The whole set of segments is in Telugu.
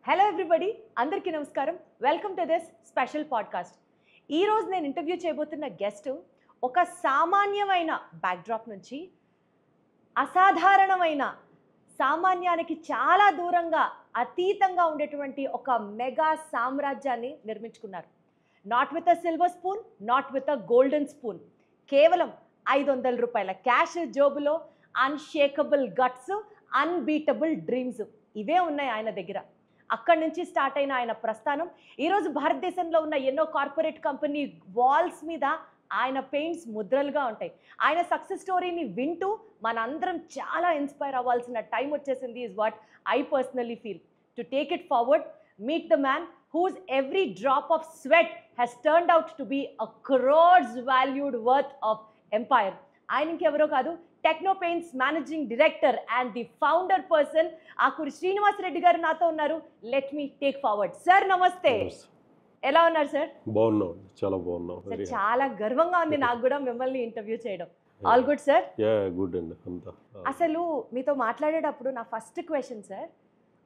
హలో ఎవ్రీబడి, అందరికీ నమస్కారం. Welcome to this special podcast. ఈరోజు నేను ఇంటర్వ్యూ చేయబోతున్న గెస్ట్ ఒక సామాన్యమైన బ్యాక్డ్రాప్ నుంచి అసాధారణమైన సామాన్యానికి చాలా దూరంగా అతీతంగా ఉండేటువంటి ఒక మెగా సామ్రాజ్యాన్ని నిర్మించుకున్నారు. Not with a silver spoon, not with a golden spoon. కేవలం 500 రూపాయల క్యాష్ జోబులో అన్షేకబుల్ గట్స్, అన్బీటబుల్ డ్రీమ్స్ ఇవే ఉన్నాయి ఆయన దగ్గర. అక్కడి నుంచి స్టార్ట్ అయిన ఆయన ప్రస్థానం ఈరోజు భారతదేశంలో ఉన్న ఎన్నో కార్పొరేట్ కంపెనీ వాల్స్ మీద ఆయన పెయింట్స్ ముద్రలుగా ఉంటాయి. ఆయన సక్సెస్ స్టోరీని వింటూ మనందరం చాలా ఇన్స్పైర్ అవ్వాల్సిన టైం వచ్చేసింది is what I personally feel. To take it forward, meet the man whose every drop of sweat has turned out to be a crores valued worth of empire. ఆయన ఇంకెవరో కాదు, techno paints managing director and the founder person Akuri Srinivas Reddy గారు నాతో ఉన్నారు. Let me take forward. Sir నమస్తే, ఎలా ఉన్నారు సార్? బాగున్నాం, చాలా బాగున్నాం. చాలా గర్వంగా ఉంది నాకు కూడా మిమ్మల్ని ఇంటర్వ్యూ చేయడం. All good sir? గుడ్ అండి అంతా. అసలు మీతో మాట్లాడేటప్పుడు నా ఫస్ట్ క్వశ్చన్ సార్,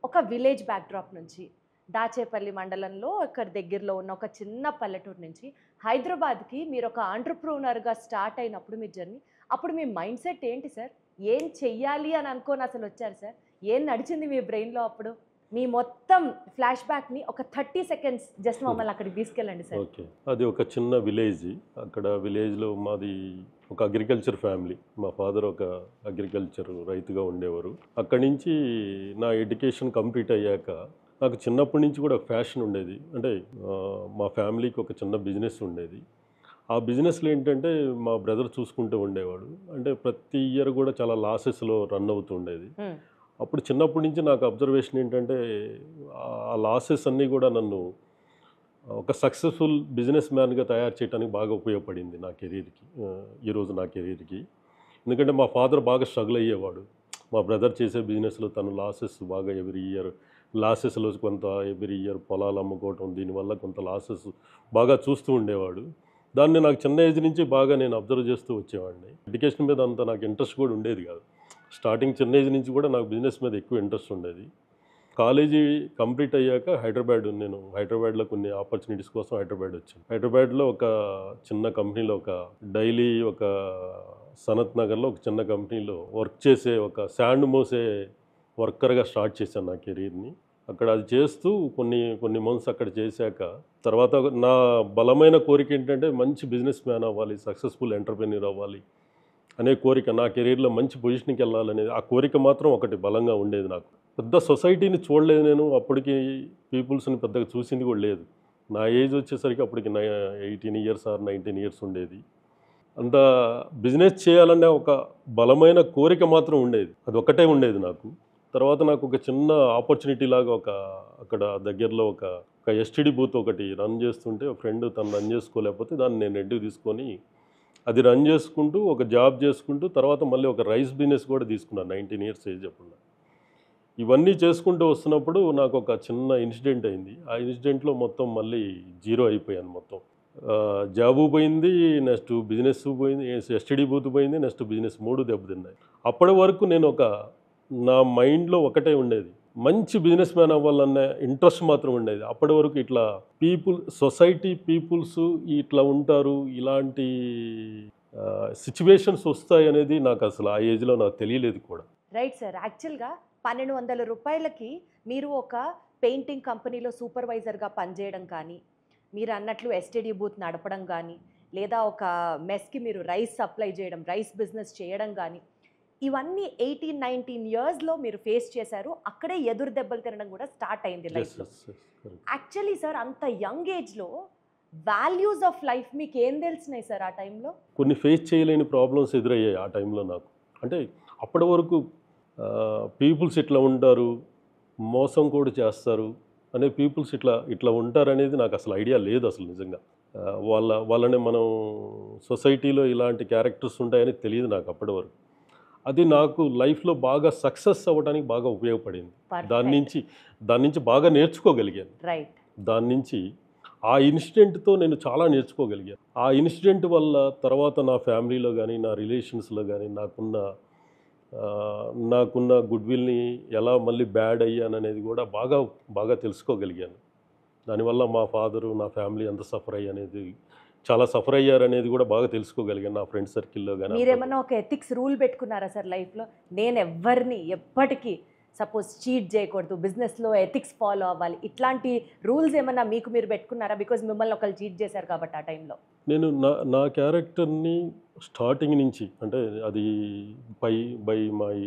ఒక విలేజ్ బ్యాక్డ్రాప్ నుంచి దాచేపల్లి మండలంలో ఇక్కడ దగ్గరలో ఉన్న ఒక చిన్న పల్లెటూరు నుంచి హైదరాబాద్కి మీరు ఒక ఆంటర్ప్రూనర్గా స్టార్ట్ అయినప్పుడు మీ జర్నీ, అప్పుడు మీ మైండ్ సెట్ ఏంటి సార్? ఏం చెయ్యాలి అని అనుకోని అసలు వచ్చారు సార్? ఏం నడిచింది మీ బ్రెయిన్లో అప్పుడు? మీ మొత్తం ఫ్లాష్ బ్యాక్ని ఒక 30 seconds జస్ట్ మమ్మల్ని అక్కడికి తీసుకెళ్ళండి సార్. ఓకే, అది ఒక చిన్న విలేజ్. అక్కడ విలేజ్లో మాది ఒక అగ్రికల్చర్ ఫ్యామిలీ. మా ఫాదర్ ఒక అగ్రికల్చర్ రైతుగా ఉండేవారు. అక్కడి నుంచి నా ఎడ్యుకేషన్ కంప్లీట్ అయ్యాక నాకు చిన్నప్పటి నుంచి కూడా ఫ్యాషన్ ఉండేది. అంటే మా ఫ్యామిలీకి ఒక చిన్న బిజినెస్ ఉండేది. ఆ బిజినెస్లో ఏంటంటే మా బ్రదర్ చూసుకుంటూ ఉండేవాడు. అంటే ప్రతి ఇయర్ కూడా చాలా లాసెస్లో రన్ అవుతూ ఉండేది. అప్పుడు చిన్నప్పటి నుంచి నాకు అబ్జర్వేషన్ ఏంటంటే ఆ లాసెస్ అన్నీ కూడా నన్ను ఒక సక్సెస్ఫుల్ బిజినెస్ మ్యాన్గా తయారు చేయడానికి బాగా ఉపయోగపడింది నా కెరీర్కి, ఈరోజు నా కెరీర్కి. ఎందుకంటే మా ఫాదర్ బాగా స్ట్రగుల్ అయ్యేవాడు. మా బ్రదర్ చేసే బిజినెస్లో తను లాసెస్ బాగా ఎవ్రీ ఇయర్ లాసెస్లో కొంత ఎవ్రీ ఇయర్ పొలాలు అమ్ముకోవటం, దీనివల్ల కొంత లాసెస్ బాగా చూస్తూ ఉండేవాడు. దాన్ని నాకు చిన్న ఏజ్ నుంచి బాగా నేను అబ్జర్వ్ చేస్తూ వచ్చేవాడిని. ఎడ్యుకేషన్ మీద అంత నాకు ఇంట్రెస్ట్ కూడా ఉండేది కాదు. స్టార్టింగ్ చిన్న ఏజ్ నుంచి కూడా నాకు బిజినెస్ మీద ఎక్కువ ఇంట్రెస్ట్ ఉండేది. కాలేజీ కంప్లీట్ అయ్యాక నేను హైదరాబాద్లో కొన్ని ఆపర్చునిటీస్ కోసం హైదరాబాద్ వచ్చాను. హైదరాబాద్లో ఒక చిన్న కంపెనీలో ఒక సనత్ నగర్లో ఒక చిన్న కంపెనీలో వర్క్ చేసే ఒక శాండ్ మోసే వర్కర్గా స్టార్ట్ చేశాను నా కెరీర్ని. అక్కడ అది చేస్తూ కొన్ని మంత్స్ అక్కడ చేశాక తర్వాత నా బలమైన కోరిక ఏంటంటే మంచి బిజినెస్ మ్యాన్ అవ్వాలి, సక్సెస్ఫుల్ ఎంటర్ప్రెన్యూర్ అవ్వాలి అనే కోరిక. నా కెరీర్లో మంచి పొజిషన్కి వెళ్ళాలనేది ఆ కోరిక మాత్రం ఒకటి బలంగా ఉండేది నాకు. పెద్ద సొసైటీని చూడలేదు నేను. అప్పటికి పీపుల్స్ని పెద్దగా చూసింది కూడా లేదు. నా ఏజ్ వచ్చేసరికి అప్పటికి 18 years or 19 years ఉండేది. అంత బిజినెస్ చేయాలనే ఒక బలమైన కోరిక మాత్రం ఉండేది. అది ఒక్కటే ఉండేది నాకు. తర్వాత నాకు ఒక చిన్న ఆపర్చునిటీ లాగా అక్కడ దగ్గరలో ఒక ఎస్టీడీ బూత్ ఒకటి రన్ చేస్తుంటే ఒక ఫ్రెండ్ తను రన్ చేసుకోలేకపోతే దాన్ని నేను రెడ్డి తీసుకొని అది రన్ చేసుకుంటూ ఒక జాబ్ చేసుకుంటూ తర్వాత మళ్ళీ ఒక రైస్ బిజినెస్ కూడా తీసుకున్నాను 19 years ఏజ్ అప్పుడు. ఇవన్నీ చేసుకుంటూ వస్తున్నప్పుడు నాకు ఒక చిన్న ఇన్సిడెంట్ అయింది. ఆ ఇన్సిడెంట్లో మొత్తం మళ్ళీ జీరో అయిపోయాను. మొత్తం జాబు పోయింది, నెక్స్ట్ బిజినెస్ పోయింది, ఎస్టీడీ బూత్ పోయింది, నెక్స్ట్ బిజినెస్ 3 దెబ్బతిన్నాయి. అప్పటి వరకు నేను నా మైండ్లో ఒకటే ఉండేది, మంచి బిజినెస్ మ్యాన్ అవ్వాలన్న ఇంట్రెస్ట్ మాత్రం ఉండేది. అప్పటి వరకు ఇట్లా సొసైటీ పీపుల్స్ ఇట్లా ఉంటారు, ఇలాంటి సిచ్యువేషన్స్ వస్తాయి అనేది నాకు అసలు ఆ ఏజ్లో నాకు తెలియలేదు కూడా. Right sir. యాక్చువల్గా 1200 రూపాయలకి మీరు ఒక పెయింటింగ్ కంపెనీలో సూపర్వైజర్గా పనిచేయడం కానీ, మీరు అన్నట్లు ఎస్టీడీ బూత్ నడపడం కానీ, లేదా ఒక మెస్కి మీరు రైస్ సప్లై చేయడం, రైస్ బిజినెస్ చేయడం కానీ, ఇవన్నీ 18-19 yearsలో మీరు ఫేస్ చేశారు. అక్కడే ఎదురు దెబ్బలు తినడం కూడా స్టార్ట్ అయింది లైఫ్లో. యాక్చువల్లీ సార్, అంత యంగ్ ఏజ్లో వాల్యూస్ ఆఫ్ లైఫ్ మీకు ఏం తెలిసినాయి సార్ ఆ టైంలో? కొన్ని ఫేస్ చేయలేని ప్రాబ్లమ్స్ ఎదురయ్యాయి ఆ టైంలో నాకు. అంటే అప్పటి వరకు పీపుల్స్ ఇట్లా ఉంటారు, మోసం కూడా చేస్తారు అనే పీపుల్స్ ఇట్లా ఉంటారనేది నాకు అసలు ఐడియా లేదు అసలు నిజంగా. వాళ్ళని మనం సొసైటీలో ఇలాంటి క్యారెక్టర్స్ ఉంటాయని తెలియదు నాకు అప్పటి వరకు. అది నాకు లైఫ్లో బాగా సక్సెస్ అవ్వడానికి బాగా ఉపయోగపడింది. దాని నుంచి బాగా నేర్చుకోగలిగాను. రైట్. దాని నుంచి ఆ ఇన్సిడెంట్తో నేను చాలా నేర్చుకోగలిగాను. ఆ ఇన్సిడెంట్ వల్ల తర్వాత నా ఫ్యామిలీలో కానీ, నా రిలేషన్స్లో కానీ నాకున్న నాకున్న గుడ్విల్ని ఎలా మళ్ళీ బ్యాడ్ అయ్యాననేది కూడా బాగా బాగా తెలుసుకోగలిగాను. దానివల్ల మా ఫాదరు నా ఫ్యామిలీ ఎంత సఫర్ అయ్యనేది చాలా సఫర్ అయ్యారనేది కూడా బాగా తెలుసుకోగలిగాను నా ఫ్రెండ్ సర్కిల్లో కానీ. మీరేమన్నా ఒక ఎథిక్స్ రూల్ పెట్టుకున్నారా సార్ లైఫ్లో? నేను ఎవరిని ఎప్పటికీ సపోజ్ చీట్ చేయకూడదు, బిజినెస్లో ఎథిక్స్ ఫాలో అవ్వాలి, ఇట్లాంటి రూల్స్ ఏమన్నా మీకు మీరు పెట్టుకున్నారా? బికాజ్ మిమ్మల్ని ఒకళ్ళు చీట్ చేశారు కాబట్టి ఆ టైంలో. నేను నా క్యారెక్టర్ని స్టార్టింగ్ నుంచి, అంటే అది బై మై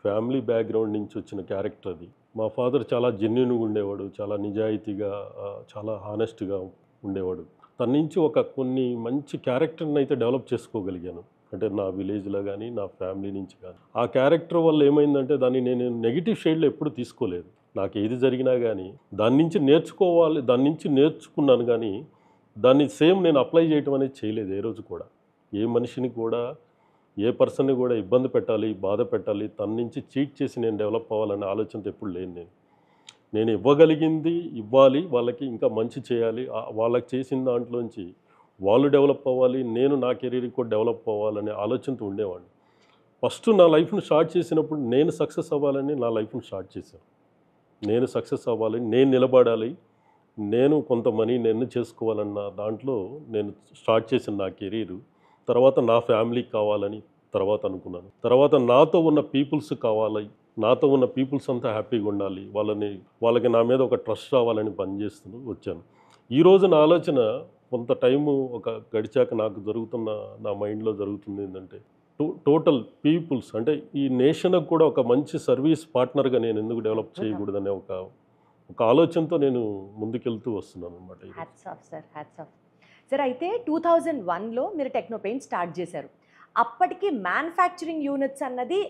ఫ్యామిలీ బ్యాక్గ్రౌండ్ నుంచి వచ్చిన క్యారెక్టర్ అది. మా ఫాదర్ చాలా జెన్యూన్గా ఉండేవాడు, చాలా నిజాయితీగా, చాలా హానెస్ట్గా ఉండేవాడు. తన నుంచి ఒక కొన్ని మంచి క్యారెక్టర్ని అయితే డెవలప్ చేసుకోగలిగాను, అంటే నా విలేజ్లో కానీ నా ఫ్యామిలీ నుంచి కానీ. ఆ క్యారెక్టర్ వల్ల ఏమైందంటే దాన్ని నేను నెగిటివ్ షేడ్లో ఎప్పుడు తీసుకోలేదు. నాకు ఏది జరిగినా కానీ దాని నుంచి నేర్చుకోవాలి, దాని నుంచి నేర్చుకున్నాను కానీ దాన్ని సేమ్ నేను అప్లై చేయటం అనేది చేయలేదు ఏ రోజు కూడా. ఏ మనిషిని కూడా, ఏ పర్సన్ని కూడా ఇబ్బంది పెట్టాలి, బాధ పెట్టాలి, తన నుంచి చీట్ చేసి నేను డెవలప్ అవ్వాలనే ఆలోచనతో ఎప్పుడు లేను. నేను ఇవ్వగలిగింది ఇవ్వాలి, వాళ్ళకి ఇంకా మంచి చేయాలి, వాళ్ళకి చేసిన దాంట్లోంచి వాళ్ళు డెవలప్ అవ్వాలి, నేను నా కెరీర్కి కూడా డెవలప్ అవ్వాలనే ఆలోచనతో ఉండేవాడిని. ఫస్ట్ నా లైఫ్ని స్టార్ట్ చేసినప్పుడు నేను సక్సెస్ అవ్వాలని నా లైఫ్ని స్టార్ట్ చేశాను. నేను సక్సెస్ అవ్వాలి, నేను నిలబడాలి, నేను కొంత మనీ నేను చేసుకోవాలన్న దాంట్లో నేను స్టార్ట్ చేసిన నా కెరీరు. తర్వాత నా ఫ్యామిలీకి కావాలని తర్వాత అనుకున్నాను. తర్వాత నాతో ఉన్న పీపుల్స్ కావాలి, నాతో ఉన్న పీపుల్స్ అంతా హ్యాపీగా ఉండాలి, వాళ్ళకి నా మీద ఒక ట్రస్ట్ రావాలని పనిచేస్తూ వచ్చాను. ఈరోజు నా ఆలోచన కొంత టైము ఒక గడిచాక నాకు జరుగుతున్న, నా మైండ్లో జరుగుతుంది ఏంటంటే, టోటల్ పీపుల్స్ అంటే ఈ నేషన్కి కూడా ఒక మంచి సర్వీస్ పార్ట్నర్గా నేను ఎందుకు డెవలప్ చేయకూడదనే ఒక ఆలోచనతో నేను ముందుకెళ్తూ వస్తున్నాను అనమాట. Hats off sir, hats off sir. అయితే 2001లో మీరు టెక్నోపెయిన్ స్టార్ట్ చేశారు. అప్పటికి మ్యానుఫ్యాక్చరింగ్ యూనిట్స్ అన్నది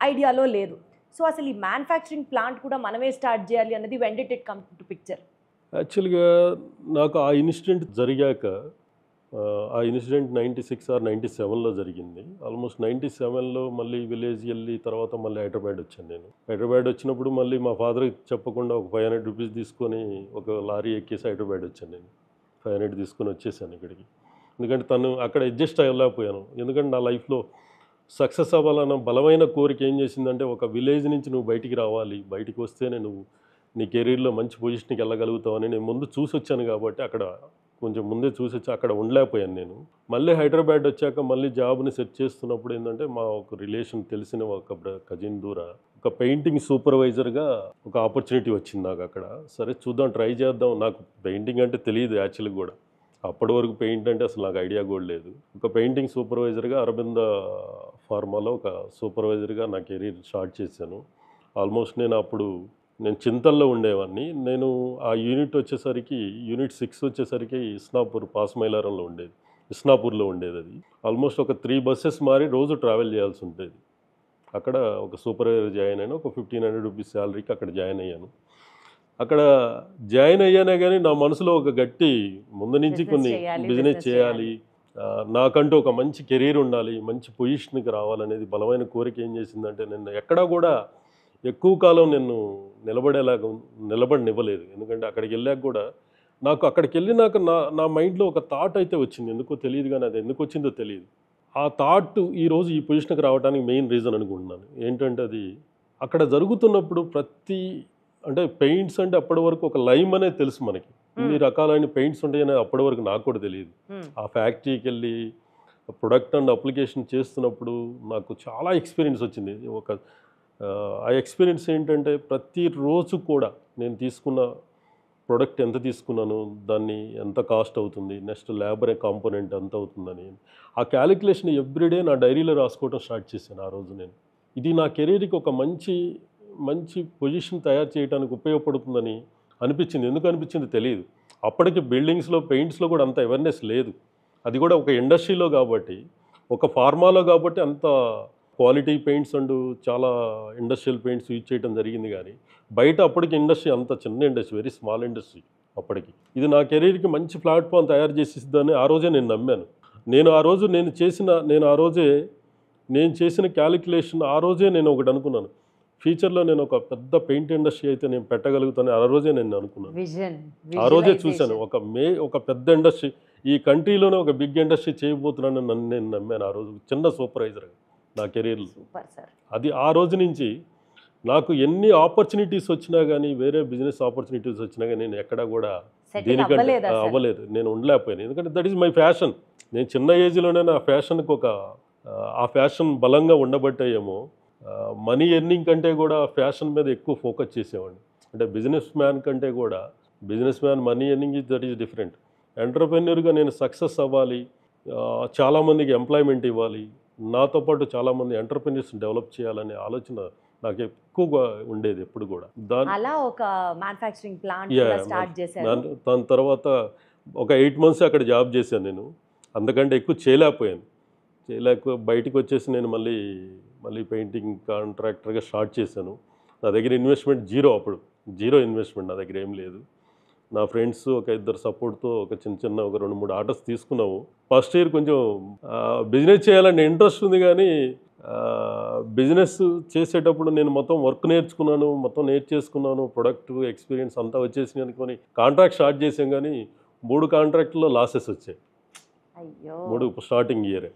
ఐడియాలో లేదు. సో అసలు ఈ మ్యానుఫ్యాక్చరింగ్ ప్లాంట్ కూడా మనమే స్టార్ట్ చేయాలి అన్నది when did it come to picture? యాక్చువల్గా నాకు ఆ ఇన్సిడెంట్ జరిగాక, ఆ ఇన్సిడెంట్ 96 ఆర్ 97లో జరిగింది. ఆల్మోస్ట్ 97లో మళ్ళీ విలేజ్ వెళ్ళి తర్వాత మళ్ళీ హైదరాబాద్ వచ్చాను నేను. హైదరాబాద్ వచ్చినప్పుడు మళ్ళీ మా ఫాదర్కి చెప్పకుండా ఒక 500 రూపీస్ తీసుకొని ఒక లారీ ఎక్కేసి హైదరాబాద్ వచ్చాను నేను. 500 తీసుకొని వచ్చేసాను ఇక్కడికి. ఎందుకంటే తను అక్కడ అడ్జస్ట్ అవ్వలేకపోయాను. ఎందుకంటే నా లైఫ్లో సక్సెస్ అవ్వాలన్న బలమైన కోరిక ఏం చేసిందంటే, ఒక విలేజ్ నుంచి నువ్వు బయటికి రావాలి, బయటికి వస్తేనే నువ్వు నీ కెరీర్లో మంచి పొజిషన్కి వెళ్ళగలుగుతావు అని నేను ముందు చూసి వచ్చాను. కాబట్టి అక్కడ కొంచెం ముందే చూసి వచ్చి అక్కడ ఉండలేకపోయాను నేను. మళ్ళీ హైదరాబాద్ వచ్చాక మళ్ళీ జాబ్ని సెట్ చేస్తున్నప్పుడు ఏంటంటే, మా ఒక రిలేషన్ తెలిసిన ఒక కజిన్ ద్వారా ఒక పెయింటింగ్ సూపర్వైజర్గా ఒక ఆపర్చునిటీ వచ్చింది నాకు అక్కడ. సరే చూద్దాం, ట్రై చేద్దాం. నాకు పెయింటింగ్ అంటే తెలియదు యాక్చువల్గా కూడా. అప్పటి వరకు పెయింట్ అంటే అసలు నాకు ఐడియా కూడా లేదు. ఒక పెయింటింగ్ సూపర్వైజర్గా అరబింద ఫార్మాలో ఒక సూపర్వైజర్గా నా కెరీర్ స్టార్ట్ చేశాను. ఆల్మోస్ట్ నేను చింతల్లో ఉండేవాడిని. నేను ఆ యూనిట్ వచ్చేసరికి, యూనిట్ 6 వచ్చేసరికి ఇస్నాపూర్ పాస్మైలారంలో ఉండేది, ఇస్నాపూర్లో ఉండేది. అది ఆల్మోస్ట్ ఒక 3 బస్సెస్ మారి రోజు ట్రావెల్ చేయాల్సి ఉంటుంది. అక్కడ ఒక సూపర్వైజర్ జాయిన్ అయినా, ఒక 1500 రూపీస్ శాలరీకి అక్కడ జాయిన్ అయ్యాను. అక్కడ జాయిన్ అయ్యానే కానీ నా మనసులో ఒక గట్టి, ముందు నుంచి కొన్ని బిజినెస్ చేయాలి, నాకంటూ ఒక మంచి కెరీర్ ఉండాలి, మంచి పొజిషన్కి రావాలనేది బలమైన కోరిక ఏం చేసిందంటే, నేను ఎక్కడా కూడా ఎక్కువ కాలం నేను నిలబడనివ్వలేదు. ఎందుకంటే అక్కడికి వెళ్ళాక కూడా నాకు అక్కడికి వెళ్ళినాక నా మైండ్లో ఒక థాట్ అయితే వచ్చింది. ఎందుకో తెలియదు కానీ అది ఎందుకు వచ్చిందో తెలియదు. ఆ థాట్ ఈరోజు ఈ పొజిషన్కి రావడానికి మెయిన్ రీజన్ అనుకుంటున్నాను. ఏంటంటే, అది అక్కడ జరుగుతున్నప్పుడు అంటే పెయింట్స్ అంటే అప్పటి వరకు ఒక లైమ్ అనేది తెలుసు మనకి, ఇన్ని రకాలైన పెయింట్స్ ఉంటాయని అప్పటి వరకు నాకు కూడా తెలియదు. ఆ ఫ్యాక్టరీకి వెళ్ళి ప్రొడక్ట్ అండ్ అప్లికేషన్ చేస్తున్నప్పుడు నాకు చాలా ఎక్స్పీరియన్స్ వచ్చింది. ఆ ఎక్స్పీరియన్స్ ఏంటంటే, ప్రతిరోజు కూడా నేను తీసుకున్న ప్రొడక్ట్ ఎంత తీసుకున్నాను, దాన్ని ఎంత కాస్ట్ అవుతుంది, నెక్స్ట్ లేబర్ కాంపోనెంట్ ఎంత అవుతుందని ఆ క్యాలిక్యులేషన్ ఎవ్రీడే నా డైరీలో రాసుకోవడం స్టార్ట్ చేశాను ఆ రోజు నేను. ఇది నా కెరీర్కి ఒక మంచి పొజిషన్ తయారు చేయడానికి ఉపయోగపడుతుందని అనిపించింది. ఎందుకు అనిపించింది తెలియదు. అప్పటికి బిల్డింగ్స్లో, పెయింట్స్లో కూడా అంత అవేర్నెస్ లేదు. అది కూడా ఒక ఇండస్ట్రీలో కాబట్టి, ఒక ఫార్మాలో కాబట్టి అంత క్వాలిటీ పెయింట్స్ అండ్ చాలా ఇండస్ట్రియల్ పెయింట్స్ యూజ్ చేయడం జరిగింది. కానీ బయట అప్పటికి ఇండస్ట్రీ అంత చిన్న ఇండస్ట్రీ, వెరీ స్మాల్ ఇండస్ట్రీ అప్పటికి. ఇది నా కెరీర్కి మంచి ప్లాట్ఫామ్ తయారు చేసిద్దని ఆ రోజే నేను నమ్మాను. నేను చేసిన క్యాలిక్యులేషన్ ఆ రోజే నేను ఒకటి అనుకున్నాను, ఫ్యూచర్లో నేను ఒక పెద్ద పెయింట్ ఇండస్ట్రీ అయితే నేను పెట్టగలుగుతాను. ఆ రోజే నేను అనుకున్నాను, ఆ రోజే చూశాను ఒక పెద్ద ఇండస్ట్రీ, ఈ కంట్రీలోనే ఒక బిగ్ ఇండస్ట్రీ చేయబోతున్నాను నేను నమ్మాను ఆ రోజు, చిన్న సూపర్వైజర్గా. నా కెరీర్లో. Super sir. అది ఆ రోజు నుంచి నాకు ఎన్ని ఆపర్చునిటీస్ వచ్చినా కానీ, వేరే బిజినెస్ ఆపర్చునిటీస్ వచ్చినా కానీ నేను ఎక్కడా కూడా సెటిల్ దీనికంటే అవ్వలేదా సార్? అవ్వలేదు. నేను ఉండలేకపోయాను. ఎందుకంటే దట్ ఈస్ మై ఫ్యాషన్. నేను చిన్న ఏజ్లోనే నా ఫ్యాషన్కి ఆ ఫ్యాషన్ బలంగా ఉండబట్టేయేమో మనీ ఎర్నింగ్ కంటే కూడా ఫ్యాషన్ మీద ఎక్కువ ఫోకస్ చేసేవాడిని. అంటే బిజినెస్ మ్యాన్ కంటే కూడా businessman money earning that is different. ఎంటర్‌ప్రెన్యూర్‌గా నేను సక్సెస్ అవ్వాలి, చాలామందికి ఎంప్లాయ్మెంట్ ఇవ్వాలి, నాతో పాటు చాలామంది ఎంటర్‌ప్రెన్యూర్స్ డెవలప్ చేయాలనే ఆలోచన నాకు ఎక్కువగా ఉండేది ఎప్పుడు కూడా. అలా ఒక మ్యానుఫ్యాక్చరింగ్ ప్లాంట్ Yeah, కూడా స్టార్ట్ చేశారు. దాని తర్వాత ఒక 8 months అక్కడ జాబ్ చేశాను నేను. అంతకంటే ఎక్కువ చేయలేకపోయాను. బయటికి వచ్చేసి నేను మళ్ళీ పెయింటింగ్ కాంట్రాక్టర్గా స్టార్ట్ చేశాను. నా దగ్గర ఇన్వెస్ట్మెంట్ జీరో, అప్పుడు జీరో ఇన్వెస్ట్మెంట్, నా దగ్గర ఏం లేదు. నా ఫ్రెండ్స్ ఒక ఇద్దరు సపోర్ట్తో ఒక చిన్న ఒక 2-3 ఆర్డర్స్ తీసుకున్నాము. ఫస్ట్ ఇయర్ కొంచెం బిజినెస్ చేయాలని ఇంట్రెస్ట్ ఉంది, కానీ బిజినెస్ చేసేటప్పుడు నేను మొత్తం వర్క్ నేర్చుకున్నాను, మొత్తం నేర్చేసుకున్నాను, ప్రొడక్ట్ ఎక్స్పీరియన్స్ అంతా వచ్చేసి అనుకొని కాంట్రాక్ట్ స్టార్ట్ చేసాం, కానీ 3 కాంట్రాక్ట్లో లాసెస్ వచ్చాయి. అయ్యో. 3 స్టార్టింగ్ ఇయరే.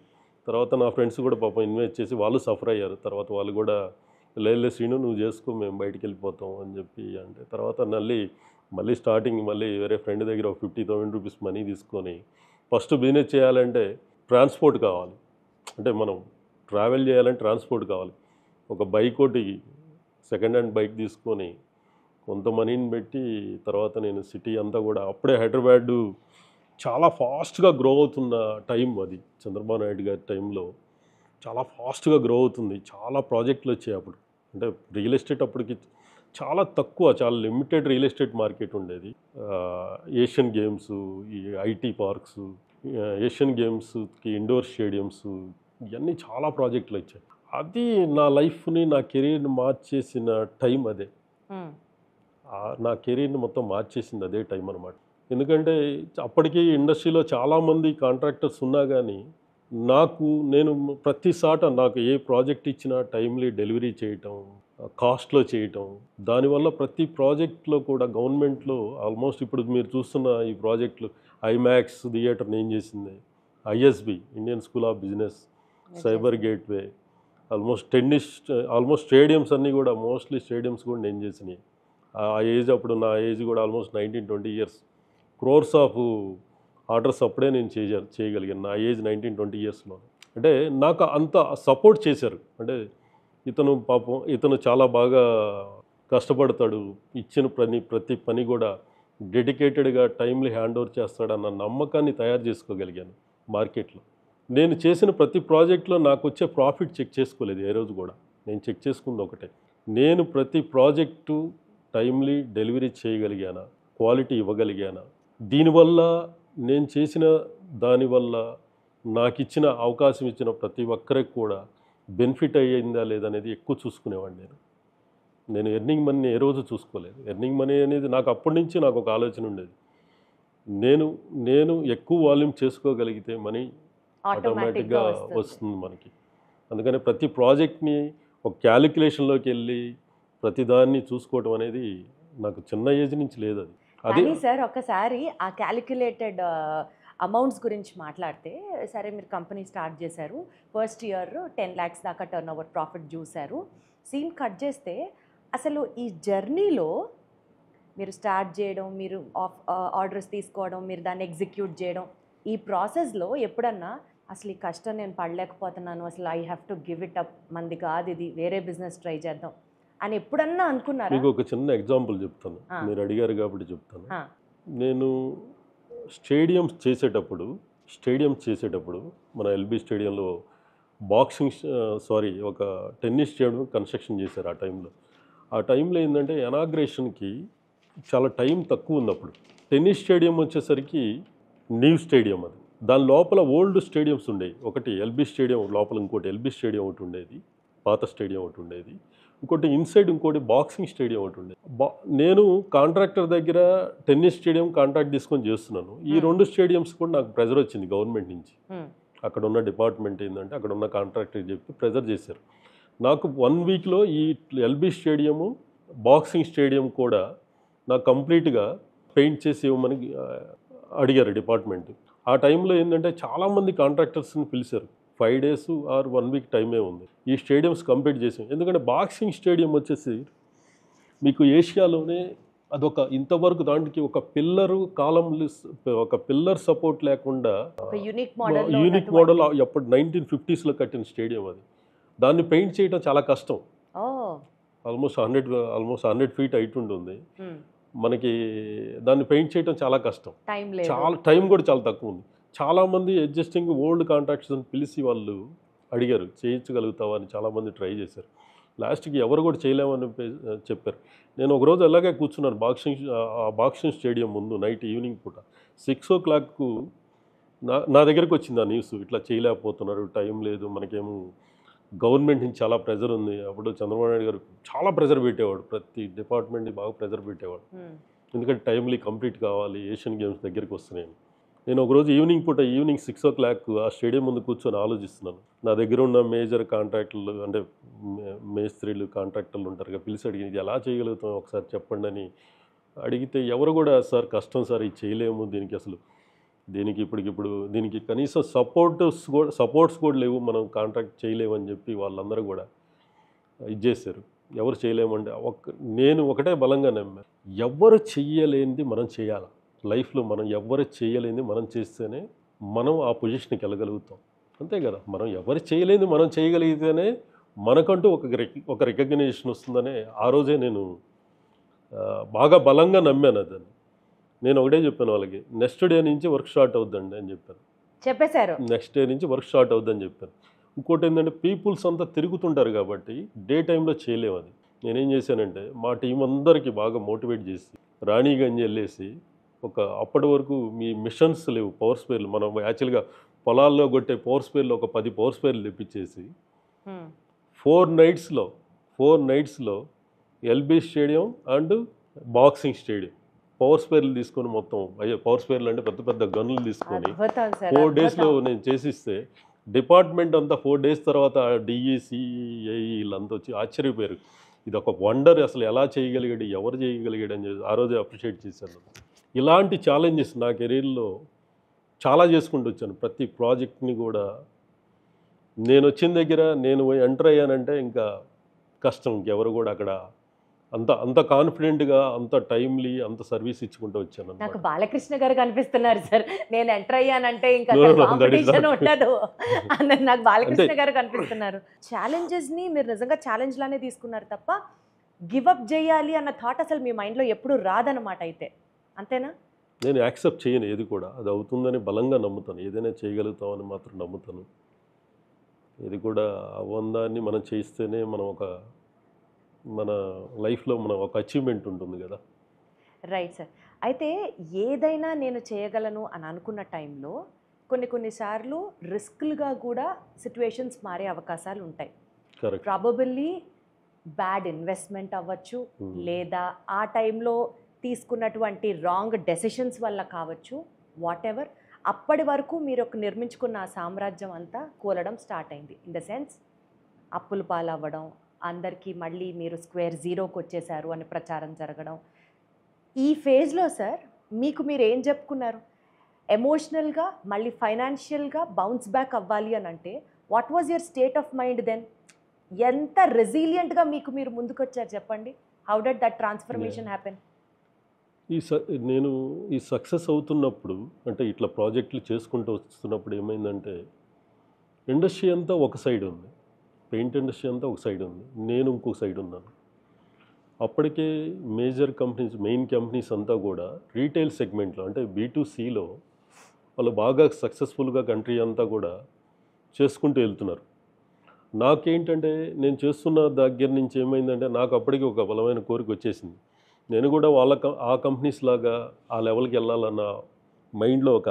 తర్వాత నా ఫ్రెండ్స్ కూడా పాపం ఇన్వెస్ట్ చేసి వాళ్ళు సఫర్ అయ్యారు. తర్వాత వాళ్ళు కూడా లేదు శ్రీను నువ్వు చేసుకో, మేము బయటికి వెళ్ళిపోతాం అని చెప్పి అంటే, తర్వాత మళ్ళీ స్టార్టింగ్ వేరే ఫ్రెండ్ దగ్గర ఒక 50,000 రూపీస్ మనీ తీసుకొని, ఫస్ట్ బిజినెస్ చేయాలంటే ట్రాన్స్పోర్ట్ కావాలి. అంటే మనం ట్రావెల్ చేయాలంటే ట్రాన్స్పోర్ట్ కావాలి. ఒక బైక్ ఒకటి సెకండ్ హ్యాండ్ బైక్ తీసుకొని కొంత మనీని పెట్టి, తర్వాత నేను సిటీ అంతా కూడా అప్పుడే హైదరాబాద్ చాలా ఫాస్ట్గా గ్రో అవుతున్న టైం అది. చంద్రబాబు నాయుడు గారి టైంలో చాలా ఫాస్ట్గా గ్రో అవుతుంది. చాలా ప్రాజెక్టులు వచ్చాయి అప్పుడు. అంటే రియల్ ఎస్టేట్ అప్పటికి చాలా తక్కువ, చాలా లిమిటెడ్ రియల్ ఎస్టేట్ మార్కెట్ ఉండేది. ఏషియన్ గేమ్స్, ఈ ఐటీ పార్క్స్, ఏషియన్ గేమ్స్కి ఇండోర్ స్టేడియమ్స్, ఇవన్నీ చాలా ప్రాజెక్టులు వచ్చాయి. అది నా లైఫ్ని, నా కెరీర్ని మార్చేసిన టైం అదే. నా కెరీర్ని మొత్తం మార్చేసింది అదే టైం అనమాట. ఎందుకంటే అప్పటికి ఇండస్ట్రీలో చాలామంది కాంట్రాక్టర్స్ ఉన్నా కానీ నేను ప్రతిసాట నాకు ఏ ప్రాజెక్ట్ ఇచ్చినా టైమ్లీ డెలివరీ చేయటం, కాస్ట్లో చేయటం, దానివల్ల ప్రతి ప్రాజెక్ట్లో కూడా గవర్నమెంట్లో ఆల్మోస్ట్ ఇప్పుడు మీరు చూస్తున్న ఈ ప్రాజెక్టులు ఐమాక్స్ థియేటర్ నేను చేసింది, ISB Indian school of business, cyber gateway, almost stadiums అన్నీ కూడా, మోస్ట్లీ స్టేడియమ్స్ కూడా నేను చేసినాయి. ఆ ఏజ్ అప్పుడు నా ఏజ్ కూడా almost 19-20 years. Crores of orders అప్పుడే నేను చేయగలిగాను నా ఏజ్ 19-20 yearsలో. అంటే నాకు అంత సపోర్ట్ చేశారు. అంటే ఇతను చాలా బాగా కష్టపడతాడు, ఇచ్చిన ప్రతి పని కూడా డెడికేటెడ్గా టైమ్లీ హ్యాండ్ ఓవర్ చేస్తాడన్న నమ్మకాన్ని తయారు చేసుకోగలిగాను మార్కెట్లో. నేను చేసిన ప్రతి ప్రాజెక్ట్లో నాకు వచ్చే ప్రాఫిట్ చెక్ చేసుకోలేదు ఏ రోజు కూడా. నేను చెక్ చేసుకుంది ఒకటే, నేను ప్రతి ప్రాజెక్టు టైమ్లీ డెలివరీ చేయగలిగానా, క్వాలిటీ ఇవ్వగలిగానా, దీనివల్ల నేను చేసిన దానివల్ల నాకు ఇచ్చిన అవకాశం ఇచ్చిన ప్రతి ఒక్కరికి కూడా బెనిఫిట్ అయ్యిందా లేదనేది ఎక్కువ చూసుకునేవాడిని. నేను ఎర్నింగ్ మనీ ఏ రోజు చూసుకోలేదు. ఎర్నింగ్ మనీ అనేది నాకు అప్పటి నుంచి నాకు ఒక ఆలోచన ఉండేది, నేను ఎక్కువ వాల్యూమ్ చేసుకోగలిగితే మనీ ఆటోమేటిక్గా వస్తుంది మనకి. అందుకని ప్రతి ప్రాజెక్ట్ని ఒక క్యాలిక్యులేషన్లోకి వెళ్ళి ప్రతిదాన్ని చూసుకోవడం అనేది నాకు చిన్న ఏజ్ నుంచి లేదు. అది కానీ సార్ ఒకసారి ఆ క్యాలిక్యులేటెడ్ అమౌంట్స్ గురించి మాట్లాడితే, సరే మీరు కంపెనీ స్టార్ట్ చేశారు, ఫస్ట్ ఇయర్ 10 lakhs దాకా టర్న్ ఓవర్ ప్రాఫిట్ చూశారు. సీన్ కట్ చేస్తే అసలు ఈ జర్నీలో మీరు స్టార్ట్ చేయడం, మీరు ఆర్డర్స్ తీసుకోవడం, మీరు దాన్ని ఎగ్జిక్యూట్ చేయడం, ఈ ప్రాసెస్లో ఎప్పుడన్నా అసలు ఈ కష్టం నేను పడలేకపోతున్నాను, అసలు I have to give it up, మంది కాదు ఇది, వేరే బిజినెస్ ట్రై చేద్దాం అని ఎప్పుడన్నా అనుకున్నారా? మీకు ఒక చిన్న ఎగ్జాంపుల్ చెప్తాను, మీరు అడిగారు కాబట్టి చెప్తాను. నేను స్టేడియంస్ చేసేటప్పుడు మన ఎల్బీ స్టేడియంలో ఒక టెన్నిస్ స్టేడియం కన్స్ట్రక్షన్ చేశారు. ఆ టైంలో ఏంటంటే ఎనాగ్రేషన్కి చాలా టైం తక్కువ ఉంది. అప్పుడు టెన్నిస్ స్టేడియం వచ్చేసరికి న్యూ స్టేడియం, అది దాని లోపల ఓల్డ్ స్టేడియంస్ ఉండేవి. ఒకటి ఎల్బీ స్టేడియం లోపల, ఇంకోటి ఎల్బీ స్టేడియం ఒకటి ఉండేది, పాత స్టేడియం ఒకటి ఉండేది, ఇంకోటి ఇన్సైడ్ ఇంకోటి బాక్సింగ్ స్టేడియం ఒకటి ఉండేది. నేను కాంట్రాక్టర్ దగ్గర టెన్నిస్ స్టేడియం కాంట్రాక్ట్ తీసుకొని చేస్తున్నాను. ఈ 2 స్టేడియంస్ కూడా నాకు ప్రెజర్ వచ్చింది గవర్నమెంట్ నుంచి. అక్కడ ఉన్న డిపార్ట్మెంట్ ఏంటంటే అక్కడ ఉన్న కాంట్రాక్టర్ చెప్పి ప్రెజర్ చేశారు. నాకు 1 weekలో ఈ ఎల్బీ స్టేడియము, బాక్సింగ్ స్టేడియం కూడా నాకు కంప్లీట్గా పెయింట్ చేసి ఇవ్వమని అడిగారు డిపార్ట్మెంట్. ఆ టైంలో ఏంటంటే చాలామంది కాంట్రాక్టర్స్ని పిలిచారు. 5 days ఆర్ 1 week టైమే ఉంది ఈ స్టేడియంస్ కంప్లీట్ చేసాం. ఎందుకంటే బాక్సింగ్ స్టేడియం వచ్చేసి మీకు ఏషియాలోనే అదొక ఇంతవరకు దానికి ఒక పిల్లర్ సపోర్ట్ లేకుండా ఒక యూనిక్ యూనిక్ మోడల్ ఎప్పుడు 1950s కట్టిన స్టేడియం అది. దాన్ని పెయింట్ చేయడం చాలా కష్టం. ఆల్మోస్ట్ 100 feet హైట్ ఉంటుంది. మనకి దాన్ని పెయింట్ చేయడం చాలా కష్టం, చాలా టైం కూడా చాలా తక్కువ ఉంది. చాలామంది అడ్జస్టింగ్ ఓల్డ్ కాంట్రాక్టర్స్ని పిలిచి వాళ్ళు అడిగారు చేయించగలుగుతావా అని, చాలామంది ట్రై చేశారు. లాస్ట్కి ఎవరు కూడా చేయలేమని చెప్పారు. నేను ఒకరోజు అలాగే కూర్చున్నాను బాక్సింగ్ స్టేడియం ముందు నైట్ ఈవినింగ్ పూట 6 o'clock నా దగ్గరికి వచ్చింది ఆ న్యూస్, ఇట్లా చేయలేకపోతున్నారు, టైం లేదు, మనకేమో గవర్నమెంట్ నుంచి చాలా ప్రెజర్ ఉంది. అప్పుడు చంద్రబాబు నాయుడు గారు చాలా ప్రెజర్ పెట్టేవాడు, ప్రతి డిపార్ట్మెంట్ని బాగా ప్రెజర్ పెట్టేవాడు. ఎందుకంటే టైమ్లీ కంప్లీట్ కావాలి, ఏషియన్ గేమ్స్ దగ్గరికి వస్తున్నాయి. నేను ఒకరోజు ఈవినింగ్ 6 o'clock ఆ స్టేడియం ముందు కూర్చొని ఆలోచిస్తున్నాను. నా దగ్గర ఉన్న మేజర్ కాంట్రాక్టర్లు అంటే మేస్త్రీలు కాంట్రాక్టర్లు ఉంటారు కదా, పిలిచి అడిగి ఇది ఎలా చేయగలుగుతాం ఒకసారి చెప్పండి అని అడిగితే ఎవరు కూడా సార్ కష్టం సార్, ఇది చేయలేము, దీనికి ఇప్పటికిప్పుడు దీనికి కనీసం సపోర్ట్స్ కూడా లేవు, మనం కాంట్రాక్ట్ చేయలేము అని చెప్పి వాళ్ళందరూ కూడా ఇది చేశారు. ఎవరు చేయలేమంటే నేను ఒకటే బలంగా నమ్మాను, ఎవరు చెయ్యలేనిది మనం చేయాలి లైఫ్లో. మనం ఎవరు చేయలేనిది మనం చేస్తేనే మనం ఆ పొజిషన్కి వెళ్ళగలుగుతాం, అంతే కదా. మనం ఎవరు చేయలేనిది మనం చేయగలిగితేనే మనకంటూ ఒక రికగ్నిషన్ వస్తుందనే ఆ రోజే నేను బాగా బలంగా నమ్మాను దాన్ని. నేను ఒకటే చెప్పాను వాళ్ళకి, నెక్స్ట్ డే నుంచి వర్క్ స్టార్ట్ అవుద్దండి అని చెప్పారు. నెక్స్ట్ డే నుంచి వర్క్ స్టార్ట్ అవుద్దని చెప్పాను. ఇంకోటి ఏంటంటే పీపుల్స్ అంతా తిరుగుతుంటారు కాబట్టి డే టైంలో చేయలేము అది. నేనేం చేశానంటే మా టీం అందరికీ బాగా మోటివేట్ చేసి రాణిగంజ్ వెళ్ళేసి అప్పటి వరకు మీ మిషన్స్ లేవు, పవర్ స్పేర్లు, మనం యాక్చువల్గా పొలాల్లో కొట్టే పవర్ స్పేర్లు ఒక 10 పవర్ స్పేర్లు తెప్పించేసి 4 నైట్స్లో LB stadium and boxing stadium power స్పేర్లు తీసుకొని మొత్తం పవర్ స్పేర్లు అంటే పెద్ద పెద్ద గన్నులు తీసుకొని 4 daysలో నేను చేసిస్తే డిపార్ట్మెంట్ అంతా 4 days తర్వాత డిఈసి ఏఈ వీళ్ళంతా వచ్చి ఆశ్చర్యపోయారు. ఇది ఒక వండర్, అసలు ఎలా చేయగలిగాడు, ఎవరు చేయగలిగాడు అని చెప్పి ఆ రోజే అప్రిషియేట్ చేశాను. ఇలాంటి ఛాలెంజెస్ నా కెరీర్లో చాలా చేసుకుంటూ వచ్చాను. ప్రతి ప్రాజెక్ట్ని కూడా నేను వచ్చిన దగ్గర నేను ఎంటర్ అయ్యానంటే ఇంకా కష్టం, ఇంకెవరు కూడా అక్కడ అంత కాన్ఫిడెంట్గా అంత టైమ్లీ అంత సర్వీస్ ఇచ్చుకుంటూ వచ్చాను. నాకు బాలకృష్ణ గారు కనిపిస్తున్నారు సార్, నేను ఎంటర్ అయ్యానంటే ఇంకా కాంపిటీషన్ ఉండదు అన్నది నాకు బాలకృష్ణ గారు కనిపిస్తున్నారు. ఛాలెంజెస్ని మీరు నిజంగా ఛాలెంజ్ లానే తీసుకున్నారు తప్ప గివప్ చేయాలి అన్న థాట్ అసలు మీ మైండ్లో ఎప్పుడు రాదన్నమాట. అయితే అంతేనా? నేను యాక్సెప్ట్ చేయను ఏది కూడా, అది అవుతుందని బలంగా నమ్ముతాను. ఏదైనా చేయగలుగుతామని మాత్రం నమ్ముతాను. ఇది కూడా అవ్వందాన్ని మనం చేస్తేనే మనం మన లైఫ్లో ఒక అచీవ్మెంట్ ఉంటుంది కదా. Right sir. అయితే ఏదైనా నేను చేయగలను అని అనుకున్న టైంలో కొన్నిసార్లు రిస్క్లుగా కూడా సిచ్యువేషన్స్ మారే అవకాశాలు ఉంటాయి. ప్రాబబుల్లీ బ్యాడ్ ఇన్వెస్ట్మెంట్ అవ్వచ్చు, లేదా ఆ టైంలో తీసుకున్నటువంటి రాంగ్ డెసిషన్స్ వల్ల కావచ్చు, వాట్ ఎవర్. అప్పటి వరకు మీరు నిర్మించుకున్న ఆ సామ్రాజ్యం అంతా కూలడం స్టార్ట్ అయింది. ఇన్ ద సెన్స్ అప్పులు పాలవ్వడం, అందరికీ మళ్ళీ మీరు స్క్వేర్ జీరోకి వచ్చేసారు అని ప్రచారం జరగడం. ఈ ఫేజ్లో సార్ మీరు ఏం చెప్పుకున్నారు? ఎమోషనల్గా మళ్ళీ ఫైనాన్షియల్గా బౌన్స్ బ్యాక్ అవ్వాలి అని అంటే what was your state of mind then? ఎంత రెసిలియంట్గా మీరు ముందుకొచ్చారు చెప్పండి. How did that transformation happen? నేను ఈ సక్సెస్ అవుతున్నప్పుడు అంటే ఇట్లా ప్రాజెక్టులు చేసుకుంటూ వస్తున్నప్పుడు ఏమైందంటే ఇండస్ట్రీ అంతా ఒక సైడ్ ఉంది, పెయింట్ ఇండస్ట్రీ అంతా ఒక సైడ్ ఉంది, నేను ఇంకొక సైడ్ ఉన్నాను. అప్పటికే మేజర్ కంపెనీస్, మెయిన్ కంపెనీస్ అంతా కూడా రీటైల్ సెగ్మెంట్లో అంటే B2Cలో వాళ్ళు బాగా సక్సెస్ఫుల్గా కంట్రీ అంతా కూడా చేసుకుంటూ వెళ్తున్నారు. నాకేంటంటే నేను చేస్తున్న దగ్గర నుంచి ఏమైందంటే నాకు అప్పటికి ఒక బలమైన కోరిక వచ్చేసింది. నేను కూడా ఆ కంపెనీస్ లాగా ఆ లెవెల్కి వెళ్ళాలన్న మైండ్లో ఒక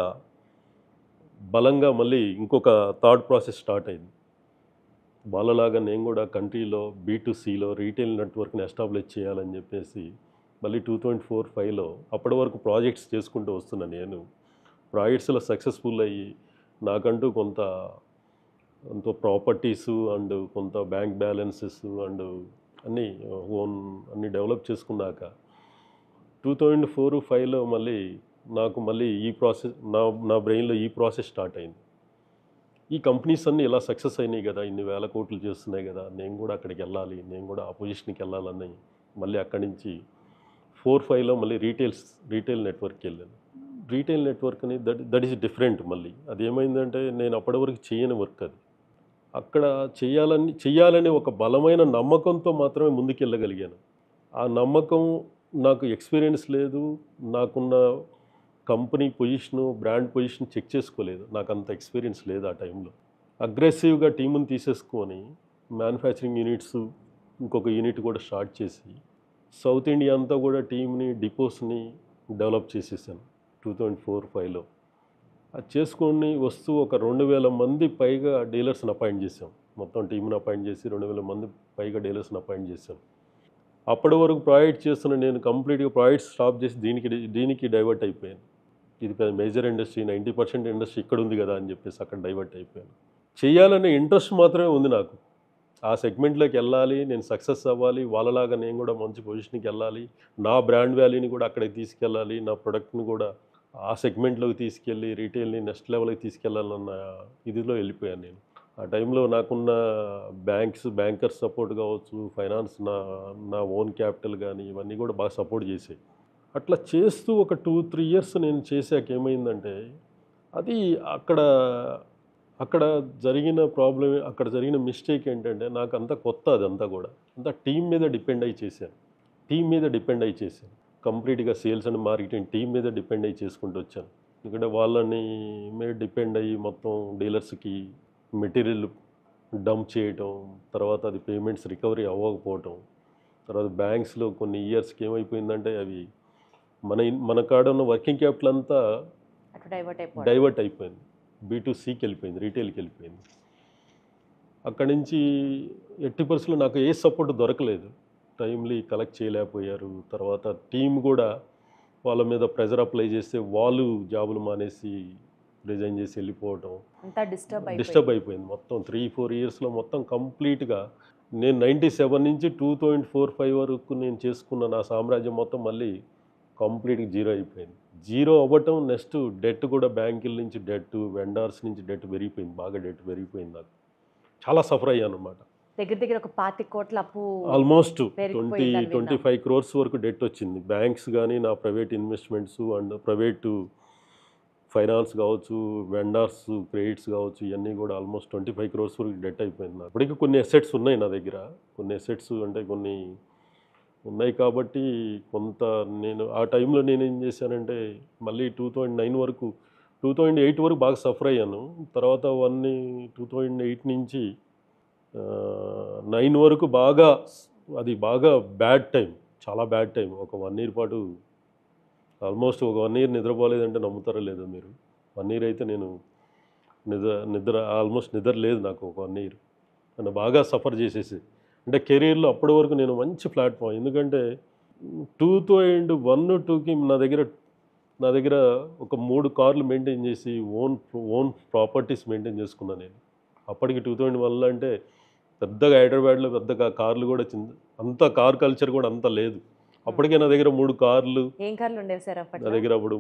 బలంగా మళ్ళీ ఇంకొక థాట్ ప్రాసెస్ స్టార్ట్ అయింది. వాళ్ళలాగా నేను కూడా కంట్రీలో B2Cలో రీటైల్ నెట్వర్క్ని ఎస్టాబ్లిష్ చేయాలని చెప్పేసి మళ్ళీ 2004-05లో అప్పటి వరకు ప్రాజెక్ట్స్ చేసుకుంటూ వస్తున్నాను. నేను ప్రాజెక్ట్స్లో సక్సెస్ఫుల్ అయ్యి నాకంటూ కొంత ప్రాపర్టీసు అండ్ కొంత బ్యాంక్ బ్యాలెన్సెస్ అండ్ అన్నీ డెవలప్ చేసుకున్నాక 2004-05లో మళ్ళీ ఈ ప్రాసెస్ నా బ్రెయిన్లో ఈ ప్రాసెస్ స్టార్ట్ అయింది. ఈ కంపెనీస్ అన్నీ ఇలా సక్సెస్ అయినాయి కదా, ఇన్ని వేల కోట్లు చేస్తున్నాయి కదా, నేను కూడా అక్కడికి వెళ్ళాలి, నేను కూడా ఆ పొజిషన్కి వెళ్ళాలని మళ్ళీ అక్కడి నుంచి 4-5లో మళ్ళీ రీటైల్ నెట్వర్క్కి వెళ్ళాను. రీటైల్ నెట్వర్క్ని దట్ ఈస్ డిఫరెంట్. మళ్ళీ అది ఏమైందంటే నేను అప్పటి వరకు చేయని వర్క్ అది. అక్కడ చెయ్యాలని ఒక బలమైన నమ్మకంతో మాత్రమే ముందుకెళ్ళగలిగాను. ఆ నమ్మకం, నాకు ఎక్స్పీరియన్స్ లేదు, నాకున్న company position, brand position check చేసుకోలేదు, నాకు అంత ఎక్స్పీరియన్స్ లేదు ఆ టైంలో. అగ్రెసివ్గా టీముని తీసేసుకొని మ్యానుఫ్యాక్చరింగ్ యూనిట్స్, ఇంకొక యూనిట్ కూడా స్టార్ట్ చేసి సౌత్ ఇండియా అంతా కూడా టీమ్ని, డిపోస్ని డెవలప్ చేసేసాను 2004-5లో. అది చేసుకొని వస్తూ ఒక 2000 మంది పైగా డీలర్స్ని అపాయింట్ చేసాం. మొత్తం టీంని అపాయింట్ చేసి 2000 మంది పైగా డీలర్స్ని అపాయింట్ చేశాం. అప్పటి వరకు ప్రాజెక్ట్ చేస్తున్న నేను కంప్లీట్గా ప్రాజెక్ట్ స్టాప్ చేసి దీనికి డైవర్ట్ అయిపోయాను. ఇది మేజర్ ఇండస్ట్రీ, 90% ఇండస్ట్రీ ఇక్కడ ఉంది కదా అని చెప్పేసి అక్కడ డైవర్ట్ అయిపోయాను. చేయాలనే ఇంట్రెస్ట్ మాత్రమే ఉంది నాకు. ఆ సెగ్మెంట్లోకి వెళ్ళాలి, నేను సక్సెస్ అవ్వాలి, వాళ్ళలాగా నేను కూడా మంచి పొజిషన్కి వెళ్ళాలి, నా బ్రాండ్ వాల్యూని కూడా అక్కడికి తీసుకెళ్ళాలి, నా ప్రొడక్ట్ని కూడా ఆ సెగ్మెంట్లోకి తీసుకెళ్ళి రీటైల్ని నెక్స్ట్ లెవెల్కి తీసుకెళ్ళాలన్న ఇదిలో వెళ్ళిపోయాను నేను. ఆ టైంలో నాకున్న బ్యాంకర్స్ సపోర్ట్ కావచ్చు, ఫైనాన్స్, నా ఓన్ క్యాపిటల్ కానీ ఇవన్నీ కూడా బాగా సపోర్ట్ చేసాయి. అట్లా చేస్తూ ఒక 2-3 ఇయర్స్ నేను చేశాక ఏమైందంటే, అది అక్కడ జరిగిన ప్రాబ్లం, అక్కడ జరిగిన మిస్టేక్ ఏంటంటే, నాకు అంతా కొత్త, అదంతా కూడా అంతా టీం మీద డిపెండ్ అయ్యి చేశాను. కంప్లీట్గా సేల్స్ అండ్ మార్కెటింగ్ టీం మీద డిపెండ్ అయ్యి చేసుకుంటూ వచ్చాను. ఎందుకంటే వాళ్ళని మీద డిపెండ్ అయ్యి మొత్తం డీలర్స్కి మెటీరియల్ డంప్ చేయటం, తర్వాత అది పేమెంట్స్ రికవరీ అవ్వకపోవటం, తర్వాత బ్యాంక్స్లో కొన్ని ఇయర్స్కి ఏమైపోయిందంటే అవి మన కాడ ఉన్న వర్కింగ్ క్యాపిటల్ అంతా డైవర్ట్ అయిపోయింది, B2Cకి వెళ్ళిపోయింది, రీటైల్కి వెళ్ళిపోయింది. అక్కడి నుంచి 80% నాకు ఏ సపోర్ట్ దొరకలేదు, టైమ్లీ కలెక్ట్ చేయలేకపోయారు. తర్వాత టీం కూడా వాళ్ళ మీద ప్రెజర్ అప్లై చేస్తే వాళ్ళు జాబులు మానేసి రిజైన్ చేసి వెళ్ళిపోవటం, అంతా డిస్టర్బ్ అయిపోయింది. మొత్తం 3-4 ఇయర్స్లో మొత్తం కంప్లీట్గా నేను 97 నుంచి 2004-5 వరకు నేను చేసుకున్న నా సామ్రాజ్యం మొత్తం మళ్ళీ కంప్లీట్గా జీరో అయిపోయింది. జీరో అవ్వటం, నెక్స్ట్ డెట్ కూడా బ్యాంకుల నుంచి డెట్, వెండర్స్ నుంచి డెట్ పెరిగిపోయింది, బాగా డెట్ పెరిగిపోయింది. నాకు చాలా సఫర్ అయ్యాను అనమాట. దగ్గర ఒక 25 కోట్ల అప్పు, ఆల్మోస్ట్ 20-25 crores వరకు డెట్ వచ్చింది. బ్యాంక్స్ కానీ, నా private investments and private finance కావచ్చు, వెండర్స్ క్రెడిట్స్ కావచ్చు, ఇవన్నీ కూడా ఆల్మోస్ట్ 25 crores వరకు డెట్ అయిపోయింది. అప్పటికి కొన్ని అసెట్స్ ఉన్నాయి నా దగ్గర, కొన్ని అసెట్స్ అంటే కొన్ని ఉన్నాయి కాబట్టి కొంత నేను ఆ టైంలో నేనేం చేశానంటే మళ్ళీ 2008 వరకు బాగా సఫర్ అయ్యాను. తర్వాత 2008 నుంచి 9 వరకు అది బాగా బ్యాడ్ టైం, చాలా బ్యాడ్ టైం. ఒక 1 year పాటు ఆల్మోస్ట్ ఒక 1 year నిద్రపోలేదంటే నమ్ముతారో లేదో మీరు. 1 year అయితే నేను ఆల్మోస్ట్ నిద్ర లేదు నాకు ఒక 1 year. నన్ను బాగా సఫర్ చేసేసి, అంటే కెరీర్లో అప్పటి వరకు నేను మంచి ప్లాట్ఫామ్. ఎందుకంటే 2001-2కి నా దగ్గర ఒక 3 కార్లు మెయింటైన్ చేసి ఓన్ ప్రాపర్టీస్ మెయింటైన్ చేసుకున్నాను నేను. అప్పటికి 2001 అంటే పెద్దగా హైదరాబాద్లో పెద్దగా కార్లు కూడా అంత కార్ కల్చర్ కూడా అంత లేదు. అప్పటికే నా దగ్గర 3 కార్లు. ఏం కార్లు ఉండేవి సార్ అప్పట్లో? నా దగ్గర అప్పుడు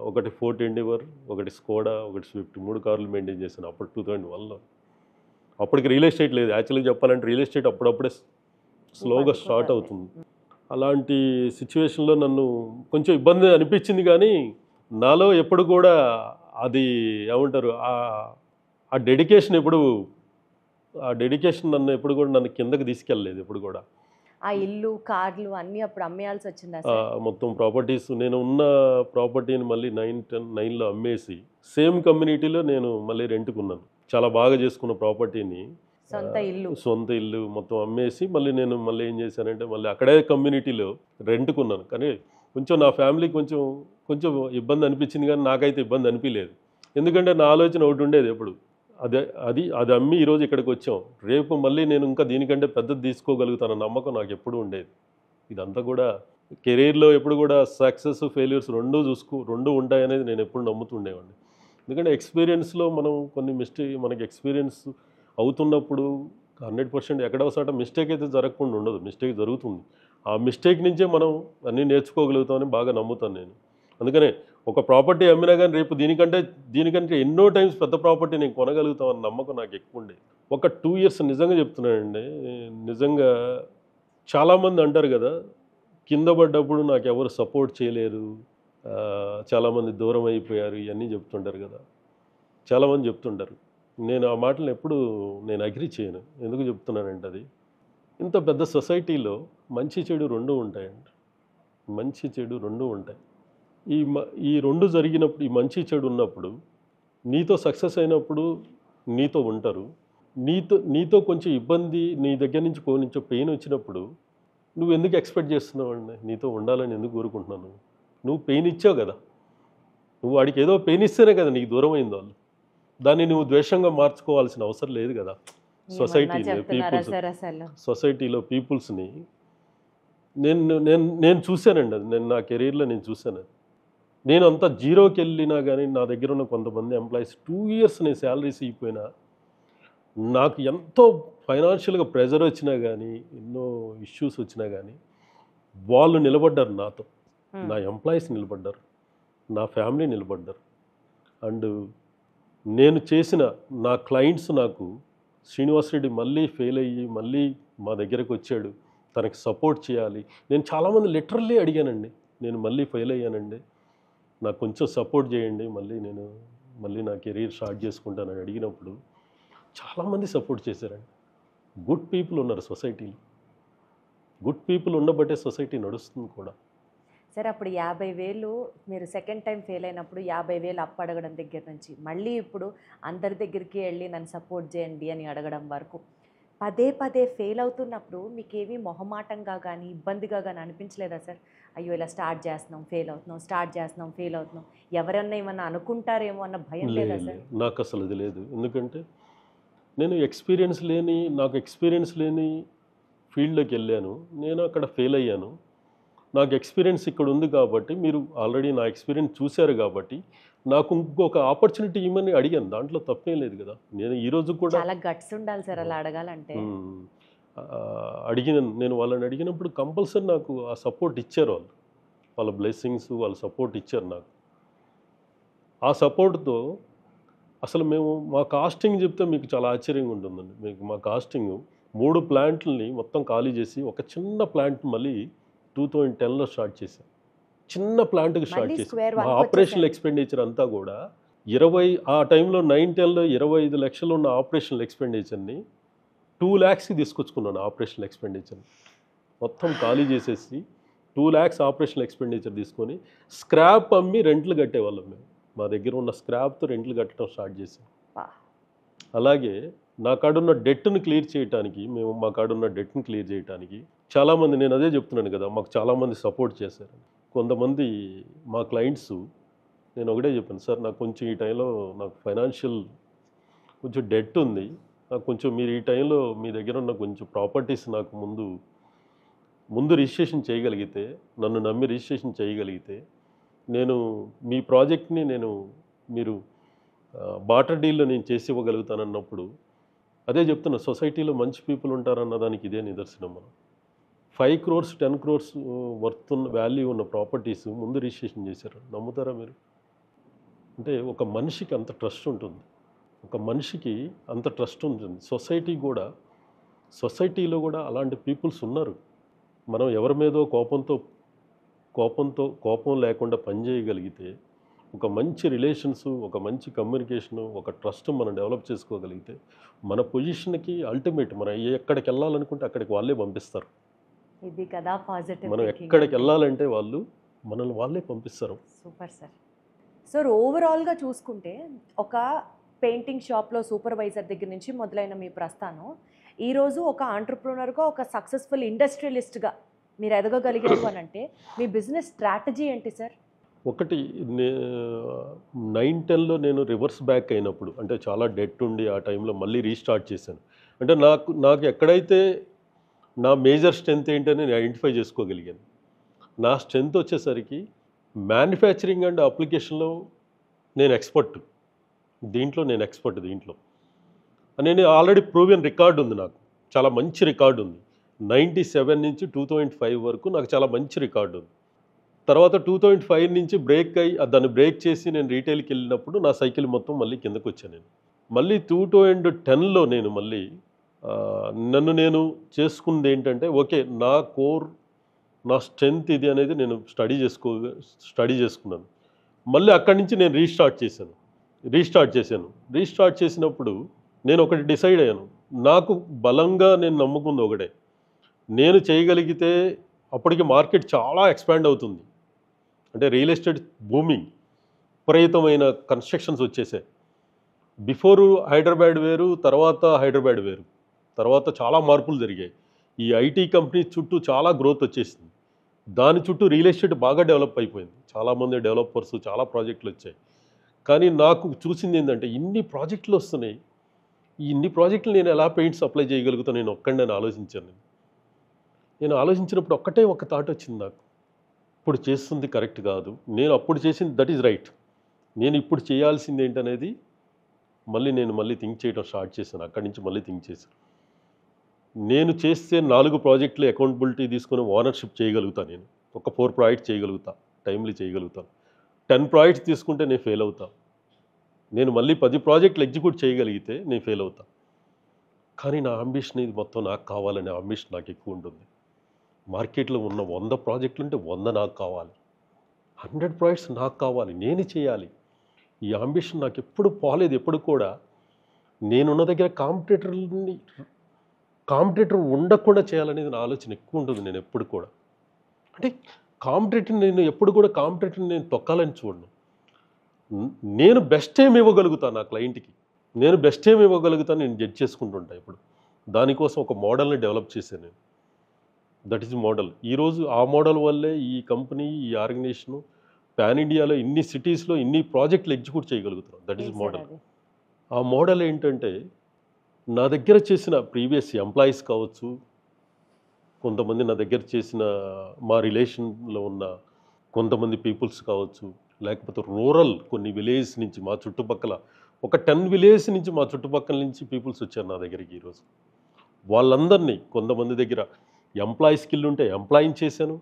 ఒకటి ఫోర్ట్ ఎండీవర్, ఒకటి స్కోడా, ఒకటి స్విఫ్ట్, 3 కార్లు మెయింటైన్ చేశాను అప్పుడు 2001లో. అప్పటికి రియల్ ఎస్టేట్ లేదు. యాక్చువల్గా చెప్పాలంటే రియల్ ఎస్టేట్ అప్పుడప్పుడే స్లోగా స్టార్ట్ అవుతుంది. అలాంటి సిచ్యువేషన్లో నన్ను కొంచెం ఇబ్బంది అనిపించింది, కానీ నాలో ఎప్పుడు కూడా అది ఏమంటారు, ఆ డెడికేషన్ నన్ను ఎప్పుడు కూడా నన్ను కిందకి తీసుకెళ్ళలేదు ఎప్పుడు కూడా. ఆ ఇల్లు, కార్లు అన్నీ అప్పుడు అమ్మేయాల్సి వచ్చిందా? మొత్తం ప్రాపర్టీస్, నేను ఉన్న ప్రాపర్టీని మళ్ళీ 9లో అమ్మేసి సేమ్ కమ్యూనిటీలో నేను మళ్ళీ రెంట్కున్నాను. చాలా బాగా చేసుకున్న ప్రాపర్టీని, సొంత ఇల్లు మొత్తం అమ్మేసి మళ్ళీ ఏం చేశానంటే మళ్ళీ అక్కడే కమ్యూనిటీలో రెంట్కున్నాను. కానీ కొంచెం నా ఫ్యామిలీకి కొంచెం ఇబ్బంది అనిపించింది, కానీ నాకైతే ఇబ్బంది అనిపించలేదు. ఎందుకంటే నా ఆలోచన ఒకటి ఉండేది ఎప్పుడు, అది అమ్మి ఈరోజు ఇక్కడికి వచ్చాం, రేపు మళ్ళీ నేను ఇంకా దీనికంటే పెద్దది తీసుకోగలుగుతాను నమ్మకం నాకు ఎప్పుడు ఉండేది. ఇదంతా కూడా కెరీర్లో ఎప్పుడు కూడా సక్సెస్ ఫెయిల్యూర్స్ రెండు ఉంటాయనేది నేను ఎప్పుడు నమ్ముతుండేవాడిని. ఎందుకంటే ఎక్స్పీరియన్స్లో మనం మనకి ఎక్స్పీరియన్స్ అవుతున్నప్పుడు 100% ఎక్కడో చోట మిస్టేక్ అయితే జరగకుండా ఉండదు, మిస్టేక్ జరుగుతుంది. ఆ మిస్టేక్ నుంచే మనం అన్నీ నేర్చుకోగలుగుతామని బాగా నమ్ముతాను నేను. అందుకనే ఒక ప్రాపర్టీ అమ్మినా కానీ రేపు దీనికంటే ఎన్నో టైమ్స్ పెద్ద ప్రాపర్టీ నేను కొనగలుగుతామన్న నమ్మకం నాకు ఎక్కువ ఉండేది. ఒక 2 years నిజంగా చెప్తున్నానండి. నిజంగా చాలామంది అంటారు కదా, కింద పడ్డప్పుడు నాకు ఎవరు సపోర్ట్ చేయలేరు, చాలామంది దూరం అయిపోయారు, ఇవన్నీ చెప్తుంటారు కదా, చాలామంది చెప్తుంటారు. నేను ఆ మాటలను ఎప్పుడు నేను అగ్రి చేయను. ఎందుకు చెప్తున్నానంటే, అది ఇంత పెద్ద సొసైటీలో మంచి చెడు రెండూ ఉంటాయండి. మంచి చెడు రెండూ ఉంటాయి. ఈ రెండు జరిగినప్పుడు, ఈ మంచి చెడు ఉన్నప్పుడు, నీతో సక్సెస్ అయినప్పుడు నీతో ఉంటారు, నీతో కొంచెం ఇబ్బంది, నీ దగ్గర నుంచి కొంచెం పెయిన్ వచ్చినప్పుడు నువ్వు ఎందుకు ఎక్స్పెక్ట్ చేస్తున్నావు అండి నీతో ఉండాలని ఎందుకు కోరుకుంటున్నాను? నువ్వు పెయిన్ ఇచ్చావు కదా, నువ్వు వాడికి ఏదో పెయిన్ ఇస్తేనే కదా నీకు దూరం అయింది వాళ్ళు. దాన్ని నువ్వు ద్వేషంగా మార్చుకోవాల్సిన అవసరం లేదు కదా. సొసైటీలో పీపుల్స్ని నేను చూశానండి. అది నేను నా కెరీర్లో నేను చూశాను. అది నేను అంతా జీరోకి వెళ్ళినా కానీ నా దగ్గర ఉన్న కొంతమంది ఎంప్లాయీస్ 2 years నేను శాలరీస్ ఇవ్వకపోయినా, నాకు ఎంతో ఫైనాన్షియల్గా ప్రెజర్ వచ్చినా కానీ, ఎన్నో ఇష్యూస్ వచ్చినా కానీ వాళ్ళు నిలబడ్డారు నాతో. నా ఎంప్లాయీస్ నిలబడ్డారు, నా ఫ్యామిలీ నిలబడ్డారు. అండ్ నేను చేసిన నా క్లయింట్స్, నాకు శ్రీనివాస్ రెడ్డి మళ్ళీ ఫెయిల్ అయ్యి మళ్ళీ మా దగ్గరకు వచ్చాడు, తనకి సపోర్ట్ చేయాలి. నేను చాలామంది లిటరల్లీ అడిగానండి, నేను మళ్ళీ ఫెయిల్ అయ్యానండి, నాకు కొంచెం సపోర్ట్ చేయండి, మళ్ళీ నా కెరీర్ స్టార్ట్ చేసుకుంటానని అడిగినప్పుడు చాలామంది సపోర్ట్ చేశారండి. గుడ్ పీపుల్ ఉన్నారు సొసైటీలో. గుడ్ పీపుల్ ఉండబట్టే సొసైటీ నడుస్తుంది కూడా. సరే, అప్పుడు 50,000 మీరు సెకండ్ టైం ఫెయిల్ అయినప్పుడు 50,000 అప్పు అడగడం దగ్గర నుంచి మళ్ళీ ఇప్పుడు అందరి దగ్గరికి వెళ్ళి నన్ను సపోర్ట్ చేయండి అని అడగడం వరకు పదే పదే ఫెయిల్ అవుతున్నప్పుడు మీకేమీ మొహమాటంగా కానీ ఇబ్బందిగా కానీ అనిపించలేదా సార్? అయ్యో, ఇలా స్టార్ట్ చేస్తున్నాం ఫెయిల్ అవుతున్నాం, ఎవరన్నా ఏమన్నా అనుకుంటారేమో అన్న భయం లేదా సార్? నాకు అసలు అది లేదు. ఎందుకంటే నేను నాకు ఎక్స్పీరియన్స్ లేని ఫీల్డ్లోకి వెళ్ళాను. నేను అక్కడ ఫెయిల్ అయ్యాను. నాకు ఎక్స్పీరియన్స్ ఇక్కడ ఉంది కాబట్టి, మీరు ఆల్రెడీ నా ఎక్స్పీరియన్స్ చూశారు కాబట్టి నాకు ఇంకొక ఆపర్చునిటీ ఇవ్వమని అడిగాను. దాంట్లో తప్పేం లేదు కదా. నేను ఈరోజు కూడా చాలా గట్స్ ఉండాలి సార్ అలా అడగాలంటే. నేను వాళ్ళని అడిగినప్పుడు కంపల్సరీ నాకు ఆ సపోర్ట్ ఇచ్చారు. వాళ్ళ బ్లెస్సింగ్స్, వాళ్ళ సపోర్ట్ ఇచ్చారు నాకు. ఆ సపోర్ట్తో అసలు మా కాస్టింగ్ చెప్తే మీకు చాలా ఆశ్చర్యంగా ఉంటుందండి. మా కాస్టింగ్ 3 ప్లాంట్లని మొత్తం ఖాళీ చేసి ఒక చిన్న ప్లాంట్ మళ్ళీ 2010లో స్టార్ట్ చేశాం. చిన్న ప్లాంట్కి స్టార్ట్ చేశాం. మా ఆపరేషనల్ ఎక్స్పెండిచర్ అంతా కూడా ఆ టైంలో 9-10లో 25 లక్షలు ఉన్న ఆపరేషనల్ ఎక్స్పెండిచర్ని 2 lakhsకి తీసుకొచ్చుకున్నాను. ఆపరేషనల్ ఎక్స్పెండిచర్ మొత్తం ఖాళీ చేసేసి 2 lakhs ఆపరేషనల్ ఎక్స్పెండిచర్ తీసుకొని స్క్రాప్ అమ్మి రెంట్లు కట్టేవాళ్ళం. మేము మా దగ్గర ఉన్న స్క్రాప్తో రెంట్లు కట్టడం స్టార్ట్ చేసాం. అలాగే మా కాడున్న డెట్ని క్లియర్ చేయడానికి చాలామంది, నేను అదే చెప్తున్నాను కదా, మాకు చాలామంది సపోర్ట్ చేశారు. కొంతమంది మా క్లయింట్స్, నేను ఒకటే చెప్పాను, సార్ నాకు కొంచెం ఈ టైంలో నాకు ఫైనాన్షియల్ కొంచెం డెట్ ఉంది, నాకు కొంచెం మీరు ఈ టైంలో మీ దగ్గర ఉన్న కొంచెం ప్రాపర్టీస్ నాకు ముందు రిజిస్ట్రేషన్ చేయగలిగితే, నన్ను నమ్మి రిజిస్ట్రేషన్ చేయగలిగితే నేను మీ ప్రాజెక్ట్ని మీరు బాటర్ డీల్లో నేను చేసి ఇవ్వగలుగుతానన్నప్పుడు, అదే చెప్తున్నా, సొసైటీలో మంచి పీపుల్ ఉంటారన్న దానికి ఇదే నిదర్శనం. మనం 5 crores 10 crores వర్త్ వాల్యూ ఉన్న ప్రాపర్టీస్ ముందు రిజిస్ట్రేషన్ చేశారు. నమ్ముతారా మీరు? అంటే ఒక మనిషికి అంత ట్రస్ట్ ఉంటుంది. సొసైటీలో కూడా అలాంటి పీపుల్స్ ఉన్నారు. మనం ఎవరి మీదో కోపం లేకుండా పనిచేయగలిగితే, ఒక మంచి రిలేషన్స్, ఒక మంచి కమ్యూనికేషను, ఒక ట్రస్ట్ మనం డెవలప్ చేసుకోగలిగితే, మన పొజిషన్కి అల్టిమేట్ మనం ఎక్కడికి వెళ్ళాలనుకుంటే అక్కడికి వాళ్ళే పంపిస్తారు. ఇది కదా పాజిటివ్. మనం ఎక్కడికి వెళ్ళాలంటే మనల్ని వాళ్ళే పంపిస్తారు. Super sir. సార్, ఓవరాల్గా చూసుకుంటే ఒక పెయింటింగ్ షాప్లో సూపర్వైజర్ దగ్గర నుంచి మొదలైన మీ ప్రస్థానం ఈరోజు ఒక ఆంటర్ప్రూనర్గా, ఒక సక్సెస్ఫుల్ ఇండస్ట్రియలిస్ట్గా మీరు ఎదగగలిగారు అని అంటే మీ బిజినెస్ స్ట్రాటజీ ఏంటి సార్? ఒకటి, 9-10లో నేను రివర్స్ బ్యాక్ అయినప్పుడు, అంటే చాలా డెట్ ఉండి ఆ టైంలో మళ్ళీ రీస్టార్ట్ చేశాను. అంటే నాకు ఎక్కడైతే నా మేజర్ స్ట్రెంత్ ఏంటని నేను ఐడెంటిఫై చేసుకోగలిగాను. నా స్ట్రెంత్ వచ్చేసరికి మ్యానుఫ్యాక్చరింగ్ అండ్ అప్లికేషన్లో నేను ఎక్స్పర్ట్. దీంట్లో నేను ఆల్రెడీ ప్రూవెన్ రికార్డు ఉంది. నాకు చాలా మంచి రికార్డు ఉంది. 97 నుంచి 2005 వరకు నాకు చాలా మంచి రికార్డు ఉంది. తర్వాత 2005 నుంచి బ్రేక్ అయ్యి దాన్ని బ్రేక్ చేసి నేను రీటైల్కి వెళ్ళినప్పుడు నా సైకిల్ మొత్తం మళ్ళీ కిందకు వచ్చాను నేను. మళ్ళీ 2010లో నేను మళ్ళీ నన్ను నేను చేసుకుంది ఏంటంటే ఓకే నా కోర్ నా స్ట్రెంగ్త్ ఇది అనేది నేను స్టడీ చేసుకున్నాను. మళ్ళీ అక్కడి నుంచి నేను రీస్టార్ట్ చేసినప్పుడు నేను ఒకటి డిసైడ్ అయ్యాను. నాకు బలంగా నేను నమ్ముకుంది ఒకటే, నేను చేయగలిగితే అప్పటికి మార్కెట్ చాలా ఎక్స్పాండ్ అవుతుంది. అంటే రియల్ ఎస్టేట్ బూమింగ్, విపరీతమైన కన్స్ట్రక్షన్స్ వచ్చేసాయి. బిఫోరు హైదరాబాద్ వేరు, తర్వాత చాలా మార్పులు జరిగాయి. ఈ ఐటీ కంపెనీ చుట్టూ చాలా గ్రోత్ వచ్చేసింది. దాని చుట్టూ రియల్ ఎస్టేట్ బాగా డెవలప్ అయిపోయింది. చాలామంది డెవలపర్స్, చాలా ప్రాజెక్టులు వచ్చాయి. కానీ నాకు చూసింది ఏంటంటే ఇన్ని ప్రాజెక్టులు వస్తున్నాయి, ఈ ఇన్ని ప్రాజెక్టులు నేను ఎలా పెయింట్స్ అప్లై చేయగలుగుతాను నేను ఒక్కడిని ఆలోచించాను. నేను ఆలోచించినప్పుడు ఒక థాట్ వచ్చింది నాకు, ఇప్పుడు చేస్తుంది కరెక్ట్ కాదు, నేను అప్పుడు చేసింది దట్ ఈజ్ రైట్, నేను ఇప్పుడు చేయాల్సింది ఏంటనేది మళ్ళీ థింక్ చేయడం స్టార్ట్ చేశాను. అక్కడి నుంచి మళ్ళీ థింక్ చేశాను. నేను చేస్తే 4 ప్రాజెక్టులు అకౌంటబిలిటీ తీసుకొని ఓనర్షిప్ చేయగలుగుతాను. నేను ఒక 4 ప్రాజెక్ట్స్ చేయగలుగుతా, టైమ్లీ చేయగలుగుతాను. 10 ప్రాజెక్ట్స్ తీసుకుంటే నేను ఫెయిల్ అవుతాను. నేను మళ్ళీ 10 ప్రాజెక్టులు ఎగ్జిక్యూట్ చేయగలిగితే నేను ఫెయిల్ అవుతాను. కానీ నా అంబిషన్ ఇది మొత్తం నాకు కావాలనే అంబిషన్ నాకు ఎక్కువ ఉంటుంది. మార్కెట్లో ఉన్న 100 ప్రాజెక్టులు ఉంటే 100 నాకు కావాలి, 100 ప్రాజెక్ట్స్ నాకు కావాలి, నేను చేయాలి. ఈ అంబిషన్ నాకు ఎప్పుడు పోలేదు. ఎప్పుడు కూడా నేనున్న దగ్గర కాంపిటేటర్ ఉండకుండా చేయాలనేది నా ఆలోచన ఎక్కువ ఉంటుంది. నేను ఎప్పుడు కూడా అంటే కాంపిటేటర్ నేను తొక్కాలని చూడను. నేను బెస్ట్ ఏమి ఇవ్వగలుగుతాను నా క్లయింట్కి, నేను జడ్జ్ చేసుకుంటుంటా. ఇప్పుడు దానికోసం ఒక మోడల్ని డెవలప్ చేశాను నేను. That is model. ఈరోజు ఆ మోడల్ వల్లే ఈ కంపెనీ, ఈ ఆర్గనైజేషను పాన్ ఇండియాలో ఇన్ని సిటీస్లో ఇన్ని ప్రాజెక్టులు ఎగ్జిక్యూట్ చేయగలుగుతున్నాం. That is model. ఆ మోడల్ ఏంటంటే నా దగ్గర చేసిన ప్రీవియస్ ఎంప్లాయీస్ కావచ్చు, కొంతమంది నా దగ్గర చేసిన మా రిలేషన్లో ఉన్న కొంతమంది పీపుల్స్ కావచ్చు, లేకపోతే రూరల్ కొన్ని విలేజ్ నుంచి మా చుట్టుపక్కల ఒక 10 విలేజ్ నుంచి మా చుట్టుపక్కల నుంచి పీపుల్స్ వచ్చారు నా దగ్గరికి ఈరోజు. వాళ్ళందరినీ కొంతమంది దగ్గర ఎంప్లాయీ స్కిల్ ఉంటే ఎంప్లాయీని చేశాను,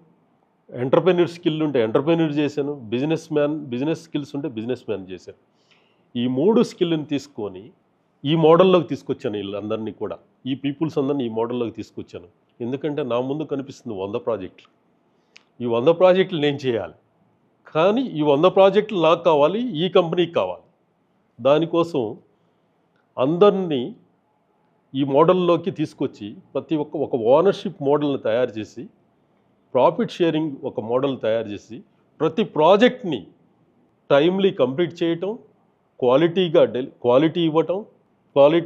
ఎంటర్ప్రెన్యూర్ స్కిల్ ఉంటే ఎంటర్ప్రెన్యూర్ చేశాను, బిజినెస్ స్కిల్స్ ఉంటే బిజినెస్ మ్యాన్ చేశాను. ఈ 3 స్కిల్ని తీసుకొని ఈ మోడల్లోకి తీసుకొచ్చాను. వీళ్ళందరినీ కూడా, ఈ పీపుల్స్ అందరినీ ఈ మోడల్లోకి తీసుకొచ్చాను. ఎందుకంటే నా ముందు కనిపిస్తుంది 100 ప్రాజెక్టులు. ఈ 100 ప్రాజెక్టులు నేను చేయాలి, కానీ ఈ 100 ప్రాజెక్టులు నాకు కావాలి, ఈ కంపెనీకి కావాలి. దానికోసం అందరినీ ఈ మోడల్లోకి తీసుకొచ్చి ప్రతి ఒక ఓనర్షిప్ మోడల్ని తయారు చేసి, ప్రాఫిట్ షేరింగ్ ఒక మోడల్ తయారు చేసి, ప్రతి ప్రాజెక్ట్ని టైమ్లీ కంప్లీట్ చేయటం, క్వాలిటీ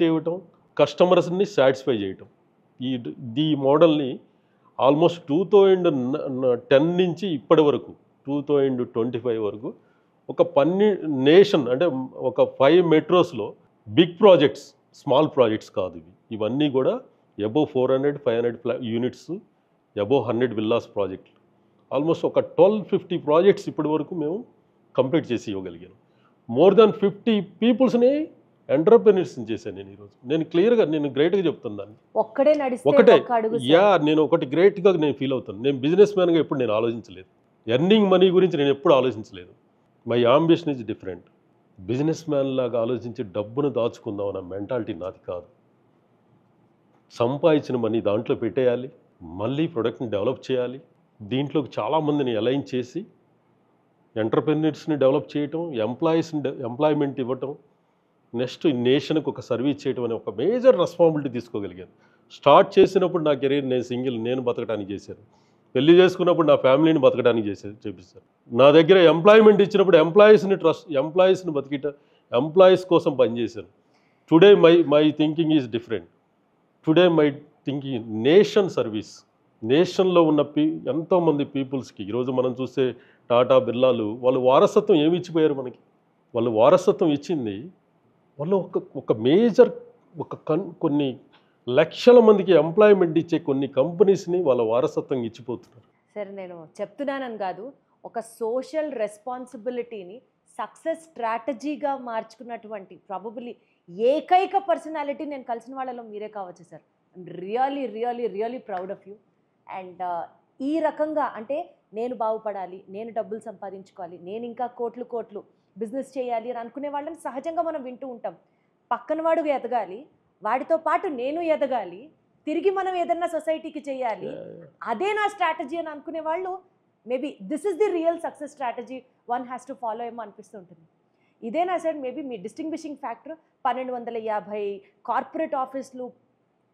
ఇవ్వటం, కస్టమర్స్ని సాటిస్ఫై చేయటం. ఈ మోడల్ని ఆల్మోస్ట్ 2010 నుంచి ఇప్పటి వరకు 2025 వరకు ఒక నేషన్ అంటే ఒక 5 మెట్రోస్లో బిగ్ ప్రాజెక్ట్స్, స్మాల్ ప్రాజెక్ట్స్ కాదు ఇవన్నీ కూడా అబోవ్ 400-500 యూనిట్స్, అబోవ్ 100 విల్లాస్ ప్రాజెక్టులు. ఆల్మోస్ట్ ఒక 1250 ప్రాజెక్ట్స్ ఇప్పటి వరకు మేము కంప్లీట్ చేసి ఇవ్వగలిగాను. మోర్ దాన్ 50 పీపుల్స్ని ఎంటర్ప్రెన్యూర్స్ని చేశాను నేను ఈరోజు. నేను క్లియర్గా, నేను గ్రేట్గా చెప్తాను దాన్ని. నేను ఒకటి గ్రేట్గా నేను ఫీల్ అవుతాను. నేను బిజినెస్ మ్యాన్గా ఎప్పుడు నేను ఆలోచించలేదు, ఎర్నింగ్ మనీ గురించి నేను ఎప్పుడు ఆలోచించలేదు. My ambition is different. Business man లాగా ఆలోచించి డబ్బును దాచుకుందాం అన్న మెంటాలిటీ నాది కాదు. సంపాదించిన మనీ దాంట్లో పెట్టేయాలి, మళ్ళీ ప్రొడక్ట్ని డెవలప్ చేయాలి, దీంట్లోకి చాలామందిని అలైన్ చేసి ఎంటర్ప్రెన్యూర్స్ని డెవలప్ చేయటం, ఎంప్లాయ్మెంట్ ఇవ్వటం, నెక్స్ట్ నేషన్కి ఒక సర్వీస్ చేయటం అనే ఒక మేజర్ రెస్పాన్సిబిలిటీ తీసుకోగలిగాను. స్టార్ట్ చేసినప్పుడు నా కెరీర్ నేను బతకడానికి చేశాను. పెళ్లి చేసుకున్నప్పుడు నా ఫ్యామిలీని బతకడానికి చేపిస్తాను. నా దగ్గర ఎంప్లాయ్మెంట్ ఇచ్చినప్పుడు ఎంప్లాయీస్ని ఎంప్లాయీస్ కోసం పనిచేశాను. Today my thinking is different. Today my thinking nation service. నేషన్లో ఉన్న ఎంతోమంది పీపుల్స్కి ఈరోజు మనం చూస్తే టాటా, బిర్లాలు వాళ్ళు వారసత్వం ఏమి ఇచ్చిపోయారు మనకి? వాళ్ళు వారసత్వం ఇచ్చింది, వాళ్ళు ఒక మేజర్ కొన్ని లక్షల మందికి ఎంప్లాయ్మెంట్ ఇచ్చే కొన్ని కంపెనీస్ని వాళ్ళ వారసత్వం ఇచ్చిపోతున్నారు. సరే, నేను చెప్తున్నానని కాదు, ఒక సోషల్ రెస్పాన్సిబిలిటీని సక్సెస్ స్ట్రాటజీగా మార్చుకున్నటువంటి ప్రాబబుల్లీ ఏకైక పర్సనాలిటీ నేను కలిసిన వాళ్ళలో మీరే కావచ్చు sir. I'm really really really proud of you. And ఈ రకంగా అంటే నేను బాగుపడాలి, నేను డబ్బులు సంపాదించుకోవాలి, నేను ఇంకా కోట్లు కోట్లు బిజినెస్ చేయాలి అని అనుకునే వాళ్ళని సహజంగా మనం వింటూ ఉంటాం. పక్కన వాడు ఎదగాలి, వాడితో పాటు నేను ఎదగాలి, తిరిగి మనం ఏదన్నా సొసైటీకి చేయాలి, అదే నా స్ట్రాటజీ అని అనుకునే వాళ్ళు maybe this is the real success strategy one has to follow ఏమో అనిపిస్తుంటుంది. ఇదేనా సార్ మేబీ మీ డిస్టింగ్విషింగ్ ఫ్యాక్టర్? 1250 కార్పొరేట్ ఆఫీసులు,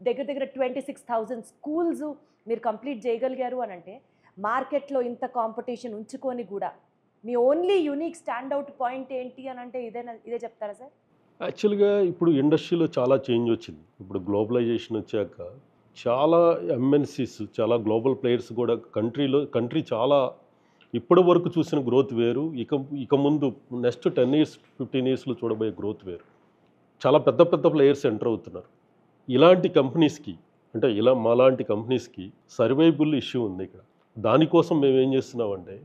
దగ్గర దగ్గర 26,000 స్కూల్స్ మీరు కంప్లీట్ చేయగలిగారు అని అంటే, మార్కెట్లో ఇంత కాంపిటీషన్ ఉంచుకొని కూడా మీ ఓన్లీ యూనిక్ స్టాండ్అవుట్ పాయింట్ ఏంటి అని అంటే ఇదే చెప్తారా సార్? యాక్చువల్గా ఇప్పుడు ఇండస్ట్రీలో చాలా చేంజ్ వచ్చింది. ఇప్పుడు గ్లోబలైజేషన్ వచ్చాక చాలా ఎంఎన్సీస్, చాలా గ్లోబల్ ప్లేయర్స్ కూడా కంట్రీ చాలా ఇప్పటి వరకు చూసిన గ్రోత్ వేరు, ఇక ముందు నెక్స్ట్ 10 years 15 yearsలో చూడబోయే గ్రోత్ వేరు. చాలా పెద్ద పెద్ద ప్లేయర్స్ ఎంటర్ అవుతున్నారు. ఇలాంటి కంపెనీస్కి, అంటే మాలాంటి కంపెనీస్కి సర్వైబుల్ ఇష్యూ ఉంది ఇక్కడ. దానికోసం మేము ఏం చేస్తున్నామంటే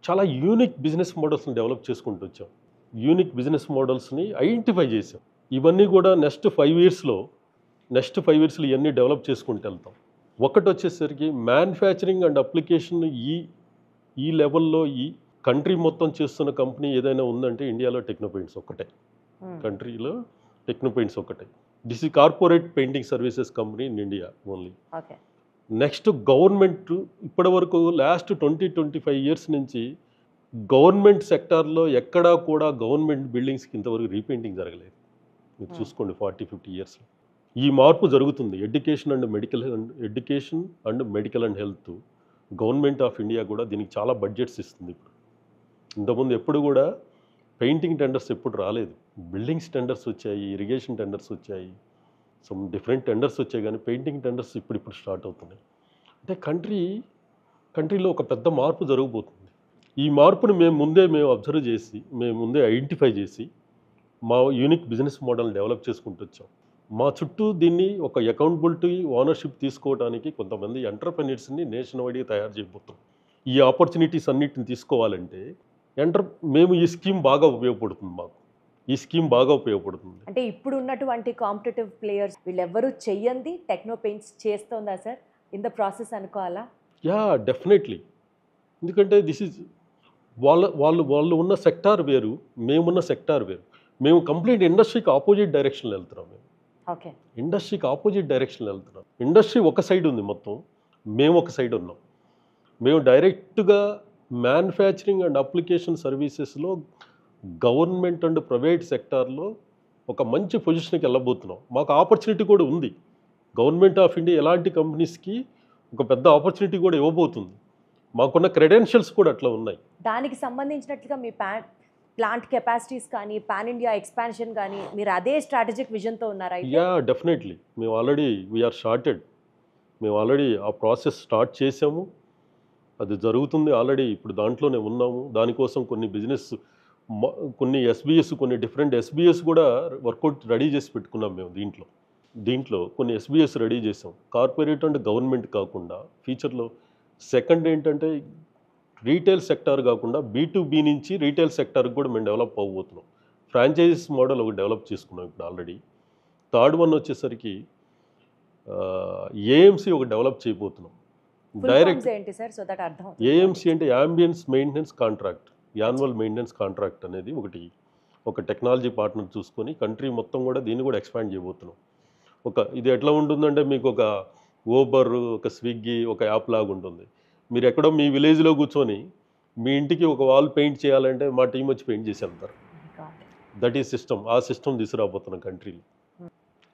చాలా యూనిక్ బిజినెస్ మోడల్స్ని డెవలప్ చేసుకుంటూ వచ్చాం. యూనిక్ బిజినెస్ మోడల్స్ని ఐడెంటిఫై చేసాం. ఇవన్నీ కూడా నెక్స్ట్ 5 yearsలో ఇవన్నీ డెవలప్ చేసుకుంటూ వెళ్తాం. ఒకటి వచ్చేసరికి మ్యానుఫ్యాక్చరింగ్ అండ్ అప్లికేషన్ ఈ లెవెల్లో ఈ కంట్రీ మొత్తం చేస్తున్న కంపెనీ ఏదైనా ఉందంటే ఇండియాలో టెక్నోపెయింట్స్ ఒక్కటే. కంట్రీలో టెక్నోపెయింట్స్ ఒక్కటే. దిస్ ఈ corporate painting services company in India only. Next government ఇప్పటి వరకు లాస్ట్ 20-25 years నుంచి గవర్నమెంట్ సెక్టార్లో ఎక్కడా కూడా గవర్నమెంట్ బిల్డింగ్స్కి ఇంతవరకు రీపెయింటింగ్ జరగలేదు. మీరు చూసుకోండి 40-50 years. ఈ మార్పు జరుగుతుంది. Education and medical and health government of India కూడా దీనికి చాలా బడ్జెట్స్ ఇస్తుంది. ఇప్పుడు ఇంతకుముందు ఎప్పుడు కూడా పెయింటింగ్ టెండర్స్ ఎప్పుడు రాలేదు. బిల్డింగ్స్ టెండర్స్ వచ్చాయి, ఇరిగేషన్ టెండర్స్ వచ్చాయి, సమ్ డిఫరెంట్ టెండర్స్ వచ్చాయి, కానీ పెయింటింగ్ టెండర్స్ ఇప్పుడు స్టార్ట్ అవుతున్నాయి. అంటే కంట్రీలో ఒక పెద్ద మార్పు జరగబోతుంది. ఈ మార్పుని మేము అబ్జర్వ్ చేసి, మేము ముందే ఐడెంటిఫై చేసి మా యూనిక్ బిజినెస్ మోడల్ డెవలప్ చేసుకుంటూ వచ్చాం. మా చుట్టూ దీన్ని ఒక అకౌంటబిలిటీ, ఓనర్షిప్ తీసుకోవడానికి కొంతమంది ఎంటర్‌ప్రెన్యూర్స్‌ని నేషన్ వైడ్గా తయారు చేయబోతున్నాం. ఈ ఆపర్చునిటీస్ అన్నిటిని తీసుకోవాలంటే మేము ఈ స్కీమ్ బాగా ఉపయోగపడుతుంది మాకు. ఈ స్కీమ్ బాగా ఉపయోగపడుతుంది. అంటే ఇప్పుడు ఉన్నటువంటి కాంపిటేటివ్ ప్లేయర్స్ వీళ్ళెవ్వరూ చెయ్యంది టెక్నోపెయింట్స్ చేస్తోందా సార్ ఇన్ ద ప్రాసెస్ అనుకోవాలా? Yeah, definitely. ఎందుకంటే దిస్ ఈజ్ వాళ్ళు ఉన్న సెక్టార్ వేరు, మేమున్న సెక్టార్ వేరు. మేము కంప్లీట్ ఇండస్ట్రీకి ఆపోజిట్ డైరెక్షన్లో వెళ్తున్నాం. ఓకే, ఇండస్ట్రీకి ఆపోజిట్ డైరెక్షన్లో వెళ్తున్నాం. ఇండస్ట్రీ ఒక సైడ్ ఉంది మొత్తం, మేము ఒక సైడ్ ఉన్నాం. మేము డైరెక్ట్గా మ్యానుఫ్యాక్చరింగ్ అండ్ అప్లికేషన్ సర్వీసెస్లో గవర్నమెంట్ అండ్ ప్రైవేట్ సెక్టార్లో ఒక మంచి పొజిషన్కి వెళ్ళబోతున్నాం. మాకు ఆపర్చునిటీ కూడా ఉంది. గవర్నమెంట్ ఆఫ్ ఇండియా ఎలాంటి కంపెనీస్కి ఒక పెద్ద ఆపర్చునిటీ కూడా ఇవ్వబోతుంది. మాకున్న క్రెడెన్షియల్స్ కూడా అట్లా ఉన్నాయి. దానికి సంబంధించినట్లుగా మీ ప్లాంట్ కెపాసిటీస్ కానీ, పాన్ ఇండియా ఎక్స్పాన్షన్ కానీ మీరు అదే స్ట్రాటజిక్ విజన్తో ఉన్నారా? Yeah, definitely. మేము ఆల్రెడీ వీఆర్ స్టార్టెడ్. మేము ఆల్రెడీ ఆ ప్రాసెస్ స్టార్ట్ చేసాము. అది జరుగుతుంది ఆల్రెడీ. ఇప్పుడు దాంట్లోనే ఉన్నాము. దానికోసం కొన్ని ఎస్బీఎస్, కొన్ని డిఫరెంట్ ఎస్బీఎస్ కూడా వర్కౌట్ రెడీ చేసి పెట్టుకున్నాం మేము. దీంట్లో కొన్ని ఎస్బీఎస్ రెడీ చేసాం. కార్పొరేట్ అండ్ గవర్నమెంట్ కాకుండా ఫ్యూచర్లో సెకండ్ ఏంటంటే రీటైల్ సెక్టార్ కాకుండా B2B నుంచి రీటైల్ సెక్టార్కి కూడా మేము డెవలప్ అవ్వబోతున్నాం. ఫ్రాంచైజీస్ మోడల్ ఒకటి డెవలప్ చేసుకున్నాం ఇప్పుడు ఆల్రెడీ. థర్డ్ వన్ వచ్చేసరికి ఏఎంసీ ఒకటి డెవలప్ చేయబోతున్నాం. డైరెక్ట్ ఏఎంసీ అంటే ambience maintenance contract, annual maintenance contract అనేది ఒక టెక్నాలజీ పార్ట్నర్ చూసుకొని కంట్రీ మొత్తం కూడా దీన్ని కూడా ఎక్స్పాండ్ చేయబోతున్నాం. ఇది ఎట్లా ఉంటుందంటే మీకు ఒక ఊబర్, ఒక స్విగ్గీ, ఒక యాప్ లాగా ఉంటుంది. మీరు ఎక్కడో మీ విలేజ్లో కూర్చొని మీ ఇంటికి ఒక వాల్ పెయింట్ చేయాలంటే మా టీం వచ్చి పెయింట్ చేసి వెళ్తారు. That is system. ఆ సిస్టమ్ తీసుకురాబోతున్నాం కంట్రీలో.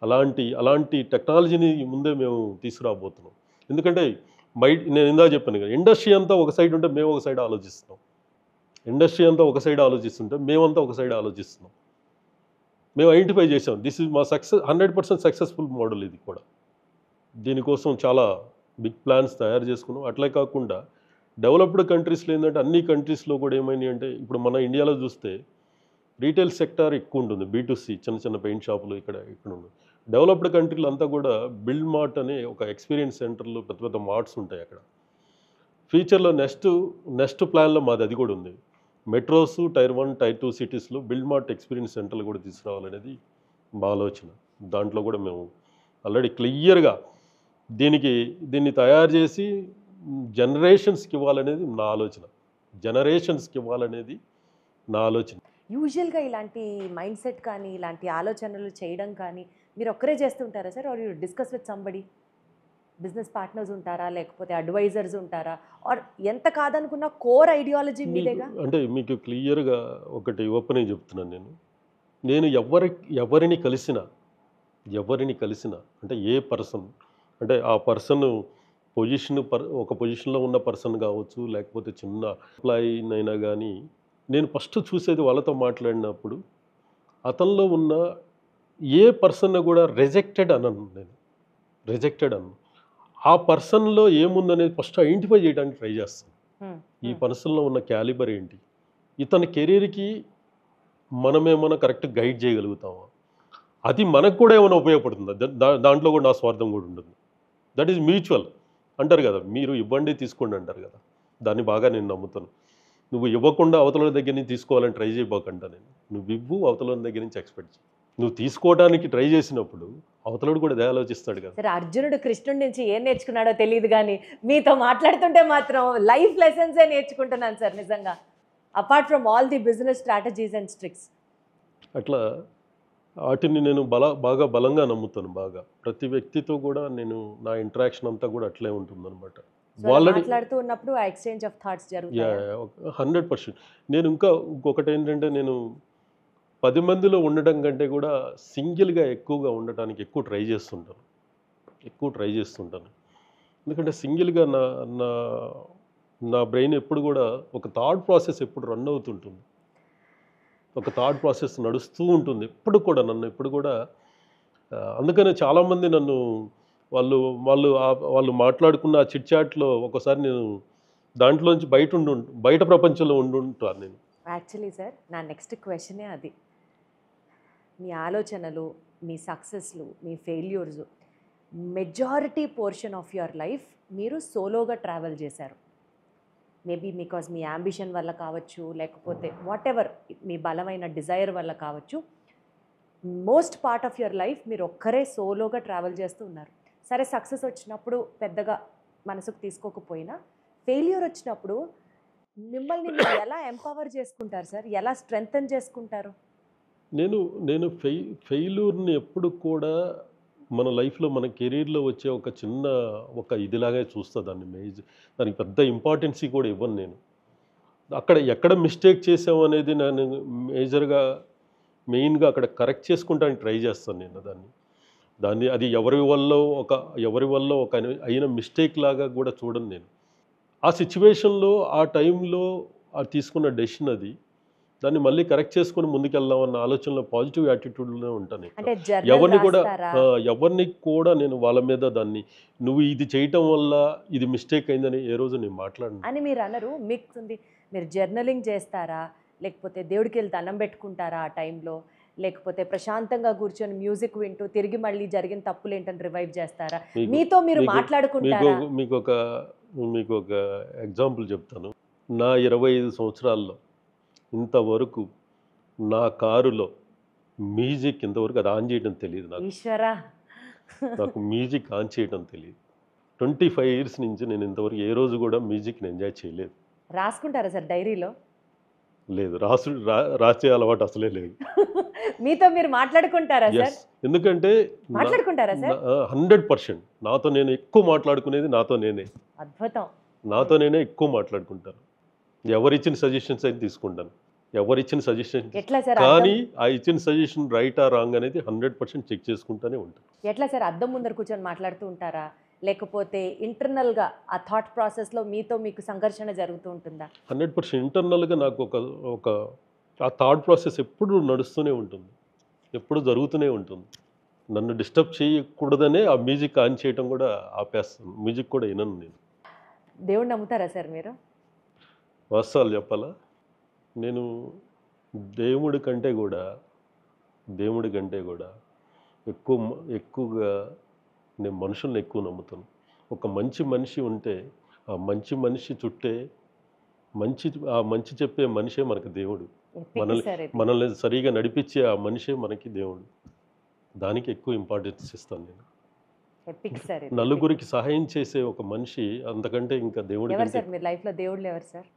అలాంటి టెక్నాలజీని ముందే మేము తీసుకురాబోతున్నాం. ఎందుకంటే నేను ఇందా చెప్పాను కదా, ఇండస్ట్రీ అంతా ఒక సైడ్ ఉంటే మేము ఒక సైడ్ ఆలోచిస్తున్నాం. ఇండస్ట్రీ అంతా ఒక సైడ్ ఆలోచిస్తుంటే మేమంతా ఒక సైడ్ ఆలోచిస్తున్నాం. మేము ఐడెంటిఫై చేసాం. దిస్ ఈజ్ మా 100% సక్సెస్ఫుల్ మోడల్. ఇది కూడా దీనికోసం చాలా బిగ్ ప్లాన్స్ తయారు చేసుకున్నాం. అట్లే కాకుండా డెవలప్డ్ కంట్రీస్లో ఏంటంటే అన్ని కంట్రీస్లో కూడా ఏమైనాయి అంటే ఇప్పుడు మన ఇండియాలో చూస్తే రీటైల్ సెక్టార్ ఎక్కువ ఉంటుంది. B2C చిన్న పెయింట్ షాపులు ఇక్కడ ఉంటుంది. డెవలప్డ్ కంట్రీలు అంతా కూడా బిల్డ్ మార్ట్ అనే ఒక ఎక్స్పీరియన్స్ సెంటర్లు, పెద్ద మార్ట్స్ ఉంటాయి అక్కడ. ఫ్యూచర్లో నెక్స్ట్ ప్లాన్లో మాది అది కూడా ఉంది. మెట్రోస్, Tier 1, Tier 2 సిటీస్లో బిల్డ్ మార్ట్ ఎక్స్పీరియన్స్ సెంటర్లు కూడా తీసుకురావాలనేది మా ఆలోచన. దాంట్లో కూడా మేము ఆల్రెడీ క్లియర్గా దీన్ని తయారు చేసి జనరేషన్స్కి ఇవ్వాలనేది నా ఆలోచన. జనరేషన్స్కి ఇవ్వాలనేది నా ఆలోచన. యూజువల్గా ఇలాంటి మైండ్ సెట్ కానీ ఇలాంటి ఆలోచనలు చేయడం కానీ మీరు ఒక్కరే చేస్తుంటారా sir, are you discuss with somebody? Business partners ఉంటారా, లేకపోతే అడ్వైజర్స్ ఉంటారా, ఆర్ ఎంత కాదనుకున్న కోర్ ఐడియాలజీ మీదేగా? అంటే మీకు క్లియర్గా ఒకటి ఓపెన్ చెప్తున్నాను. నేను ఎవరిని కలిసినా అంటే ఏ పర్సన్, అంటే ఆ పర్సన్ ఒక పొజిషన్లో ఉన్న పర్సన్ కావచ్చు, లేకపోతే చిన్న ఎంప్లాయీనైనా కానీ, నేను ఫస్ట్ చూసేది వాళ్ళతో మాట్లాడినప్పుడు అతనిలో ఉన్న ఏ పర్సన్ కూడా రిజెక్టెడ్ అనను. ఆ పర్సన్లో ఏముందనేది ఫస్ట్ ఐడెంటిఫై చేయడానికి ట్రై చేస్తాను. ఈ పర్సన్లో ఉన్న క్యాలిబర్ ఏంటి, ఇతని కెరీర్కి మనమేమైనా కరెక్ట్ గైడ్ చేయగలుగుతామా, అది మనకు కూడా ఏమైనా ఉపయోగపడుతుందా, దాంట్లో కూడా నా స్వార్థం కూడా ఉంటుంది. దట్ ఈజ్ మ్యూచువల్ అంటారు కదా, మీరు ఇవ్వండి తీసుకోండి అంటారు కదా, దాన్ని బాగా నేను నమ్ముతాను. నువ్వు ఇవ్వకుండా అవతల దగ్గర నుంచి తీసుకోవాలని ట్రై చేయబోకంటా నేను. నువ్వు ఇవ్వు, అవతల దగ్గర నుంచి ఎక్స్పెక్ట్ చేయి. నువ్వు తీసుకోవడానికి ట్రై చేసినప్పుడు అవతలుడు కూడా అదే ఆలోచిస్తాడు కదా. సరే, అర్జునుడు కృష్ణుడి నుంచి ఏం నేర్చుకున్నాడో తెలియదు కానీ మీతో మాట్లాడుతుంటే మాత్రం లైఫ్ లెసన్సే నేర్చుకుంటున్నాను సార్ నిజంగా, apart from all the business strategies and tricks. అట్లా వాటిని నేను బాగా బలంగా నమ్ముతాను. ప్రతి వ్యక్తితో కూడా నేను నా ఇంటరాక్షన్ అంతా కూడా అట్లే ఉంటుందన్నమాట. మాట్లాడుతూ ఉన్నప్పుడు ఆ ఎక్స్చేంజ్ ఆఫ్ థాట్స్ జరుగుతాయి. 100%. నేను ఇంకొకటి ఏంటంటే, నేను 10 మందిలో ఉండటం కంటే కూడా సింగిల్గా ఎక్కువగా ఉండటానికి ఎక్కువ ట్రై చేస్తుంటాను. ఎందుకంటే సింగిల్గా నా బ్రెయిన్ ఎప్పుడు కూడా ఒక థాట్ ప్రాసెస్ ఎప్పుడు రన్ అవుతుంటుంది, ఒక థాట్ ప్రాసెస్ నడుస్తూ ఉంటుంది ఎప్పుడు కూడా. అందుకనే చాలామంది నన్ను వాళ్ళు మాట్లాడుకున్న ఆ చిట్ చాట్లో ఒకసారి నేను దాంట్లోంచి బయట ప్రపంచంలో ఉంటుంటాను నేను. యాక్చువల్లీ సార్, నా నెక్స్ట్ క్వశ్చనే అది. మీ ఆలోచనలు, మీ సక్సెస్లు, మీ failures, majority portion of your life మీరు సోలోగా ట్రావెల్ చేశారు. మేబీ బికాజ్ మీ యాంబిషన్ వల్ల కావచ్చు, లేకపోతే వాట్ ఎవర్ మీ బలమైన డిజైర్ వల్ల కావచ్చు, most part of your life మీరు ఒక్కరే సోలోగా ట్రావెల్ చేస్తూ ఉన్నారు. సరే, సక్సెస్ వచ్చినప్పుడు పెద్దగా మనసుకు తీసుకోకపోయినా, ఫెయిల్యూర్ వచ్చినప్పుడు మిమ్మల్ని మీరు ఎలా ఎంపవర్ చేసుకుంటారు సార్, ఎలా స్ట్రెంగ్తన్ చేసుకుంటారు? నేను ఫెయిల్యూర్ని ఎప్పుడు కూడా మన లైఫ్లో, మన కెరీర్లో వచ్చే ఒక ఇదిలాగే చూస్తా దానికి పెద్ద ఇంపార్టెన్సీ కూడా ఇవ్వను నేను. అక్కడ ఎక్కడ మిస్టేక్ చేసాము అనేది నేను మెయిన్గా అక్కడ కరెక్ట్ చేసుకుంటానికి ట్రై చేస్తాను నేను దాన్ని. అది ఎవరి వల్ల ఒక అయిన మిస్టేక్ లాగా కూడా చూడను నేను. ఆ సిచ్యువేషన్లో, ఆ టైంలో తీసుకున్న డెసిషన్ అది, దాన్ని మళ్ళీ కరెక్ట్ చేసుకొని ముందుకెళ్దామన్న ఆలోచనలో, పాజిటివ్ యాటిట్యూడ్లోనే ఉంటాను. ఎవరిని కూడా నేను వాళ్ళ మీద నువ్వు ఇది చేయటం వల్ల ఇది మిస్టేక్ అయిందని ఏ రోజు నేను మాట్లాడను అని మీరు అనరు. మీరు జర్నలింగ్ చేస్తారా, లేకపోతే దేవుడికి వెళ్ళి దండం పెట్టుకుంటారా ఆ టైంలో, లేకపోతే ప్రశాంతంగా కూర్చొని మ్యూజిక్ వింటూ తిరిగి మళ్ళీ జరిగిన తప్పులు ఏంటని రివైవ్ చేస్తారా, మీతో మీరు మాట్లాడుకుంటారా? మీకు ఒక ఎగ్జాంపుల్ చెప్తాను. నా 25 సంవత్సరాల్లో ఇంతవరకు నా కారులో మ్యూజిక్ ఇంతవరకు అది ఆన్ చేయడం తెలియదు నాకు మ్యూజిక్ ఆన్ చేయడం తెలియదు. 25 years నుంచి నేను ఇంతవరకు ఏ రోజు కూడా మ్యూజిక్ని ఎంజాయ్ చేయలేదు. రాసుకుంటారా సార్ డైరీలో? లేదు, రాసే అలవాటు అసలే లేదు. మీతో మీరు మాట్లాడుకుంటారా సార్? ఎందుకంటే మాట్లాడుకుంటారా సార్? 100%. నాతో నేను ఎక్కువ మాట్లాడుకునేది నాతో నేనే. అద్భుతం. నాతో నేనే ఎక్కువ మాట్లాడుకుంటాను. ఎవరిచ్చిన సజెషన్స్ అయితే తీసుకుంటాను. కానీ ఆ ఇచ్చిన సజెషన్ రైటా రాంగ్ అనేది 100% చెక్ చేసుకుంటూనే ఉంటాను. ఎట్లా సార్, అద్దం ముందర కూర్చొని మాట్లాడుతూ ఉంటారా, లేకపోతే ఇంటర్నల్గా ఆ థాట్ ప్రాసెస్లో మీకు సంఘర్షణ జరుగుతూ ఉంటుందా? 100% ఇంటర్నల్గా నాకు ఆ థాట్ ప్రాసెస్ ఎప్పుడు నడుస్తూనే ఉంటుంది, ఎప్పుడు జరుగుతూనే ఉంటుంది. నన్ను డిస్టర్బ్ చేయకూడదనే ఆ మ్యూజిక్ ఆన్ చేయడం కూడా ఆపేస్తాను. మ్యూజిక్ కూడా వినను నేను. దేవుడు నమ్ముతారా సార్ మీరు? వాస్తవాలు చెప్పాలా, నేను దేవుడి కంటే కూడా ఎక్కువగా నేను మనుషుల్ని ఎక్కువ నమ్ముతాను. ఒక మంచి మనిషి ఉంటే ఆ మంచి మనిషి చుట్టే మంచి చెప్పే మనిషే మనకు దేవుడు. మనల్ని సరిగా నడిపించే ఆ మనిషే మనకి దేవుడు. దానికి ఎక్కువ ఇంపార్టెన్స్ ఇస్తాను నేను. Epic sir. నలుగురికి సహాయం చేసే ఒక మనిషి అంతకంటే ఇంకా దేవుడి ఎవరు కంటే సార్ మీరు లైఫ్లో దేవుళ్ళు ఎవరు సార్?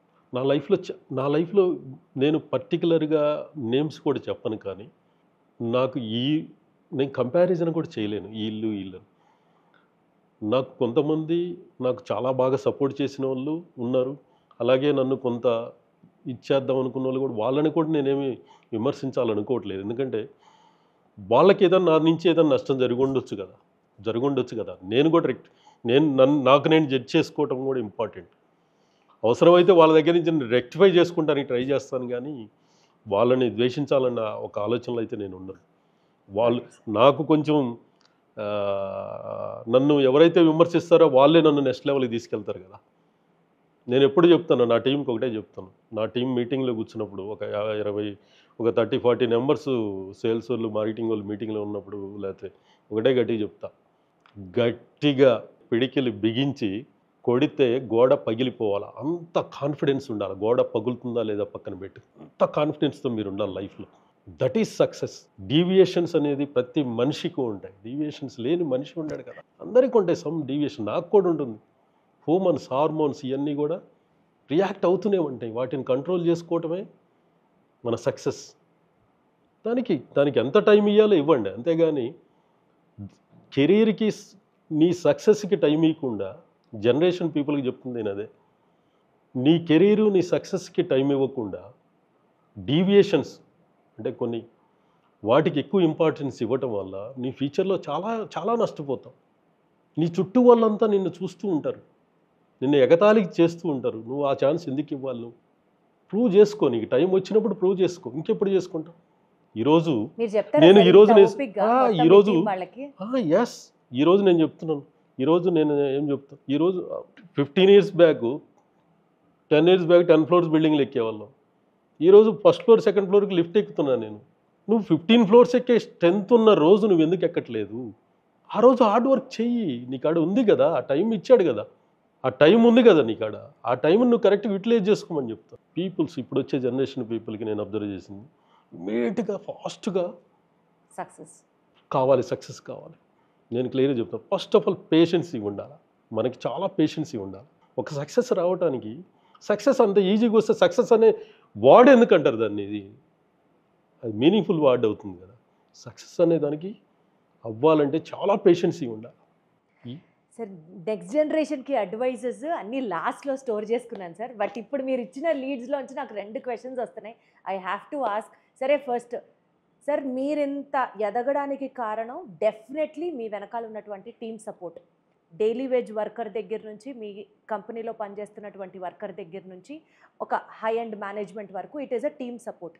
నా లైఫ్లో నేను పర్టికులర్గా నేమ్స్ కూడా చెప్పను, కానీ నాకు నేను కంపారిజన్ కూడా చేయలేను ఈ ఇల్లు. నాకు కొంతమంది నాకు చాలా బాగా సపోర్ట్ చేసిన వాళ్ళు ఉన్నారు, అలాగే నన్ను కొంత ఇచ్చేద్దాం అనుకున్న వాళ్ళు కూడా, వాళ్ళని కూడా నేనేమి విమర్శించాలనుకోవట్లేదు. ఎందుకంటే వాళ్ళకి ఏదైనా నా నుంచి ఏదైనా నష్టం జరుగుండొచ్చు కదా. నేను కూడా నాకు నేను జడ్జ్ చేసుకోవటం కూడా ఇంపార్టెంట్. అవసరమైతే వాళ్ళ దగ్గర నుంచి నేను రెక్టిఫై చేసుకుంటానికి ట్రై చేస్తాను, కానీ వాళ్ళని ద్వేషించాలన్న ఒక ఆలోచనలో అయితే నేను ఉండను. వాళ్ళు నాకు కొంచెం నన్ను ఎవరైతే విమర్శిస్తారో వాళ్ళే నన్ను నెక్స్ట్ లెవెల్కి తీసుకెళ్తారు కదా. నేను ఎప్పుడు చెప్తాను, నా టీంకి ఒకటే చెప్తాను. నా టీం మీటింగ్లో కూర్చున్నప్పుడు ఒక 30-40 మెంబర్స్, సేల్స్ వాళ్ళు, మార్కెటింగ్ వాళ్ళు మీటింగ్లో ఉన్నప్పుడు, లేకపోతే ఒకటే గట్టిగా చెప్తా, గట్టిగా పిడికిలు బిగించి కొడితే గోడ పగిలిపోవాలి, అంత కాన్ఫిడెన్స్ ఉండాలి. గోడ పగులుతుందా లేదా పక్కన పెట్టి, అంత కాన్ఫిడెన్స్తో మీరు ఉండాలి లైఫ్లో. That is success. డీవియేషన్స్ అనేది ప్రతి మనిషికి ఉంటాయి. డీవియేషన్స్ లేని మనిషి ఉంటాడు కదా, అందరికీ ఉంటాయి సమ్ డీవియేషన్. నాకు కూడా ఉంటుంది. హ్యూమన్స్ హార్మోన్స్ ఇవన్నీ కూడా రియాక్ట్ అవుతూనే ఉంటాయి. వాటిని కంట్రోల్ చేసుకోవటమే మన సక్సెస్. దానికి ఎంత టైం ఇవ్వాలో ఇవ్వండి, అంతేగాని కెరీర్కి నీ సక్సెస్కి టైం ఇవ్వకుండా జనరేషన్ పీపుల్కి చెప్తుంది నేను అదే. నీ కెరీరు నీ సక్సెస్కి టైం ఇవ్వకుండా డీవియేషన్స్ అంటే కొన్ని వాటికి ఎక్కువ ఇంపార్టెన్స్ ఇవ్వటం వల్ల నీ ఫ్యూచర్లో చాలా చాలా నష్టపోతావు. నీ చుట్టూ వాళ్ళంతా నిన్ను చూస్తూ ఉంటారు, నిన్ను ఎగతాళికి చేస్తూ ఉంటారు. నువ్వు ఆ ఛాన్స్ ఎందుకు ఇవ్వాలి? నువ్వు ప్రూవ్ చేసుకో, నీకు టైం వచ్చినప్పుడు ప్రూవ్ చేసుకో. ఇంకెప్పుడు చేసుకుంటావు? ఈరోజు నేను చెప్తున్నాను, ఈరోజు నేను ఏం చెప్తాను, ఈరోజు 15 years back 10 years back 10 floors బిల్డింగ్లు ఎక్కేవాళ్ళం. ఈరోజు ఫస్ట్ ఫ్లోర్ సెకండ్ ఫ్లోర్కి లిఫ్ట్ ఎక్కుతున్నాను నేను. నువ్వు 15 floors ఎక్కే స్ట్రెంత్ ఉన్న రోజు నువ్వు ఎందుకు ఎక్కట్లేదు? ఆ రోజు హార్డ్ వర్క్ చెయ్యి, నీకాడ ఉంది కదా, ఆ టైం ఇచ్చాడు కదా, ఆ టైం ఉంది కదా నీకాడ, ఆ టైంని నువ్వు కరెక్ట్గా యూటిలైజ్ చేసుకోమని చెప్తాను. పీపుల్స్ ఇప్పుడు వచ్చే జనరేషన్ పీపుల్కి నేను అబ్జర్వ్ చేసింది, ఇమ్మీడియట్గా ఫాస్ట్గా సక్సెస్ కావాలి. నేను క్లియర్గా చెప్తాను, ఫస్ట్ ఆఫ్ ఆల్ పేషెన్సీ ఉండాలి. మనకి చాలా పేషెన్సీ ఉండాలి. ఒక సక్సెస్ రావడానికి, సక్సెస్ అంత ఈజీగా వస్తే సక్సెస్ అనే వర్డ్ ఎందుకంటారు దాన్ని? అది మీనింగ్ఫుల్ వర్డ్ అవుతుంది కదా. సక్సెస్ అనే దానికి అవ్వాలంటే చాలా పేషెన్సీ ఉండాలి. సార్ నెక్స్ట్ జనరేషన్కి అడ్వైజెస్ అన్నీ లాస్ట్లో స్టోర్ చేసుకున్నాను సార్. బట్ ఇప్పుడు మీరు ఇచ్చిన లీడ్స్లోంచి నాకు 2 questions వస్తున్నాయి. I have to ask. సరే, ఫస్ట్ సార్, మీరింత ఎదగడానికి కారణం డెఫినెట్లీ మీ వెనకాల ఉన్నటువంటి team support. Daily wage worker దగ్గర నుంచి, మీ కంపెనీలో పనిచేస్తున్నటువంటి వర్కర్ దగ్గర నుంచి, ఒక హై అండ్ మేనేజ్మెంట్ వరకు it is a team support.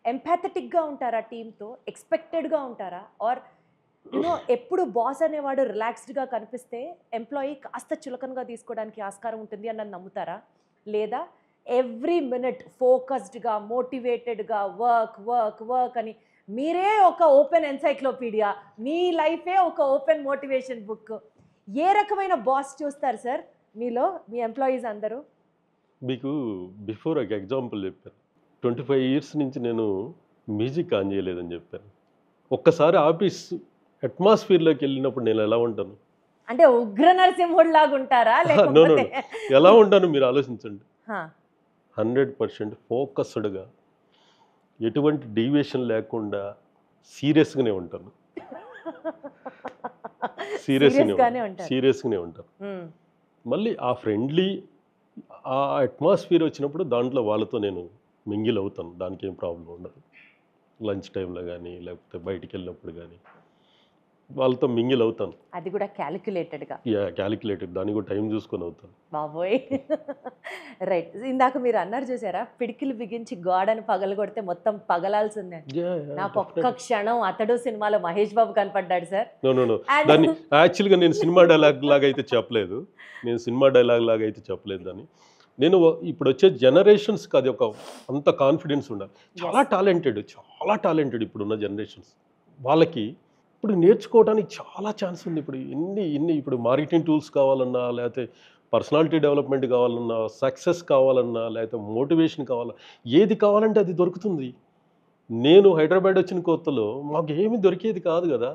ఎంపాథటిక్గా ఉంటారా టీంతో? ఎక్స్పెక్టెడ్గా ఉంటారా? ఆర్ ఎప్పుడు బాస్ అనేవాడు రిలాక్స్డ్గా కనిపిస్తే ఎంప్లాయీ కాస్త చులకనగా తీసుకోవడానికి ఆస్కారం ఉంటుంది అన్నది నమ్ముతారా? లేదా ఎవ్రీ మినిట్ ఫోకస్డ్గా, మోటివేటెడ్గా వర్క్ అని మీరే ఒక ఓపెన్ ఎన్సైక్లోపీడియా, మీ లైఫే ఒక ఓపెన్ మోటివేషన్ బుక్, ఏ రకమైన బాస్ చూస్తారు సార్ మీలో మీ ఎంప్లాయీస్ అందరూ? మీకు బిఫోర్ ఒక ఎగ్జాంపుల్ చెప్పాను. 25 years నుంచి నేను మ్యూజిక్ ఆన్ చేయలేదని చెప్పాను. ఒక్కసారి ఆఫీస్ అట్మాస్ఫియర్లోకి వెళ్ళినప్పుడు నేను ఎలా ఉంటాను అంటే ఉగ్ర నరసింహుడు లాగా ఉంటారా? ఎలా ఉంటాను మీరు ఆలోచించండి. 100% ఫోకస్డ్గా, ఎటువంటి డీవియేషన్ లేకుండా సీరియస్గానే ఉంటాను. సీరియస్గానే ఉంటాను. మళ్ళీ ఆ ఫ్రెండ్లీ ఆ అట్మాస్ఫియర్ వచ్చినప్పుడు దాంట్లో వాళ్ళతో నేను మింగిల్ అవుతాను. దానికి ఏం ప్రాబ్లం ఉండదు. లంచ్ టైంలో కానీ లేకపోతే బయటికి వెళ్ళినప్పుడు కానీ వాళ్ళతో మింగిల్ అవుతాను. అది కూడా క్యాలిక్యులేటెడ్గా. క్యాలిక్యులేటెడ్, దానికి కూడా టైం చూసుకొని అవుతాను. బాబోయ్, రైట్. ఇందాక మీరు అన్నారు చూసారా, పిడికిలు బిగించి గోడని పగలు కొడితే మొత్తం పగలాల్సిందే. నాకు ఒక్క క్షణం అతడు సినిమాలో మహేష్ బాబు కనపడ్డాడు సార్. నో దాన్ని యాక్చువల్గా నేను సినిమా డైలాగ్ లాగా అయితే చెప్పలేదు. దాన్ని నేను ఇప్పుడు వచ్చే జనరేషన్స్కి అది ఒక అంత కాన్ఫిడెన్స్ ఉండాలి. చాలా టాలెంటెడ్ ఇప్పుడున్న జనరేషన్స్. వాళ్ళకి ఇప్పుడు నేర్చుకోవడానికి చాలా ఛాన్స్ ఉంది. ఇప్పుడు మార్కెటింగ్ టూల్స్ కావాలన్నా, లేకపోతే పర్సనాలిటీ డెవలప్మెంట్ కావాలన్నా, సక్సెస్ కావాలన్నా, లేకపోతే మోటివేషన్ కావాలన్నా, ఏది కావాలంటే అది దొరుకుతుంది. నేను హైదరాబాద్ వచ్చిన కొత్తలో మాకు ఏమీ దొరికేది కాదు కదా.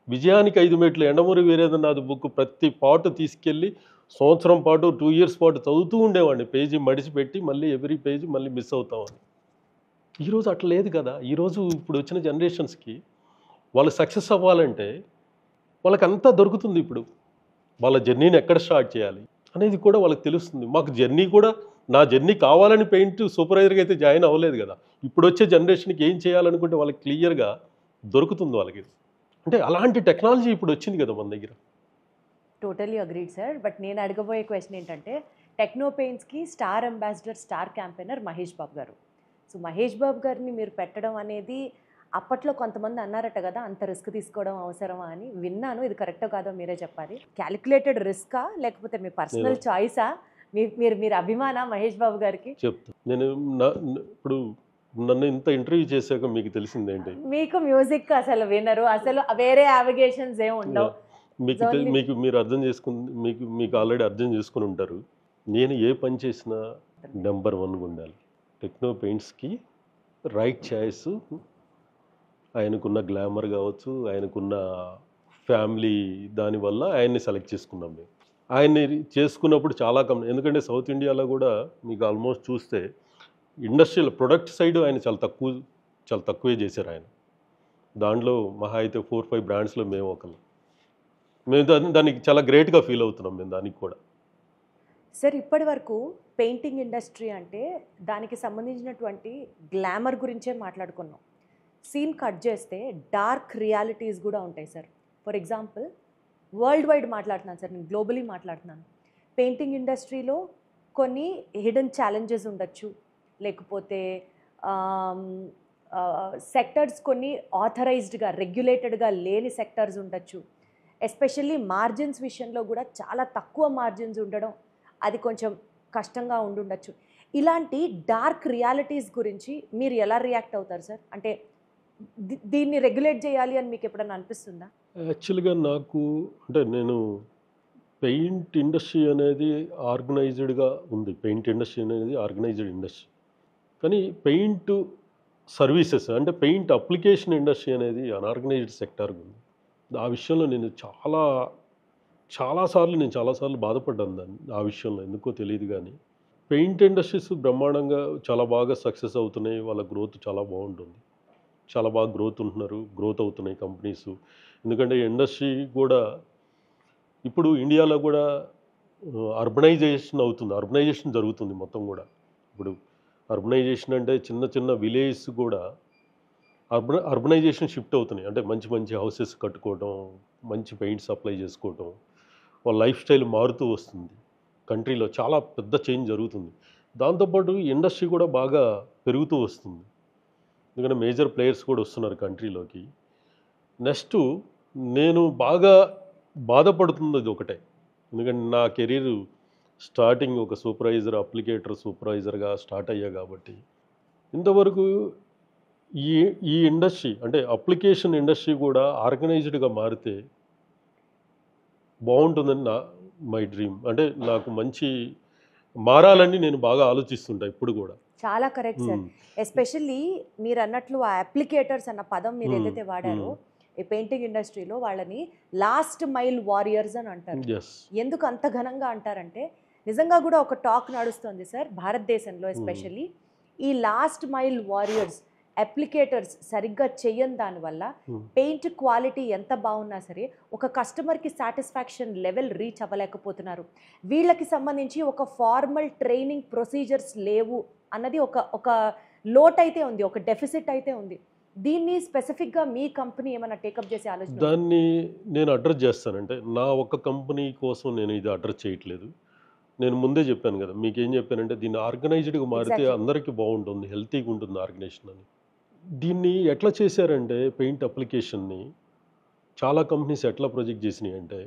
విజయానికి 5 మెట్లు ఎండమూరి వీరేంద్రనాథ్ బుక్ ప్రతి పాటు తీసుకెళ్ళి సంవత్సరం పాటు 2 ఇయర్స్ పాటు చదువుతూ ఉండేవాడిని. పేజీ మడిచిపెట్టి మళ్ళీ ఎవ్రీ పేజీ మళ్ళీ మిస్ అవుతామని. ఈరోజు అట్లా లేదు కదా. ఈరోజు ఇప్పుడు వచ్చిన జనరేషన్స్కి వాళ్ళు సక్సెస్ అవ్వాలంటే వాళ్ళకంతా దొరుకుతుంది ఇప్పుడు. వాళ్ళ జర్నీని ఎక్కడ స్టార్ట్ చేయాలి అనేది కూడా వాళ్ళకి తెలుస్తుంది. మాకు జర్నీ కూడా నా జర్నీ కావాలని పెయింట్ సూపర్వైజర్గా అయితే జాయిన్ అవ్వలేదు కదా. ఇప్పుడు వచ్చే జనరేషన్కి ఏం చేయాలనుకుంటే వాళ్ళకి క్లియర్గా దొరుకుతుంది వాళ్ళకి. అంటే అలాంటి టెక్నాలజీ ఇప్పుడు వచ్చింది కదా మన దగ్గర. Totally agreed sir. బట్ నేను అడగబోయే క్వశ్చన్ ఏంటంటే, టెక్నో పెయింట్స్కి star ambassador, star campaigner Mahesh Babu గారు. సో మహేష్ బాబు గారిని మీరు పెట్టడం అనేది అప్పట్లో కొంతమంది అన్నారట కదా, అంత రిస్క్ తీసుకోవడం అవసరమా అని. విన్నాను, ఇది కరెక్టో కాదో మీరే చెప్పాలి. క్యాలిక్యులేటెడ్ రిస్కా లేకపోతే మీ పర్సనల్ చాయిసా? మీరు అభిమానా మహేష్ బాబు గారికి? చెప్తా నేను. ఇప్పుడు నన్ను ఇంత ఇంటర్వ్యూ చేశాక మీకు తెలిసిందేంటి? మీకు మ్యూజిక్ అసలు వినరు, అసలు వేరే యావిగేషన్స్ ఏమి ఉండవు. మీకు మీరు అర్థం చేసుకుని మీకు ఆల్రెడీ అర్థం చేసుకుని ఉంటారు. నేను ఏ పని చేసినా నెంబర్ 1గా ఉండాలి. టెక్నో పెయింట్స్కి రైట్ చాయిస్. ఆయనకున్న గ్లామర్ కావచ్చు, ఆయనకున్న ఫ్యామిలీ, దానివల్ల ఆయన్ని సెలెక్ట్ చేసుకున్నాం మేము. ఆయన్ని చేసుకున్నప్పుడు చాలా ఎందుకంటే సౌత్ ఇండియాలో కూడా మీకు ఆల్మోస్ట్ చూస్తే ఇండస్ట్రియల్ ప్రొడక్ట్ సైడ్ ఆయన చాలా తక్కువే చేశారు ఆయన. దాంట్లో మహా అయితే 4-5 బ్రాండ్స్లో మేము ఒకరు. మేము దానికి చాలా గ్రేట్గా ఫీల్ అవుతున్నాం మేము దానికి కూడా. సార్, ఇప్పటి వరకు పెయింటింగ్ ఇండస్ట్రీ అంటే దానికి సంబంధించినటువంటి గ్లామర్ గురించే మాట్లాడుకున్నాం. సీన్ కట్ చేస్తే డార్క్ రియాలిటీస్ కూడా ఉంటాయి sir. For example, world wide మాట్లాడుతున్నాను సార్, నేను గ్లోబలీ మాట్లాడుతున్నాను. పెయింటింగ్ ఇండస్ట్రీలో కొన్ని హిడెన్ ఛాలెంజెస్ ఉండొచ్చు, లేకపోతే సెక్టర్స్ కొన్ని ఆథరైజ్డ్గా, రెగ్యులేటెడ్గా లేని సెక్టర్స్ ఉండొచ్చు. ఎస్పెషల్లీ మార్జిన్స్ విషయంలో కూడా చాలా తక్కువ మార్జిన్స్ ఉండడం, అది కొంచెం కష్టంగా ఉండుండొచ్చు. ఇలాంటి డార్క్ రియాలిటీస్ గురించి మీరు ఎలా రియాక్ట్ అవుతారు సార్? అంటే దీన్ని రెగ్యులేట్ చేయాలి అని మీకు ఎప్పుడన్నా అనిపిస్తుందా? యాక్చువల్గా నాకు అంటే నేను పెయింట్ ఇండస్ట్రీ అనేది ఆర్గనైజ్డ్గా ఉంది. పెయింట్ ఇండస్ట్రీ అనేది ఆర్గనైజ్డ్ ఇండస్ట్రీ. కానీ పెయింట్ సర్వీసెస్ అంటే పెయింట్ అప్లికేషన్ ఇండస్ట్రీ అనేది అన్ఆర్గనైజ్డ్ సెక్టార్గా ఉంది. ఆ విషయంలో నేను చాలాసార్లు బాధపడ్డాను ఆ విషయంలో. ఎందుకో తెలియదు కానీ పెయింట్ ఇండస్ట్రీస్ బ్రహ్మాండంగా చాలా బాగా సక్సెస్ అవుతున్నాయి. వాళ్ళ గ్రోత్ చాలా బాగుంటుంది. చాలా బాగా గ్రోత్ అవుతున్నాయి కంపెనీస్. ఎందుకంటే ఇండస్ట్రీ కూడా ఇప్పుడు ఇండియాలో కూడా అర్బనైజేషన్ జరుగుతుంది మొత్తం కూడా. ఇప్పుడు అర్బనైజేషన్ అంటే చిన్న చిన్న విలేజెస్ కూడా అర్బనైజేషన్ షిఫ్ట్ అవుతున్నాయి. అంటే మంచి మంచి హౌసెస్ కట్టుకోవడం, మంచి పెయింట్ సప్లై చేసుకోవటం, వాళ్ళ లైఫ్ స్టైల్ మారుతూ వస్తుంది. కంట్రీలో చాలా పెద్ద చేంజ్ జరుగుతుంది. దాంతోపాటు ఇండస్ట్రీ కూడా బాగా పెరుగుతూ వస్తుంది. ఎందుకంటే మేజర్ ప్లేయర్స్ కూడా వస్తున్నారు కంట్రీలోకి. నెక్స్ట్ నేను బాగా బాధపడుతున్నది ఒకటే. ఎందుకంటే నా కెరీర్ స్టార్టింగ్ ఒక సూపర్వైజర్గా స్టార్ట్ అయ్యా కాబట్టి ఇంతవరకు ఈ ఇండస్ట్రీ అంటే అప్లికేషన్ ఇండస్ట్రీ కూడా ఆర్గనైజ్డ్గా మారితే బాగుంటుందని మై డ్రీమ్. అంటే నాకు మంచి మారాలని నేను బాగా ఆలోచిస్తుంటా ఇప్పుడు కూడా. చాలా కరెక్ట్ సార్. ఎస్పెషల్లీ మీరు అన్నట్లు ఆ అప్లికేటర్స్ అన్న పదం మీరు ఏదైతే వాడారో, ఈ పెయింటింగ్ ఇండస్ట్రీలో వాళ్ళని లాస్ట్ మైల్ వారియర్స్ అని అంటారు. ఎందుకు అంత ఘనంగా అంటారంటే, నిజంగా కూడా ఒక టాక్ నడుస్తుంది సార్ భారతదేశంలో. ఎస్పెషల్లీ ఈ లాస్ట్ మైల్ వారియర్స్, అప్లికేటర్స్ సరిగ్గా చెయ్యని దానివల్ల పెయింట్ క్వాలిటీ ఎంత బాగున్నా సరే ఒక కస్టమర్కి సాటిస్ఫాక్షన్ లెవెల్ రీచ్ అవ్వలేకపోతున్నారు. వీళ్ళకి సంబంధించి ఒక ఫార్మల్ ట్రైనింగ్ ప్రొసీజర్స్ లేవు అన్నది ఒక లోట్ అయితే ఉంది, ఒక డెఫిసిట్ అయితే ఉంది. దీన్ని స్పెసిఫిక్గా మీ కంపెనీ ఏమైనా టేకప్ చేసే ఆలోచన? దాన్ని నేను అడ్రస్ చేస్తానంటే, నా ఒక కంపెనీ కోసం నేను ఇది అడ్రస్ చేయట్లేదు. నేను ముందే చెప్పాను కదా, మీకేం చెప్పానంటే దీన్ని ఆర్గనైజ్డ్గా మారితే అందరికీ బాగుంటుంది, హెల్తీగా ఉంటుంది ఆర్గనైజేషన్ అని. దీన్ని ఎట్లా చేశారంటే పెయింట్ అప్లికేషన్ని చాలా కంపెనీస్ ఎట్లా ప్రొజెక్ట్ చేసినాయి అంటే,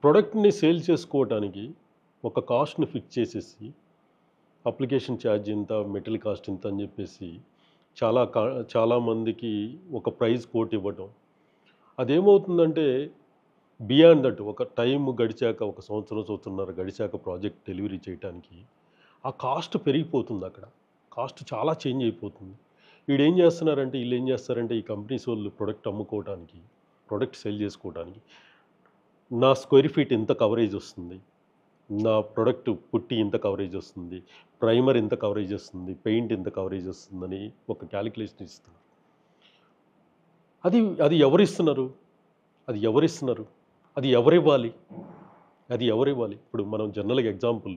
ప్రొడక్ట్ని సేల్ చేసుకోవటానికి ఒక కాస్ట్ని ఫిక్స్ చేసేసి అప్లికేషన్ ఛార్జ్ ఇంత, మెటీరియల్ కాస్ట్ ఇంత అని చెప్పేసి చాలామందికి ఒక ప్రైజ్ కోట్ ఇవ్వటం. అదేమవుతుందంటే బియాండ్ దట్ ఒక టైం గడిచాక, ఒక సంవత్సరంన్నర గడిచాక ప్రాజెక్ట్ డెలివరీ చేయడానికి ఆ కాస్ట్ పెరిగిపోతుంది. అక్కడ కాస్ట్ చాలా చేంజ్ అయిపోతుంది. వీళ్ళు ఏం చేస్తారంటే ఈ కంపెనీస్ వాళ్ళు ప్రొడక్ట్ అమ్ముకోవడానికి ప్రొడక్ట్ సేల్ చేసుకోవడానికి నా స్క్వేర్ ఫీట్ ఇంత కవరేజ్ వస్తుంది, నా ప్రొడక్ట్ పుట్టి ఇంత కవరేజ్ వస్తుంది, ప్రైమర్ ఇంత కవరేజ్ వస్తుంది, పెయింట్ ఇంత కవరేజ్ వస్తుందని ఒక క్యాలిక్యులేషన్ ఇస్తున్నారు. అది అది ఎవరిస్తున్నారు అది ఎవరిస్తున్నారు అది ఎవరివ్వాలి అది ఎవరివ్వాలి ఇప్పుడు మనం జనరల్గా ఎగ్జాంపుల్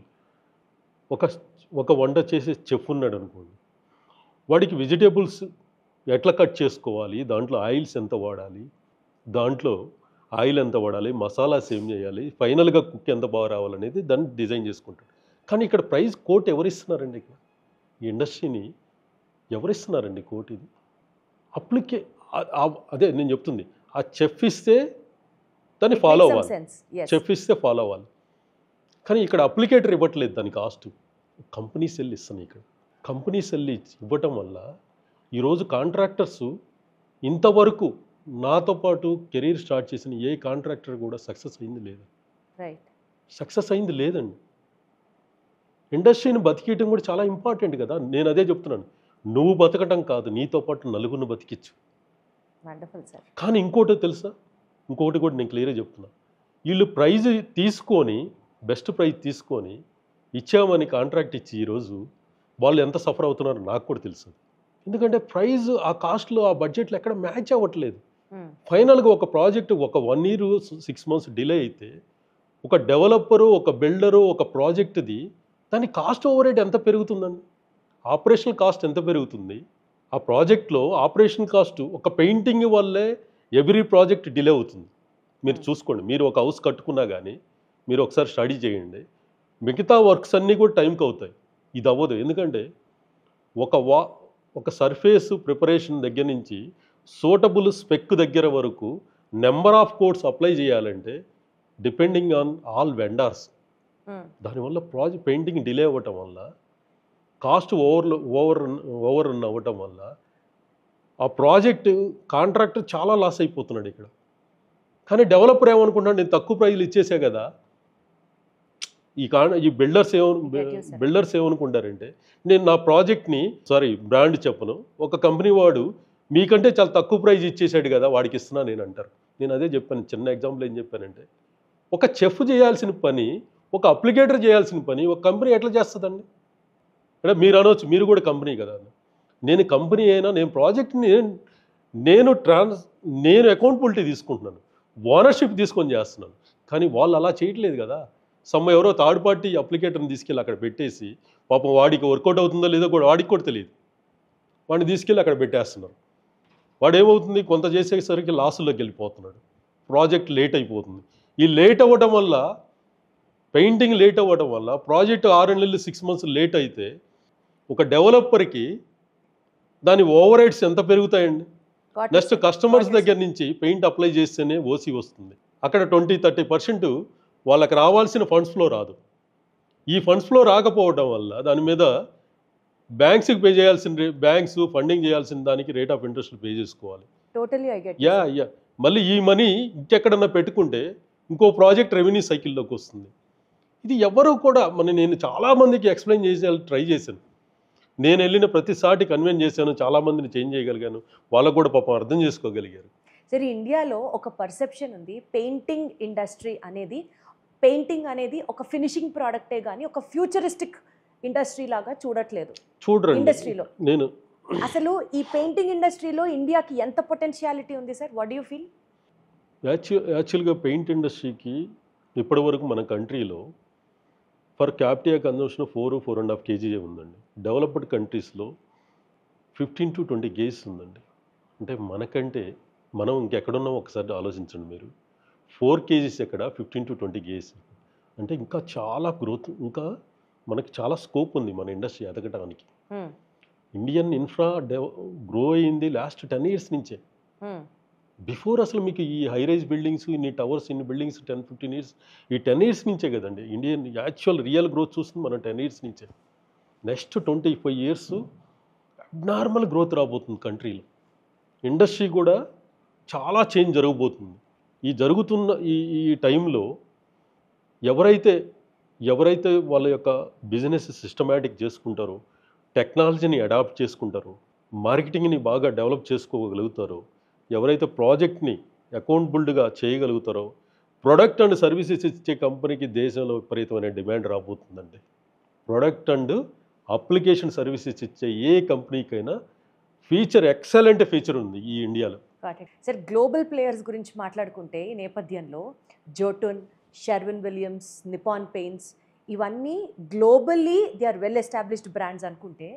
ఒక వంట చేసే చెఫ్ ఉన్నాడు అనుకోండి, వాడికి వెజిటేబుల్స్ ఎట్లా కట్ చేసుకోవాలి, దాంట్లో ఆయిల్స్ ఎంత వాడాలి, దాంట్లో ఆయిల్ ఎంత వాడాలి, మసాలాస్ ఏం చేయాలి, ఫైనల్గా కుక్ ఎంత బాగా రావాలనేది దాన్ని డిజైన్ చేసుకుంటాడు. కానీ ఇక్కడ ప్రైస్ కోట్ ఎవరిస్తున్నారండి? ఇక్కడ ఈ ఇండస్ట్రీని ఎవరిస్తున్నారండి కోట్? ఇది అప్లికే అదే నేను చెప్తుంది, ఆ చెఫ్ ఇస్తే దాన్ని ఫాలో అవ్వాలి, చెఫ్ ఇస్తే ఫాలో అవ్వాలి. కానీ ఇక్కడ అప్లికేటర్ ఇవ్వట్లేదు దాని కాస్ట్, కంపెనీ సెల్ ఇస్తున్నాయి. ఇక్కడ కంపెనీ సెల్ ఇవ్వటం వల్ల ఈరోజు కాంట్రాక్టర్స్ ఇంతవరకు నాతో పాటు కెరీర్ స్టార్ట్ చేసిన ఏ కాంట్రాక్టర్ కూడా సక్సెస్ అయింది లేదు. సక్సెస్ అయింది లేదండి. ఇండస్ట్రీని బతికేయటం కూడా చాలా ఇంపార్టెంట్ కదా. నేను అదే చెప్తున్నాను, నువ్వు బతకటం కాదు, నీతో పాటు నలుగురిని బతికిచ్చు. కానీ ఇంకోటి తెలుసా, ఇంకోటి కూడా నేను క్లియర్గా చెప్తున్నా, వీళ్ళు ప్రైజ్ తీసుకొని బెస్ట్ ప్రైజ్ తీసుకొని ఇచ్చామని కాంట్రాక్ట్ ఇచ్చి ఈరోజు వాళ్ళు ఎంత సఫర్ అవుతున్నారో నాకు కూడా తెలుసు. ఎందుకంటే ప్రైజ్ ఆ కాస్ట్లో ఆ బడ్జెట్లో ఎక్కడ మ్యాచ్ అవ్వట్లేదు. ఫైనల్గా ఒక ప్రాజెక్ట్ ఒక 1 year 6 months డిలే అయితే ఒక డెవలపరు, ఒక బిల్డరు, ఒక ప్రాజెక్ట్ది దాని కాస్ట్ ఓవర్ హెడ్ ఎంత పెరుగుతుందండి? ఆపరేషనల్ కాస్ట్ ఎంత పెరుగుతుంది? ఆ ప్రాజెక్ట్లో ఆపరేషన్ కాస్ట్ ఒక పెయింటింగ్ వల్లే ఎవ్రీ ప్రాజెక్ట్ డిలే అవుతుంది. మీరు చూసుకోండి, మీరు ఒక హౌస్ కట్టుకున్నా కానీ మీరు ఒకసారి స్టడీ చేయండి, మిగతా వర్క్స్ అన్నీ కూడా టైంకి అవుతాయి, ఇది అవ్వదు. ఎందుకంటే ఒక సర్ఫేస్ ప్రిపరేషన్ దగ్గర నుంచి సూటబుల్ స్పెక్ దగ్గర వరకు నెంబర్ ఆఫ్ కోడ్స్ అప్లై చేయాలంటే డిపెండింగ్ ఆన్ ఆల్ వెండర్స్. దానివల్ల పెయింటింగ్ డిలే అవ్వటం వల్ల, కాస్ట్ ఓవర్ రన్ అవ్వటం వల్ల ఆ ప్రాజెక్ట్ కాంట్రాక్టర్ చాలా లాస్ అయిపోతున్నాడు ఇక్కడ. కానీ డెవలపర్ ఏమనుకుంటున్నాడు, నేను తక్కువ ప్రైజ్లు ఇచ్చేసే కదా. ఈ బిల్డర్స్ ఏమనుకుంటారంటే, నేను నా ప్రాజెక్ట్ని బ్రాండ్ చెప్పను, ఒక కంపెనీ వాడు మీకంటే చాలా తక్కువ ప్రైజ్ ఇచ్చేసాడు కదా, వాడికి ఇస్తున్నా నేను అంటారు. నేను అదే చెప్పాను, చిన్న ఎగ్జాంపుల్ ఏం చెప్పానంటే, ఒక చెఫ్ చేయాల్సిన పని, ఒక అప్లికేటర్ చేయాల్సిన పని ఒక కంపెనీ ఎట్లా చేస్తుందండి? అంటే మీరు అనవచ్చు, మీరు కూడా కంపెనీ కదా. నేను కంపెనీ అయినా నేను ప్రాజెక్ట్ని నేను అకౌంటబిలిటీ తీసుకుంటున్నాను, ఓనర్షిప్ తీసుకొని చేస్తున్నాను. కానీ వాళ్ళు అలా చేయట్లేదు కదా. ఎవరో థర్డ్ పార్టీ అప్లికేటర్ని తీసుకెళ్ళి అక్కడ పెట్టేసి, పాపం వాడికి వర్కౌట్ అవుతుందో లేదో కూడా వాడికి కూడా తెలియదు, వాడిని తీసుకెళ్ళి అక్కడ పెట్టేస్తున్నారు. వాడు ఏమవుతుంది, కొంత చేసేసరికి లాసుల్లోకి వెళ్ళిపోతున్నాడు, ప్రాజెక్ట్ లేట్ అయిపోతుంది. ఈ లేట్ అవ్వడం వల్ల, పెయింటింగ్ లేట్ అవ్వడం వల్ల ప్రాజెక్ట్ 6 నెలలు 6 months లేట్ అయితే ఒక డెవలపర్కి దాని ఓవర్ హెడ్స్ ఎంత పెరుగుతాయండి? నెక్స్ట్ కస్టమర్స్ దగ్గర నుంచి పెయింట్ అప్లై చేస్తేనే ఓసీ వస్తుంది. అక్కడ 20-30% వాళ్ళకి రావాల్సిన ఫండ్స్ ఫ్లో రాదు. ఈ ఫండ్స్ ఫ్లో రాకపోవడం వల్ల దాని మీద బ్యాంక్స్కి పే చేయాల్సిన, బ్యాంక్స్ ఫండింగ్ చేయాల్సిన దానికి రేట్ ఆఫ్ ఇంట్రెస్ట్ పే చేసుకోవాలి. మళ్ళీ ఈ మనీ ఇంకెక్కడన్నా పెట్టుకుంటే ఇంకో ప్రాజెక్ట్ రెవెన్యూ సైకిల్లోకి వస్తుంది. ఇది ఎవరు కూడా నేను చాలామందికి ఎక్స్ప్లెయిన్ చేసి ట్రై చేశాను. నేను వెళ్ళిన ప్రతిసారి కన్విన్స్ చేశాను, చాలామందిని చేంజ్ చేయగలిగాను, వాళ్ళకు కూడా పాపం అర్థం చేసుకోగలిగారు. సరే, ఇండియాలో ఒక పర్సెప్షన్ ఉంది, పెయింటింగ్ అనేది ఒక ఫినిషింగ్ ప్రోడక్టే కానీ ఒక ఫ్యూచరిస్టిక్ ఇండస్ట్రీ లాగా చూడట్లేదు. చూడండి ఇండస్ట్రీలో నేను అసలు ఈ పెయింటింగ్ ఇండస్ట్రీలో ఇండియాకి ఎంత పొటెన్షియాలిటీ ఉంది sir? What do you feel? యాక్చువల్గా పెయింట్ ఇండస్ట్రీకి ఇప్పటివరకు మన కంట్రీలో ఫర్ క్యాపిటల్ కన్జంప్షన్ 4.5 kg ఉందండి. డెవలప్డ్ కంట్రీస్లో 15 to 20 kg ఉందండి. అంటే మనకంటే మనం ఇంకెక్కడున్నాం ఒకసారి ఆలోచించండి మీరు. 4 kg ఎక్కడ, 15 to 20 kg అంటే ఇంకా చాలా గ్రోత్, ఇంకా మనకి చాలా స్కోప్ ఉంది మన ఇండస్ట్రీ ఎదగడానికి. ఇండియన్ ఇన్ఫ్రా గ్రో అయింది లాస్ట్ 10 years నుంచే. బిఫోర్ అసలు మీకు ఈ హై రైజ్ బిల్డింగ్స్, ఇన్ని టవర్స్, ఇన్ని బిల్డింగ్స్ 10-15 years, ఈ 10 years నుంచే కదండి ఇండియన్ యాక్చువల్ రియల్ గ్రోత్ చూస్తుంది మనం 10 years నుంచే. నెక్స్ట్ 25 years అబ్నార్మల్ గ్రోత్ రాబోతుంది కంట్రీలో. ఇండస్ట్రీ కూడా చాలా చేంజ్ జరగబోతుంది. ఈ జరుగుతున్న ఈ టైంలో ఎవరైతే వాళ్ళ యొక్క బిజినెస్ సిస్టమేటిక్ చేసుకుంటారో, టెక్నాలజీని అడాప్ట్ చేసుకుంటారో, మార్కెటింగ్ని బాగా డెవలప్ చేసుకోగలుగుతారో, ఎవరైతే ప్రాజెక్ట్ని అకౌంటబుల్డ్గా చేయగలుగుతారో, ప్రొడక్ట్ అండ్ సర్వీసెస్ ఇచ్చే కంపెనీకి దేశంలో విపరీతమైన డిమాండ్ రాబోతుందండి. ప్రొడక్ట్ అండ్ అప్లికేషన్ సర్వీసెస్ ఇచ్చే ఏ కంపెనీకైనా ఎక్సలెంట్ ఫీచర్ ఉంది ఈ ఇండియాలో. సార్ గ్లోబల్ ప్లేయర్స్ గురించి మాట్లాడుకుంటే ఈ నేపథ్యంలో Jotun, Sherwin Williams, Nippon paints ఇవన్నీ globally they are well established brands అనుకుంటే,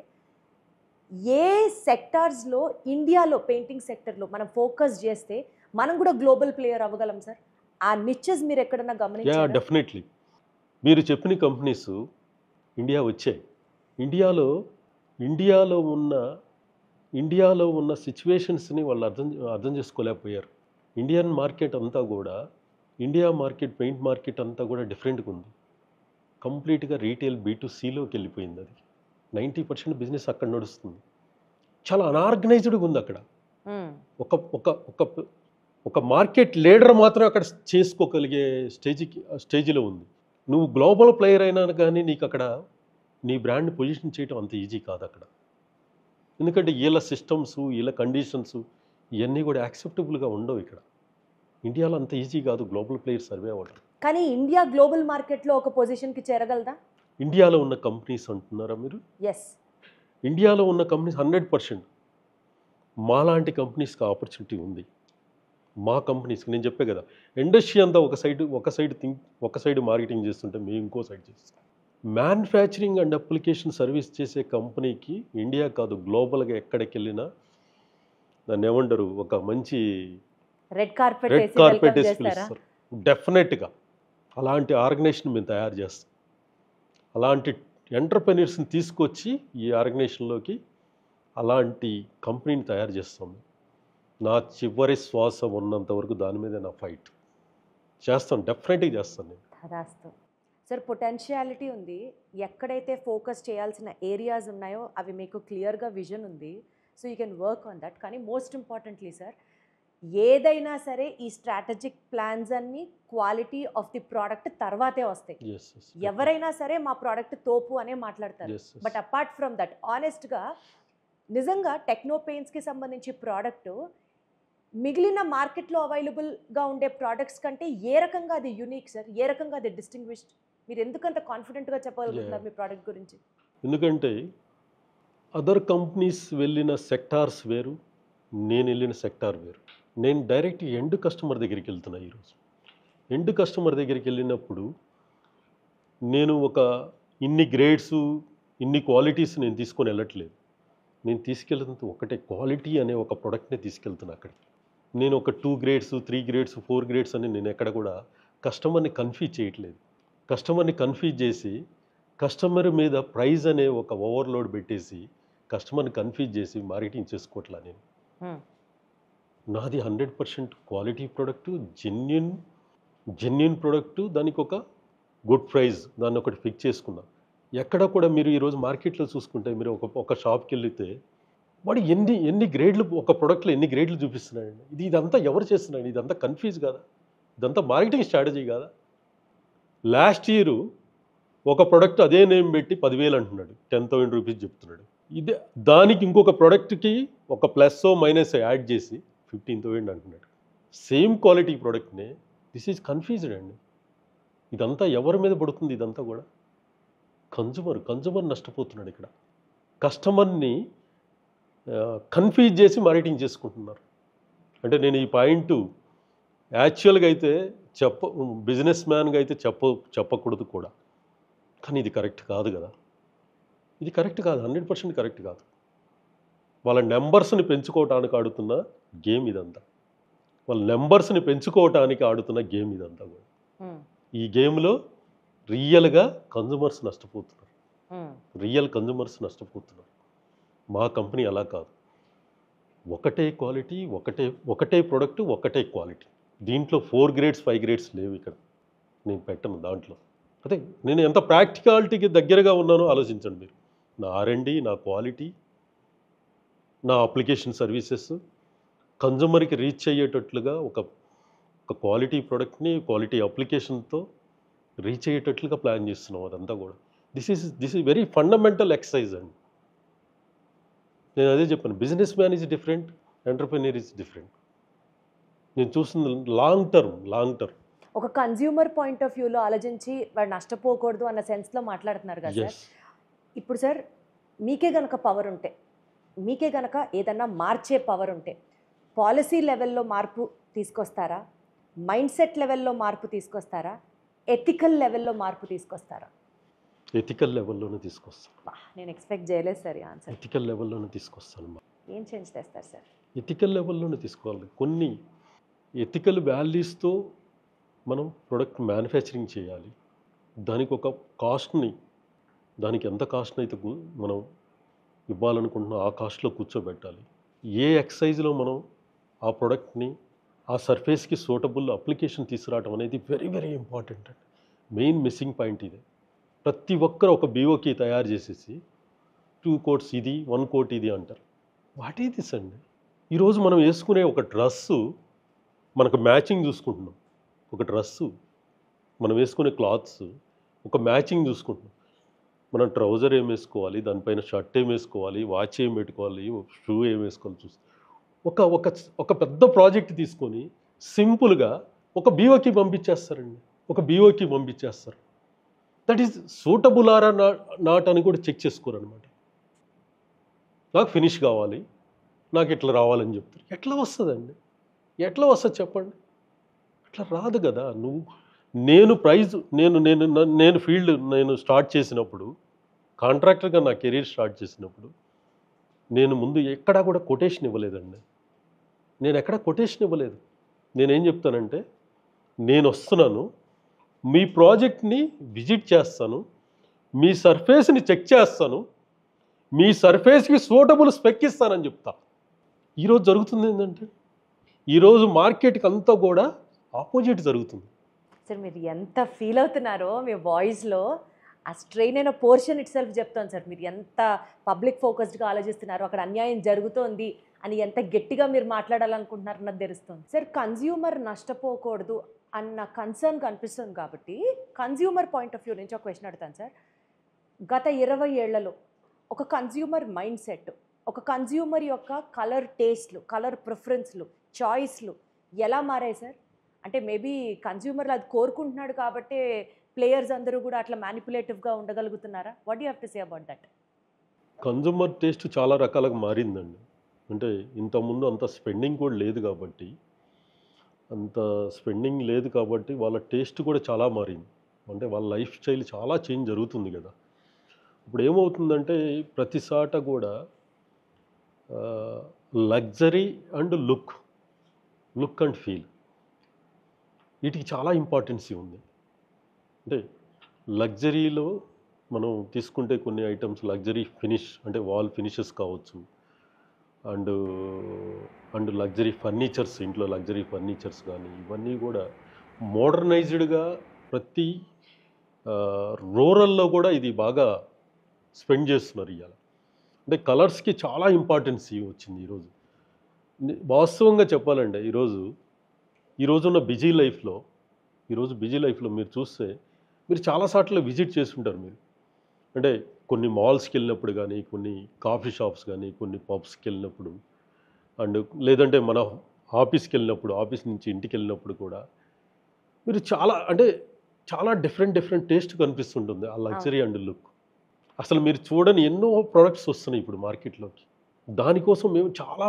ఏ సెక్టార్స్లో ఇండియాలో పెయింటింగ్ సెక్టర్లో మనం ఫోకస్ చేస్తే మనం కూడా గ్లోబల్ ప్లేయర్ అవ్వగలం సార్? ఆ నిచెస్ మీరు ఎక్కడన్నా గమనించారా? డెఫినెట్లీ. మీరు చెప్పిన కంపెనీస్ ఇండియా వచ్చాయి. ఇండియాలో ఇండియాలో ఉన్న ఇండియాలో ఉన్న సిచ్యువేషన్స్ని వాళ్ళు అర్థం చేసుకోలేకపోయారు. ఇండియన్ మార్కెట్ అంతా కూడా, ఇండియా మార్కెట్, పెయింట్ మార్కెట్ అంతా కూడా డిఫరెంట్గా ఉంది. కంప్లీట్గా రీటైల్ B2Cలోకి వెళ్ళిపోయింది. అది 90% బిజినెస్ అక్కడ నడుస్తుంది. చాలా అనార్గనైజ్డ్గా ఉంది అక్కడ. ఒక ఒక ఒక ఒక మార్కెట్ లీడర్ మాత్రం అక్కడ చేసుకోగలిగే స్టేజ్లో ఉంది. నువ్వు గ్లోబల్ ప్లేయర్ అయినా కానీ నీకు అక్కడ నీ బ్రాండ్ని పొజిషన్ చేయడం అంత ఈజీ కాదు అక్కడ. ఎందుకంటే వీళ్ళ సిస్టమ్స్, వీళ్ళ కండిషన్స్ ఇవన్నీ కూడా యాక్సెప్టబుల్గా ఉండవు ఇక్కడ. ఇండియాలో అంత ఈజీ కాదు గ్లోబల్ ప్లేయర్ సర్వే అవ్వడం. కానీ ఇండియా గ్లోబల్ మార్కెట్లో ఒక పొజిషన్కి చేరగలదా? ఇండియాలో ఉన్న కంపెనీస్ అంటున్నారా మీరు? ఎస్, ఇండియాలో ఉన్న కంపెనీస్ 100% మాలాంటి కంపెనీస్కి ఆపర్చునిటీ ఉంది. మా కంపెనీస్కి నేను చెప్పే కదా, ఇండస్ట్రీ అంతా ఒక సైడ్ మార్కెటింగ్ చేస్తుంటే మేము ఇంకో సైడ్ చేస్తాం. మ్యానుఫ్యాక్చరింగ్ అండ్ అప్లికేషన్ సర్వీస్ చేసే కంపెనీకి ఇండియా కాదు గ్లోబల్గా ఎక్కడికి వెళ్ళినా దాన్ని ఏమంటారు, ఒక మంచి రెడ్ కార్పెట్ వేసి పిలుస్తారు. డెఫినెట్గా అలాంటి ఆర్గనైజేషన్ మేము తయారు చేస్తాం. అలాంటి ఎంటర్ప్రెన్యూర్స్ని తీసుకొచ్చి ఈ ఆర్గనైజేషన్లోకి అలాంటి కంపెనీని తయారు చేస్తాం. నా చివరి శ్వాస ఉన్నంత వరకు దాని మీద నా ఫైట్ చేస్తాను, డెఫినెట్గా చేస్తాను నేను. సార్ పొటెన్షియాలిటీ ఉంది, ఎక్కడైతే ఫోకస్ చేయాల్సిన ఏరియాస్ ఉన్నాయో అవి మీకు క్లియర్గా విజన్ ఉంది, so you can work on that. కానీ మోస్ట్ ఇంపార్టెంట్లీ సార్, ఏదైనా సరే ఈ స్ట్రాటజిక్ ప్లాన్స్ అన్ని క్వాలిటీ ఆఫ్ ది ప్రోడక్ట్ తర్వాతే వస్తాయి. ఎవరైనా సరే మా ప్రోడక్ట్ తోపు అనే మాట్లాడతారు. బట్ అపార్ట్ ఫ్రమ్ దట్ ఆనెస్ట్గా నిజంగా టెక్నో పెయింట్స్కి సంబంధించి ప్రోడక్ట్ మిగిలిన మార్కెట్లో అవైలబుల్గా ఉండే ప్రోడక్ట్స్ కంటే ఏ రకంగా అది యూనిక్ సార్? ఏ రకంగా అది డిస్టింగ్విష్డ్? మీరు ఎందుకంత కాన్ఫిడెంట్గా చెప్పగలుగుతున్నారు మీ ప్రోడక్ట్ గురించి? ఎందుకంటే అదర్ కంపెనీస్ వెళ్ళిన సెక్టార్స్ వేరు, నేను వెళ్ళిన సెక్టార్ వేరు. నేను డైరెక్ట్ ఎండ్ కస్టమర్ దగ్గరికి వెళ్తున్నా. ఈరోజు ఎండ్ కస్టమర్ దగ్గరికి వెళ్ళినప్పుడు నేను ఒక ఇన్ని గ్రేడ్స్, ఇన్ని క్వాలిటీస్ నేను తీసుకొని వెళ్ళట్లేదు. నేను తీసుకెళ్తున్న ఒకటే క్వాలిటీ అనే ఒక ప్రోడక్ట్ని తీసుకెళ్తున్నా అక్కడికి. నేను ఒక 2 గ్రేడ్స్, 3 గ్రేడ్స్, 4 గ్రేడ్స్ అని నేను ఎక్కడ కూడా కస్టమర్ని కన్ఫ్యూజ్ చేయట్లేదు. కస్టమర్ని కన్ఫ్యూజ్ చేసి కస్టమర్ మీద ప్రైజ్ అనే ఒక ఓవర్లోడ్ పెట్టేసి కస్టమర్ని కన్ఫ్యూజ్ చేసి మార్కెటింగ్ చేసుకోవట్లా నేను. నాది 100% క్వాలిటీ ప్రోడక్టు, జెన్యున్ ప్రోడక్టు, దానికి ఒక గుడ్ ప్రైజ్, దాన్ని ఒకటి ఫిక్స్ చేసుకున్నా. ఎక్కడ కూడా మీరు ఈరోజు మార్కెట్లో చూసుకుంటే మీరు ఒక షాప్కి వెళ్తే వాడు ఎన్ని గ్రేడ్లు, ఒక ప్రోడక్ట్లో ఎన్ని గ్రేడ్లు చూపిస్తున్నాడండి. ఇదంతా ఎవరు చేస్తున్నాడు? ఇదంతా కన్ఫ్యూజ్ కాదా? ఇదంతా మార్కెటింగ్ స్ట్రాటజీ కాదా? లాస్ట్ ఇయర్ ఒక ప్రోడక్ట్ అదే నేమ్ పెట్టి 10,000 అంటున్నాడు, 10,000 రూపీస్ చెప్తున్నాడు. ఇదే దానికి ఇంకొక ప్రోడక్ట్కి ఒక ప్లస్ మైనస్ యాడ్ చేసి 15,000 అంటున్నాడు. సేమ్ క్వాలిటీ ప్రోడక్ట్నే. దిస్ ఈజ్ కన్ఫ్యూజ్డ్ అండి. ఇదంతా ఎవరి మీద పడుతుంది? ఇదంతా కూడా కన్జ్యూమర్ నష్టపోతున్నాడు ఇక్కడ. కస్టమర్ని కన్ఫ్యూజ్ చేసి మార్కెటింగ్ చేసుకుంటున్నారు. అంటే నేను ఈ పాయింట్ యాక్చువల్గా అయితే బిజినెస్ మ్యాన్గా అయితే చెప్పకూడదు కూడా, కానీ ఇది కరెక్ట్ కాదు కదా. ఇది కరెక్ట్ కాదు, 100% కరెక్ట్ కాదు. వాళ్ళ నెంబర్స్ని పెంచుకోవటానికి ఆడుతున్న గేమ్ ఇదంతా. వాళ్ళ నెంబర్స్ని పెంచుకోవటానికి ఆడుతున్న గేమ్ ఇదంతా కూడా. ఈ గేమ్లో రియల్గా కన్జ్యూమర్స్ నష్టపోతున్నారు. మా కంపెనీ అలా కాదు. ఒకటే క్వాలిటీ, ఒకటే ప్రోడక్ట్, ఒకటే క్వాలిటీ. దీంట్లో 4 గ్రేడ్స్ 5 గ్రేడ్స్ లేవు ఇక్కడ. నేను పెట్టను దాంట్లో. అదే నేను ఎంత ప్రాక్టికాలిటీకి దగ్గరగా ఉన్నానో ఆలోచించండి మీరు. నా R&D, నా క్వాలిటీ, నా అప్లికేషన్ సర్వీసెస్ కన్జ్యూమర్కి రీచ్ అయ్యేటట్లుగా ఒక క్వాలిటీ ప్రోడక్ట్ని క్వాలిటీ అప్లికేషన్తో రీచ్ అయ్యేటట్లుగా ప్లాన్ చేస్తున్నాం. అదంతా కూడా this is very fundamental exercise అండి. నేను అదే చెప్పాను, business man is different, entrepreneur is different. నేను చూస్తుంది లాంగ్ టర్మ్. ఒక కన్జ్యూమర్ పాయింట్ ఆఫ్ వ్యూలో ఆలోచించి వాడు నష్టపోకూడదు అన్న సెన్స్లో మాట్లాడుతున్నారు కదా సార్. ఎస్. ఇప్పుడు సార్ మీకే గనక పవర్ ఉంటే, మీకే గనక ఏదన్నా మార్చే పవర్ ఉంటే, పాలసీ లెవెల్లో మార్పు తీసుకొస్తారా, మైండ్ సెట్ లెవెల్లో మార్పు తీసుకొస్తారా, ఎథికల్ లెవెల్లో మార్పు తీసుకొస్తారా? ఎథికల్ లెవెల్లోనే తీసుకొస్తాను. నేను ఎక్స్పెక్ట్ చేయలేదు సార్ ఈ ఆన్సర్. ఎథికల్ లెవెల్లోనే తీసుకొస్తాను. ఏం చేంజ్ తెస్తారు సార్? ఎథికల్ లెవెల్లోనే తీసుకోవాలి. కొన్ని ఎథికల్ వాల్యూస్తో మనం ప్రొడక్ట్ మ్యానుఫ్యాక్చరింగ్ చేయాలి. దానికి ఒక కాస్ట్ని, దానికి ఎంత కాస్ట్ని అయితే మనం ఇవ్వాలనుకుంటున్నా ఆ కాస్ట్లో కూర్చోబెట్టాలి. ఏ ఎక్సైజ్లో మనం ఆ ప్రోడక్ట్ని ఆ సర్ఫేస్కి సూటబుల్ అప్లికేషన్ తీసుకురావడం అనేది వెరీ వెరీ ఇంపార్టెంట్ అండి. మెయిన్ మిస్సింగ్ పాయింట్ ఇదే. ప్రతి ఒక్కరు ఒక బీఓకి తయారు చేసేసి 2 కోట్స్ ఇది 1 కోట్ ఇది అంటారు. వాట్ ఈజ్ దిస్ అండి? ఈరోజు మనం వేసుకునే ఒక డ్రెస్సు మనకు మ్యాచింగ్ చూసుకుంటున్నాం. ఒక డ్రెస్సు మనం వేసుకునే క్లాత్స్ ఒక మ్యాచింగ్ చూసుకుంటున్నాం. మనం ట్రౌజర్ ఏం వేసుకోవాలి, దానిపైన షర్ట్ ఏం వేసుకోవాలి, వాచ్ ఏం పెట్టుకోవాలి, షూ ఏం వేసుకోవాలి చూసి ఒక ఒక ఒక పెద్ద ప్రాజెక్ట్ తీసుకొని సింపుల్గా ఒక బీఓకి పంపించేస్తారు. That is suitable or not అని కూడా చెక్ చేసుకోరు అనమాట. నాకు ఫినిష్ కావాలి, నాకు ఇట్లా రావాలని చెప్తారు. ఎట్లా వస్తుంది చెప్పండి? అట్లా రాదు కదా. నేను ఫీల్డ్ స్టార్ట్ చేసినప్పుడు, కాంట్రాక్టర్గా నా కెరీర్ స్టార్ట్ చేసినప్పుడు నేను ముందు ఎక్కడా కూడా కొటేషన్ ఇవ్వలేదండి. నేనేం చెప్తానంటే, నేను వస్తున్నాను, మీ ప్రాజెక్ట్ని విజిట్ చేస్తాను, మీ సర్ఫేస్ని చెక్ చేస్తాను, మీ సర్ఫేస్కి సూటబుల్ స్పెక్ ఇస్తానని చెప్తా. ఈరోజు జరుగుతుంది ఏంటంటే, ఈరోజు మార్కెట్కి అంతా కూడా ఆపోజిట్ జరుగుతుంది. సార్ మీరు ఎంత ఫీల్ అవుతున్నారో మీ వాయిస్లో ఆ స్ట్రెయిన్ అయిన పోర్షన్ ఇట్ సెల్ఫ్ చెప్తాను సార్. మీరు ఎంత పబ్లిక్ ఫోకస్డ్గా ఆలోచిస్తున్నారో, అక్కడ అన్యాయం జరుగుతోంది అని ఎంత గట్టిగా మీరు మాట్లాడాలనుకుంటున్నారు అన్నది తెలుస్తుంది సార్. కన్జ్యూమర్ నష్టపోకూడదు అన్న కన్సర్న్ కనిపిస్తుంది కాబట్టి కన్జ్యూమర్ పాయింట్ ఆఫ్ వ్యూ నుంచి ఒక క్వశ్చన్ అడుగుతాను సార్. గత 20 ఏళ్లలో ఒక కన్జ్యూమర్ మైండ్ సెట్, ఒక కన్జ్యూమర్ యొక్క కలర్ టేస్ట్లు, కలర్ ప్రిఫరెన్స్లు, చాయిస్లు ఎలా మారాయి సార్? అంటే మేబీ కన్జ్యూమర్లు అది కోరుకుంటున్నాడు కాబట్టి ప్లేయర్స్ అందరూ కూడా అట్లా మ్యానిపులేటివ్గా ఉండగలుగుతున్నారా? What you have to say about that? Consumer taste చాలా రకాలుగా మారిందండి. అంటే ఇంతకుముందు అంత స్పెండింగ్ కూడా లేదు కాబట్టి వాళ్ళ టేస్ట్ కూడా చాలా మారింది. అంటే వాళ్ళ లైఫ్ స్టైల్ చాలా చేంజ్ జరుగుతుంది కదా. ఇప్పుడు ఏమవుతుందంటే, ప్రతిసాట కూడా luxury and look and feel, వీటికి చాలా ఇంపార్టెన్సీ ఉంది. అంటే లగ్జరీలో మనం తీసుకుంటే కొన్ని ఐటమ్స్ లగ్జరీ ఫినిష్, అంటే వాల్ ఫినిషెస్ కావచ్చు, అండ్ లగ్జరీ ఫర్నిచర్స్, ఇంట్లో లగ్జరీ ఫర్నిచర్స్ కానీ, ఇవన్నీ కూడా మోడర్నైజ్డ్గా ప్రతి రూరల్లో కూడా ఇది బాగా స్పెండ్ చేస్తున్నారు ఇవాళ. అంటే కలర్స్కి చాలా ఇంపార్టెన్సీ వచ్చింది ఈరోజు. వాస్తవంగా చెప్పాలంటే ఈరోజున్న బిజీ లైఫ్లో మీరు చూస్తే, మీరు చాలాసార్లు విజిట్ చేస్తుంటారు మీరు. అంటే కొన్ని మాల్స్కి వెళ్ళినప్పుడు కానీ, కొన్ని కాఫీ షాప్స్ కానీ, కొన్ని పబ్స్కి వెళ్ళినప్పుడు, అండ్ లేదంటే మన ఆఫీస్కి వెళ్ళినప్పుడు, ఆఫీస్ నుంచి ఇంటికి వెళ్ళినప్పుడు కూడా మీరు చాలా డిఫరెంట్ టేస్ట్ కనిపిస్తుంటుంది ఆ లగ్జరీ అండ్ లుక్. అసలు మీరు చూడని ఎన్నో ప్రోడక్ట్స్ వస్తున్నాయి ఇప్పుడు మార్కెట్లోకి. దానికోసం మేము చాలా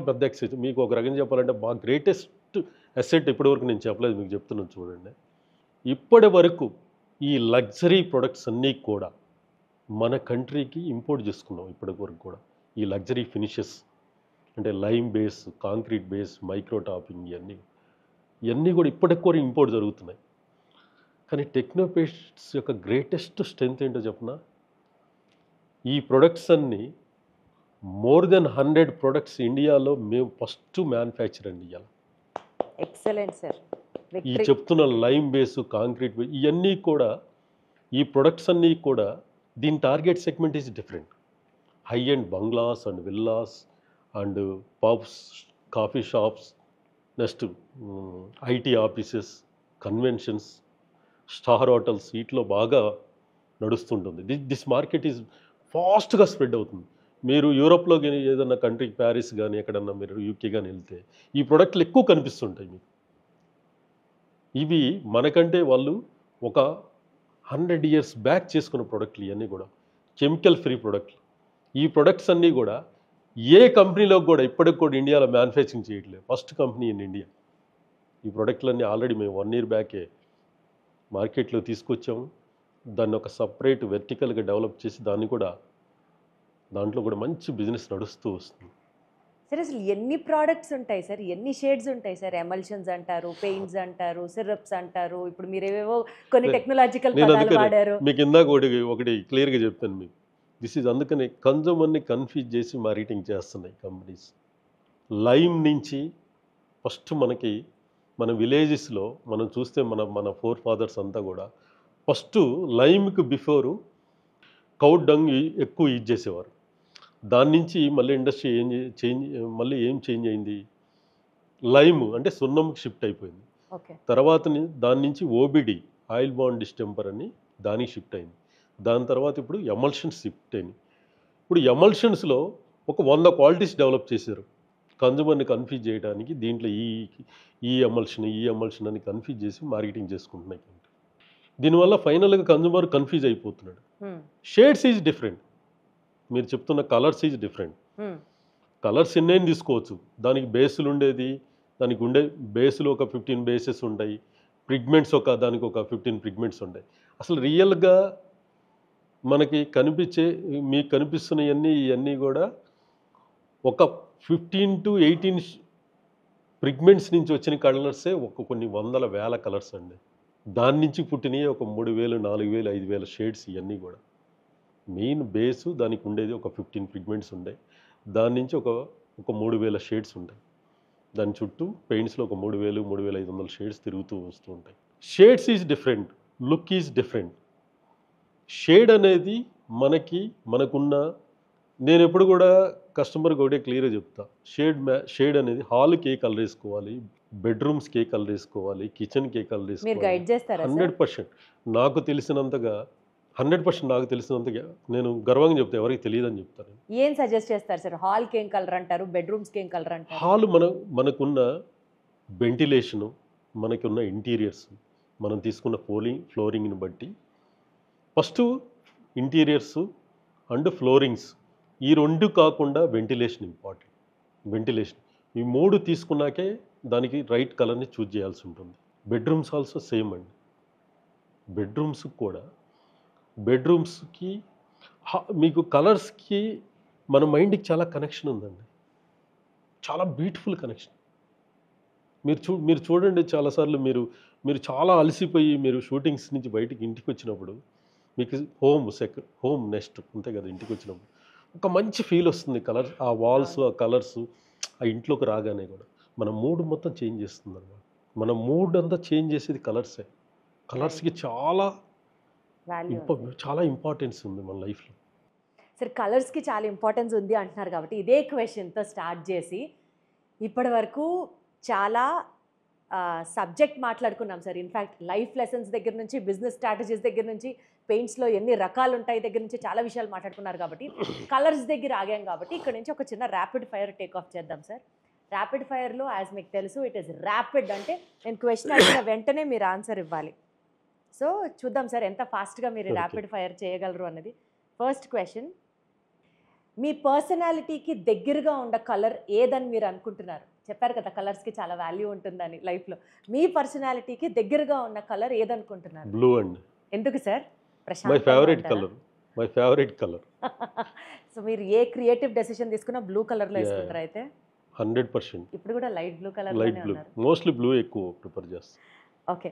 పెద్ద ఎక్సైజ్. మీకు ఒక రకంగా చెప్పాలంటే మా గ్రేటెస్ట్ అసెట్ ఇప్పటివరకు నేను చెప్పలేదు, మీకు చెప్తున్నాను చూడండి. ఇప్పటి వరకు ఈ లగ్జరీ ప్రొడక్ట్స్ అన్నీ కూడా మన కంట్రీకి ఇంపోర్ట్ చేసుకున్నాం. ఇప్పటి వరకు కూడా ఈ లగ్జరీ ఫినిషెస్, అంటే lime base, concrete base, micro topping, ఇవన్నీ కూడా ఇప్పటికి కూడా ఇంపోర్ట్ జరుగుతున్నాయి. కానీ టెక్నోపేస్ట్స్ యొక్క గ్రేటెస్ట్ స్ట్రెంగ్త్ ఏంటో చెప్పనా, ఈ ప్రొడక్ట్స్ అన్నీ మోర్ దెన్ 100 ప్రొడక్ట్స్ ఇండియాలో మేము ఫస్ట్ మ్యానుఫ్యాక్చర్ అండి ఇవాళ. Excellent sir. ఈ చెప్తున్న లైమ్ బేస్, కాంక్రీట్ బేస్, ఇవన్నీ కూడా, ఈ ప్రొడక్ట్స్ అన్నీ కూడా దీని target segment is different. High and bungalows and villas and pubs, coffee shops, next IT offices, conventions, star hotels, వీటిలో బాగా నడుస్తుంటుంది. దిస్ మార్కెట్ ఈజ్ ఫాస్ట్గా స్ప్రెడ్ అవుతుంది. మీరు యూరోప్లో కానీ ఏదన్నా కంట్రీకి ప్యారిస్ కానీ ఎక్కడన్నా మీరు యూకే కానీ వెళ్తే ఈ ప్రోడక్ట్లు ఎక్కువ కనిపిస్తుంటాయి మీకు. ఇవి మనకంటే వాళ్ళు ఒక 100 years బ్యాక్ చేసుకున్న ప్రోడక్ట్లు ఇవన్నీ కూడా కెమికల్ ఫ్రీ ప్రోడక్ట్లు. ఈ ప్రొడక్ట్స్ అన్నీ కూడా ఏ కంపెనీలో కూడా ఇప్పటికి కూడా ఇండియాలో మ్యానుఫ్యాక్చరింగ్ చేయట్లేదు. First company in India. ఈ ప్రోడక్ట్లన్నీ ఆల్రెడీ మేము 1 year బ్యాకే మార్కెట్లో తీసుకొచ్చాము. దాన్ని ఒక సపరేట్ వెర్టికల్గా డెవలప్ చేసి దాంట్లో కూడా మంచి బిజినెస్ నడుస్తూ వస్తుంది. సార్ అసలు ఎన్ని ప్రోడక్ట్స్ ఉంటాయి సార్, ఎన్ని షేడ్స్ ఉంటాయి సార్? ఎమల్షన్స్ అంటారు, పెయింట్స్ అంటారు, సిరప్స్ అంటారు, ఇప్పుడు మీరు ఏవేవో కొన్ని టెక్నాలజికల్ నేను పదాలు అందుకనే వాడారు. మీకు ఇందాక ఒకటి క్లియర్గా చెప్తాను మీకు. దిస్ ఈజ్ అందుకని కన్జ్యూమర్ని కన్ఫ్యూజ్ చేసి మార్కెటింగ్ చేస్తున్నాయి కంపెనీస్. లైమ్ నుంచి ఫస్ట్ మన విలేజెస్లో మనం చూస్తే మన ఫోర్ ఫాదర్స్ అంతా కూడా ఫస్ట్ లైమ్కి బిఫోరు కౌ డంగ్ ఎక్కువ యూజ్ చేసేవారు. దాని నుంచి మళ్ళీ ఇండస్ట్రీ ఏం చేంజ్ అయింది, లైమ్ అంటే సున్నంకి షిఫ్ట్ అయిపోయింది. ఓకే. తర్వాత దాని నుంచి ఓబిడి ఆయిల్ బాండ్ డిస్టెంపర్ అని దానికి షిఫ్ట్ అయింది. దాని తర్వాత ఇప్పుడు ఎమల్షన్స్ షిఫ్ట్ అయింది. ఇప్పుడు ఎమల్షన్స్లో ఒక 100 క్వాలిటీస్ డెవలప్ చేశారు కన్జ్యూమర్ని కన్ఫ్యూజ్ చేయడానికి. దీంట్లో ఈ ఎమల్షన్ అని కన్ఫ్యూజ్ చేసి మార్కెటింగ్ చేసుకుంటున్నాయి. దీనివల్ల ఫైనల్గా కన్జ్యూమర్ కన్ఫ్యూజ్ అయిపోతున్నాడు. షేడ్స్ ఈజ్ డిఫరెంట్, మీరు చెప్తున్న కలర్స్ ఈజ్ డిఫరెంట్. కలర్స్ ఎన్నైనా తీసుకోవచ్చు, దానికి బేసులు ఉండేది, దానికి ఉండే బేసులు ఒక 15 బేసెస్ ఉంటాయి, పిగ్మెంట్స్ దానికి ఒక 15 పిగ్మెంట్స్ ఉంటాయి. అసలు రియల్గా మనకి మీకు ఇవన్నీ కూడా ఒక 15 to 18 పిగ్మెంట్స్ నుంచి వచ్చిన కలర్సే కొన్ని వందల వేల కలర్స్ అండి. దాని నుంచి పుట్టినవి ఒక 3000, 4000, 5000 షేడ్స్. ఇవన్నీ కూడా మెయిన్ బేసు దానికి ఉండేది ఒక 15 పిగ్మెంట్స్ ఉంటాయి. దాని నుంచి ఒక 3000 షేడ్స్ ఉంటాయి. దాని చుట్టూ పెయింట్స్లో ఒక 3000, 3500 షేడ్స్ తిరుగుతూ వస్తూ ఉంటాయి. Shades is different, look is different. Shade అనేది మనకున్న, నేను ఎప్పుడు కూడా కస్టమర్కి ఒకటే క్లియర్గా చెప్తా, షేడ్ అనేది హాల్కి ఏ కలర్ వేసుకోవాలి, బెడ్రూమ్స్కి ఏ కలర్ వేసుకోవాలి, కిచెన్కి ఏ కలర్ వేసుకోవాలి, 100% నాకు తెలిసినంతగా 100% నాకు తెలిసినంతగా నేను గర్వంగా చెప్తాను, ఎవరికి తెలియదని చెప్తాను. ఏం సజెస్ట్ చేస్తారు సార్? హాల్కి ఏం కలర్ అంటారు, బెడ్రూమ్స్కి ఏం కలర్ అంటారు? హాల్ మనకున్న వెంటిలేషను, మనకున్న ఇంటీరియర్స్, మనం తీసుకున్న ఫ్లోరింగ్ని బట్టి ఫస్ట్ ఇంటీరియర్స్ అండ్ ఫ్లోరింగ్స్ ఈ 2 కాకుండా వెంటిలేషన్ ఇంపార్టెంట్. వెంటిలేషన్ ఈ 3 తీసుకున్నాకే దానికి రైట్ కలర్ని చూజ్ చేయాల్సి ఉంటుంది. బెడ్రూమ్స్ ఆల్సో సేమ్ అండి. బెడ్రూమ్స్కి మీకు కలర్స్కి మన మైండ్కి చాలా కనెక్షన్ ఉందండి, చాలా బ్యూటిఫుల్ కనెక్షన్. మీరు చూడండి, చాలాసార్లు మీరు చాలా అలసిపోయి మీరు షూటింగ్స్ నుంచి ఇంటికి వచ్చినప్పుడు మీకు హోమ్ నెక్స్ట్ అంతే కదా, ఇంటికి వచ్చినప్పుడు ఒక మంచి ఫీల్ వస్తుంది. కలర్స్, ఆ వాల్స్, ఆ కలర్స్, ఆ ఇంట్లోకి రాగానే కూడా మన మూడ్ మొత్తం చేంజ్ చేస్తుంది అన్నమాట. మన మూడ్ అంతా చేంజ్ చేసేది కలర్సే. కలర్స్కి చాలా ఇంపార్టెన్స్ ఉంది మన లైఫ్లో. సార్ కలర్స్కి చాలా ఇంపార్టెన్స్ ఉంది అంటున్నారు కాబట్టి ఇదే క్వశ్చన్తో స్టార్ట్ చేసి ఇప్పటి వరకు చాలా సబ్జెక్ట్ మాట్లాడుకున్నాం సార్. ఇన్ఫ్యాక్ట్ లైఫ్ లెసన్స్ దగ్గర నుంచి, బిజినెస్ స్ట్రాటజీస్ దగ్గర నుంచి, పెయింట్స్లో ఎన్ని రకాలు ఉంటాయి దగ్గర నుంచి చాలా విషయాలు మాట్లాడుకున్నారు కాబట్టి కలర్స్ దగ్గర ఆగాం కాబట్టి ఇక్కడ నుంచి ఒక చిన్న ర్యాపిడ్ ఫైర్ టేక్ ఆఫ్ చేద్దాం సార్. ర్యాపిడ్ ఫైర్లో యాజ్ మీకు తెలుసు ఇట్ ఈస్ ర్యాపిడ్, అంటే నేను క్వశ్చన్ అడిగిన వెంటనే మీరు ఆన్సర్ ఇవ్వాలి. సో చూద్దాం సార్ ఎంత ఫాస్ట్గా మీరు ర్యాపిడ్ ఫైర్ చేయగలరు అన్నది. ఫస్ట్ క్వశ్చన్, మీ పర్సనాలిటీకి దగ్గరగా ఉన్న కలర్ ఏదని మీరు అనుకుంటున్నారు? చెప్పారు కదా కలర్స్కి చాలా వాల్యూ ఉంటుందని లైఫ్లో. మీ పర్సనాలిటీకి దగ్గరగా ఉన్న కలర్ ఏదనుకుంటున్నారు? బ్లూ అండి. ఎందుకు sir? My favourite colour. So మీరు ఏ క్రియేటివ్ డెసిషన్ తీసుకున్నా బ్లూ కలర్లో వేసుకుంటారు అయితే? 100%. ఇప్పుడు కూడా light blue colour, mostly blue ఎక్కువ ప్రిఫర్ చేస్తాను. ఓకే.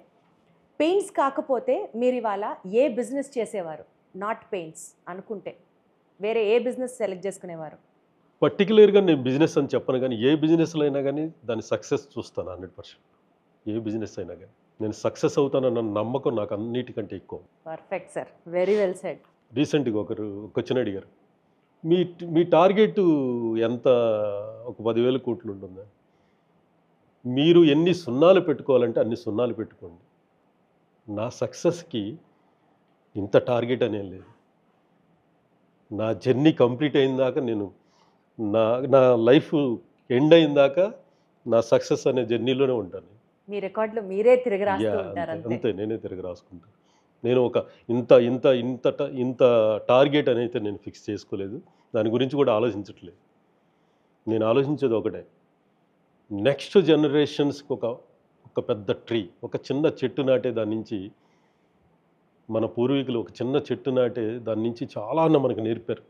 పెయింట్స్ కాకపోతే మీరు ఇవాళ ఏ బిజినెస్ చేసేవారు? నాట్ పెయింట్స్ అనుకుంటే వేరే ఏ బిజినెస్ సెలెక్ట్ చేసుకునేవారు? పర్టికులర్గా నేను బిజినెస్ అని చెప్పను, కానీ ఏ బిజినెస్లో అయినా కానీ దాని సక్సెస్ చూస్తాను 100%. ఏ బిజినెస్ అయినా కానీ నేను సక్సెస్ అవుతానన్న నమ్మకం నాకు అన్నిటికంటే ఎక్కువ. Perfect sir, very well said. రీసెంట్గా ఒక క్వశ్చన్ అడిగారు, మీ టార్గెట్ ఎంత, ఒక 10,000 కోట్లు ఉంటుందా? మీరు ఎన్ని సున్నాలు పెట్టుకోవాలంటే అన్ని సున్నాలు పెట్టుకోండి. నా సక్సెస్కి ఇంత టార్గెట్ అనేది లేదు. నా జర్నీ కంప్లీట్ అయిన దాకా నేను నా నా లైఫ్ ఎండ్ అయిన దాకా నా సక్సెస్ అనే జర్నీలోనే ఉంటాను. మీ రికార్డులు మీరే తిరిగి రాస్తూ అంతే ఉంటారు అంతే. అంతే నేనే తిరిగి రాసుకుంటాను. నేను ఒక ఇంత ఇంత ఇంత ఇంత టార్గెట్ అని అయితే నేను ఫిక్స్ చేసుకోలేదు. దాని గురించి కూడా ఆలోచించట్లేదు. నేను ఆలోచించేది ఒకటే, నెక్స్ట్ జనరేషన్స్కి ఒక ఒక పెద్ద ట్రీ, ఒక చిన్న చెట్టు నాటే దాని నుంచి, మన పూర్వీకులు ఒక చిన్న చెట్టు నాటే దాని నుంచి చాలా మనకు నేర్పారు.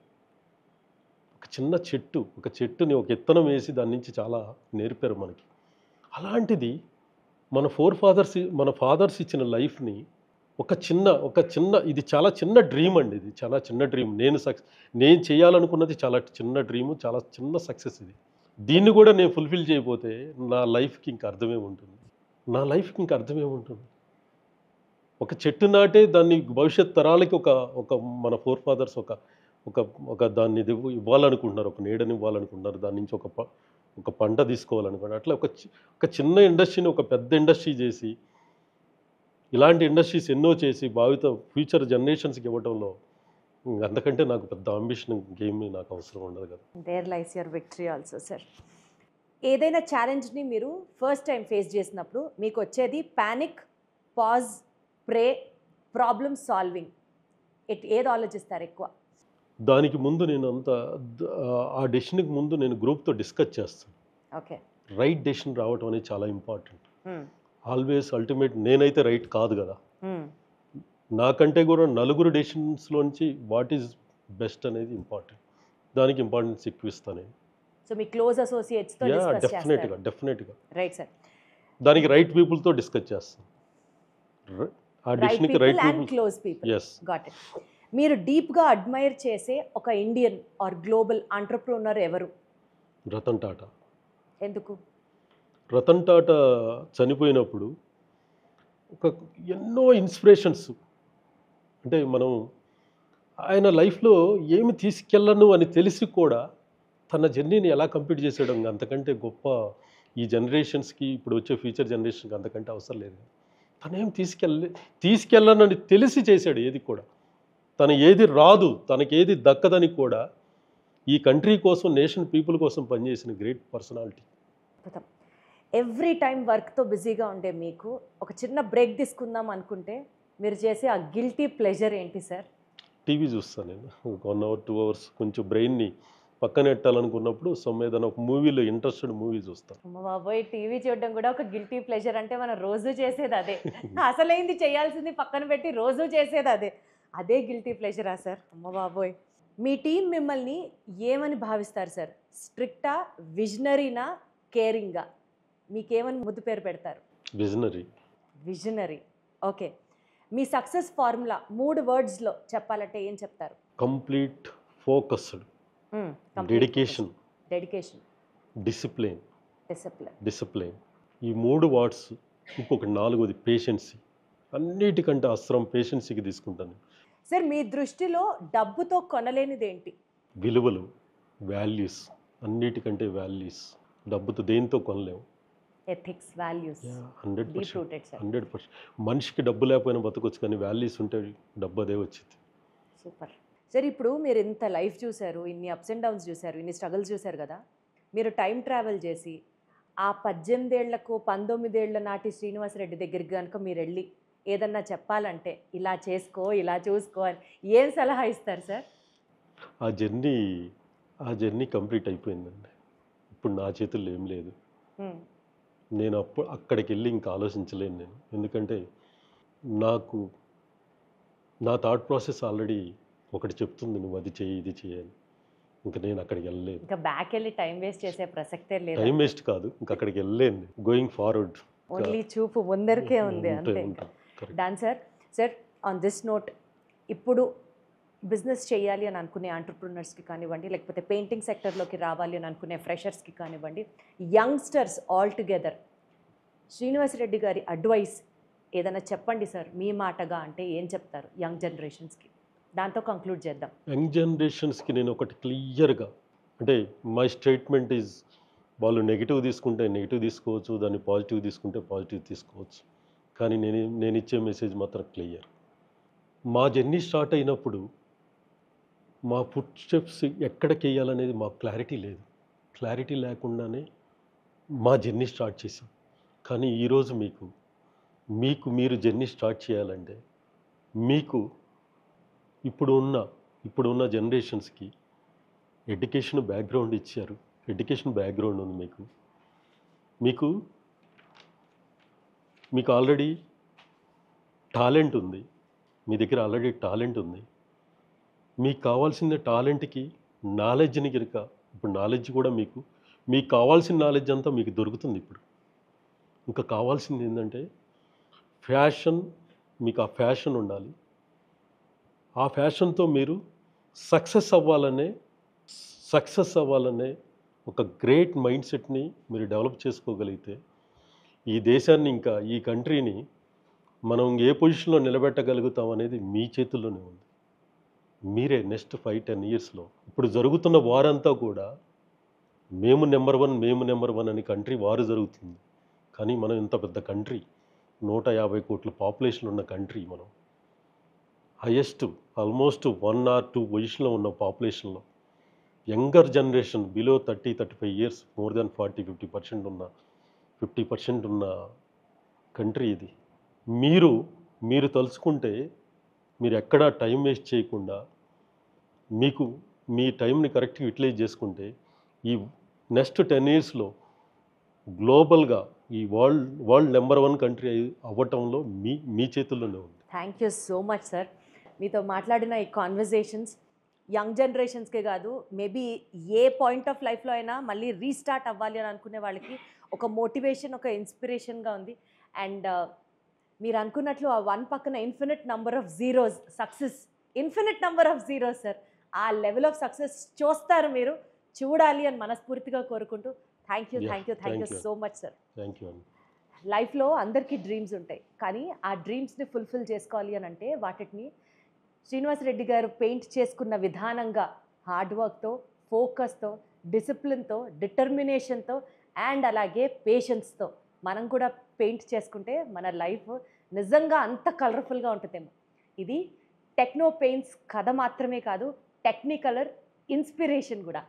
ఒక చిన్న చెట్టు, ఒక చెట్టుని ఒక ఇత్తనం వేసి దాని నుంచి చాలా నేర్పారు మనకి. అలాంటిది మన ఫాదర్స్ ఇచ్చిన లైఫ్ని ఒక చిన్న ఇది చాలా చిన్న డ్రీమ్ అండి. ఇది చాలా చిన్న డ్రీమ్. నేను చేయాలనుకున్నది చాలా చిన్న డ్రీము, చాలా చిన్న సక్సెస్ ఇది. దీన్ని కూడా నేను ఫుల్ఫిల్ చేయకపోతే నా లైఫ్కి ఇంక అర్థమేముంటుంది? నా లైఫ్కి ఇంక అర్థమేముంటుంది? ఒక చెట్టు నాటే దాన్ని భవిష్యత్ తరాలకి ఒక ఒక మన ఫాదర్స్ ఒక ఒక ఒక దాన్ని ఇవ్వాలనుకుంటున్నారు, ఒక నీడని ఇవ్వాలనుకుంటున్నారు, దాని నుంచి ఒక పంట తీసుకోవాలనుకుంటున్నారు. అట్లా ఒక చిన్న ఇండస్ట్రీని ఒక పెద్ద ఇండస్ట్రీ చేసి, ఇలాంటి ఇండస్ట్రీస్ ఎన్నో చేసి ఫ్యూచర్ జనరేషన్స్కి ఇవ్వడంలో అంతకంటే నాకు పెద్ద అంబిషన్ ఇంకేమీ నాకు అవసరం ఉండదు కదా. There lies your victory also sir. ఏదైనా ఛాలెంజ్ని మీరు ఫస్ట్ టైం ఫేస్ చేసినప్పుడు మీకు వచ్చేది panic, pause, pray, problem solving, ఏది ఆలోచిస్తారు ఎక్కువ? దానికి ముందు నేను ఆ డెసిషన్కి ముందు నేను గ్రూప్తో డిస్కస్ చేస్తాను. ఓకే. రైట్ డెసిషన్ రావటం అనేది చాలా ఇంపార్టెంట్. ఆల్వేస్ అల్టిమేట్ నేనైతే రైట్ కాదు కదా, నాకంటే కూడా నలుగురు డెసిషన్స్లోంచి వాట్ ఈజ్ బెస్ట్ అనేది ఇంపార్టెంట్. దానికి ఇంపార్టెన్స్ ఎక్కువ ఇస్తాను నేను. సో మీ క్లోజ్ అసోసియేట్స్తో డిస్కస్ చేస్తారు? డెఫినెట్గా. Right sir. దానికి రైట్ పీపుల్తో డిస్కస్ చేస్తాను. ఆ డెసిషన్కి right people, close people. Yes. Got it. మీరు డీప్గా అడ్మైర్ చేసే ఒక ఇండియన్ ఆర్ గ్లోబల్ ఎంటర్‌ప్రెన్యూర్ ఎవరు? రతన్ టాటా. ఎందుకు? రతన్ టాటా చనిపోయినప్పుడు ఎన్నో ఇన్స్పిరేషన్స్, అంటే ఆయన లైఫ్లో ఏమి తీసుకెళ్ళను అని తెలిసి కూడా తన జర్నీని ఎలా కంప్లీట్ చేసాడు, అంతకంటే గొప్ప ఈ జనరేషన్స్కి, ఇప్పుడు వచ్చే ఫ్యూచర్ జనరేషన్కి అంతకంటే అవసరం లేదు. తనేం తీసుకెళ్ళనని తెలిసి చేశాడు. ఏది కూడా ఏది రాదు, తనకి ఏది దక్కదని కూడా ఈ కంట్రీ కోసం, నేషన్ పీపుల్ కోసం పనిచేసిన గ్రేట్ పర్సనాలిటీ. ఎవ్రీ టైం వర్క్తో బిజీగా ఉండే మీకు ఒక చిన్న బ్రేక్ తీసుకుందాం అనుకుంటే మీరు చేసే ఆ గిల్టీ ప్లెజర్ ఏంటి సార్? టీవీ చూస్తాను నేను 1 hour 2 hours, కొంచెం బ్రెయిన్ని పక్కన పెట్టాలనుకున్నప్పుడు ఏదైనా ఒక మూవీలో ఇంట్రెస్టెడ్ మూవీ చూస్తాను. అమ్మ బాబోయ్, టీవీ చూడడం కూడా ఒక గిల్టీ ప్లెజర్ అంటే మనం రోజు చేసేది అదే. అసలైంది చేయాల్సింది పక్కన పెట్టి రోజు చేసేది అదే. అదే గిల్టీ ప్లెజరా సార్? అమ్మ బాబోయ్. మీ టీం మిమ్మల్ని ఏమని భావిస్తారు సార్? స్ట్రిక్టా, విజనరీనా, కేరింగా? మీకేమని ముద్దు పేరు పెడతారు? విజనరీ. ఓకే. మీ సక్సెస్ ఫార్ములా 3 wordsలో చెప్పాలంటే ఏం చెప్తారు? Complete focused, dedication, discipline. ఈ 3 words. ఇంకొక 4వది పేషెన్సీ. అన్నిటికంటే అస్త్రం పేషెన్సీకి తీసుకుంటాను సార్. మీ దృష్టిలో డబ్బుతో కొనలేనిది ఏంటి? విలువలు, వాల్యూస్. అన్నిటికంటే వాల్యూస్ డబ్బుతో దేంతో కొనలేము. Ethics, values 100%. మనిషికి డబ్బు లేకపోయినా బతకొచ్చు, కానీ వాల్యూస్ ఉంటే డబ్బు అదే వచ్చింది. Super sir. ఇప్పుడు మీరు ఇంత లైఫ్ చూశారు, ఇన్ని అప్స్ అండ్ డౌన్స్ చూశారు, ఇన్ని స్ట్రగుల్స్ చూశారు కదా. మీరు టైం ట్రావెల్ చేసి ఆ 18 ఏళ్లకు 19 ఏళ్ల నాటి శ్రీనివాసరెడ్డి దగ్గరికి కనుక మీరు వెళ్ళి ఏదన్నా చెప్పాలంటే ఇలా చేసుకో, ఇలా చూసుకో అని ఏం సలహా ఇస్తారు సార్? ఆ జర్నీ కంప్లీట్ అయిపోయిందండి. ఇప్పుడు నా చేతుల్లో ఏం లేదు. నేను అక్కడికి వెళ్ళి ఇంకా ఆలోచించలేను నేను. ఎందుకంటే నా థాట్ ప్రాసెస్ ఆల్రెడీ ఒకటి చెప్తుంది, నువ్వు అది చేయి, ఇది చేయని. ఇంకా నేను అక్కడికి వెళ్ళలేదు. ఇంకా బ్యాక్ వెళ్ళి టైం వేస్ట్ చేసే ప్రసక్తే లేదు. టైం వేస్ట్ కాదు, ఇంకా అక్కడికి వెళ్ళలేను. గోయింగ్ ఫార్వర్డ్, ఓన్లీ చూపు ముందరికే ఉంది అంతే. Done sir. Sir, on this note, ఇప్పుడు బిజినెస్ చేయాలి అని అనుకునే ఎంటర్‌ప్రెన్యూర్స్కి కానివ్వండి, లేకపోతే పెయింటింగ్ సెక్టర్లోకి రావాలి అని అనుకునే ఫ్రెషర్స్కి కానివ్వండి, యంగ్స్టర్స్ ఆల్ టుగెదర్, శ్రీనివాసరెడ్డి గారి అడ్వైస్ ఏదైనా చెప్పండి సార్ మీ మాటగా. అంటే ఏం చెప్తారు యంగ్ జనరేషన్స్కి? దాంతో కంక్లూడ్ చేద్దాం. యంగ్ జనరేషన్స్కి నేను ఒకటి క్లియర్గా, అంటే మై స్టేట్మెంట్ ఈజ్, వాళ్ళు నెగిటివ్ తీసుకుంటే నెగిటివ్ తీసుకోవచ్చు, దాన్ని పాజిటివ్ తీసుకుంటే పాజిటివ్ తీసుకోవచ్చు, కానీ నేను ఇచ్చే మెసేజ్ మాత్రం క్లియర్. మా జర్నీ స్టార్ట్ అయినప్పుడు మా ఫుడ్ స్టెప్స్ ఎక్కడికి వేయాలనేది మాకు క్లారిటీ లేదు. క్లారిటీ లేకుండానే మా జర్నీ స్టార్ట్ చేసాం. కానీ ఈరోజు మీకు మీరు జర్నీ స్టార్ట్ చేయాలంటే మీకు ఇప్పుడున్న జనరేషన్స్కి ఎడ్యుకేషన్ బ్యాక్గ్రౌండ్ ఇచ్చారు. ఎడ్యుకేషన్ బ్యాక్గ్రౌండ్ ఉంది మీకు మీకు ఆల్రెడీ టాలెంట్ ఉంది. మీ దగ్గర ఆల్రెడీ టాలెంట్ ఉంది. మీకు కావాల్సిన టాలెంట్కి నాలెడ్జ్ని కనుక ఇప్పుడు నాలెడ్జ్ కూడా మీకు కావాల్సిన నాలెడ్జ్ అంతా మీకు దొరుకుతుంది ఇప్పుడు. ఇంకా కావాల్సింది ఏంటంటే ఫ్యాషన్. మీకు ఆ ఫ్యాషన్ ఉండాలి. ఆ ఫ్యాషన్తో మీరు సక్సెస్ అవ్వాలనే ఒక గ్రేట్ మైండ్ సెట్ని మీరు డెవలప్ చేసుకోగలిగితే ఈ దేశాన్ని ఇంకా ఈ కంట్రీని మనం ఏ పొజిషన్లో నిలబెట్టగలుగుతాం అనేది మీ చేతుల్లోనే ఉంది. మీరే నెక్స్ట్ 5-10 ఇయర్స్లో ఇప్పుడు జరుగుతున్న వారంతా కూడా మేము నెంబర్ వన్ అని కంట్రీ వారు జరుగుతుంది. కానీ మనం ఇంత పెద్ద కంట్రీ, 150 కోట్ల పాపులేషన్ ఉన్న కంట్రీ, మనం హైయెస్ట్ ఆల్మోస్ట్ 1 or 2 పొజిషన్లో ఉన్న పాపులేషన్లో younger generation below 30-35 years more than 50% ఉన్న కంట్రీ ఇది. మీరు తలుచుకుంటే మీరు ఎక్కడా టైం వేస్ట్ చేయకుండా మీ టైంని కరెక్ట్గా యూటిలైజ్ చేసుకుంటే ఈ నెక్స్ట్ 10 ఇయర్స్లో గ్లోబల్గా ఈ వరల్డ్ నెంబర్ 1 కంట్రీ అవ్వటంలో మీ చేతుల్లోనే ఉంది. Thank you so much sir. మీతో మాట్లాడిన ఈ కాన్వర్జేషన్స్ యంగ్ జనరేషన్స్కే కాదు, మేబీ ఏ పాయింట్ ఆఫ్ లైఫ్లో అయినా మళ్ళీ రీస్టార్ట్ అవ్వాలి అని అనుకునే వాళ్ళకి ఒక మోటివేషన్, ఒక ఇన్స్పిరేషన్గా ఉంది. అండ్ మీరు అనుకున్నట్లు ఆ 1 పక్కన infinite number of zeros success, infinite number of zeros sir. ఆ లెవెల్ ఆఫ్ సక్సెస్ చూస్తారు, మీరు చూడాలి అని మనస్ఫూర్తిగా కోరుకుంటూ thank you so much sir. Thank you అండి. లైఫ్లో అందరికీ డ్రీమ్స్ ఉంటాయి, కానీ ఆ డ్రీమ్స్ని ఫుల్ఫిల్ చేసుకోవాలి అని అంటే వాటిని శ్రీనివాస్ రెడ్డి గారు పెయింట్ చేసుకున్న విధానంగా హార్డ్ వర్క్తో, ఫోకస్తో, డిసిప్లిన్తో, డిటర్మినేషన్తో అండ్ అలాగే పేషెన్స్తో మనం కూడా పెయింట్ చేసుకుంటే మన లైఫ్ నిజంగా అంత కలర్ఫుల్గా ఉంటుందేమో. ఇది టెక్నో పెయింట్స్ కథ మాత్రమే కాదు, టెక్నికలర్ ఇన్స్పిరేషన్ కూడా.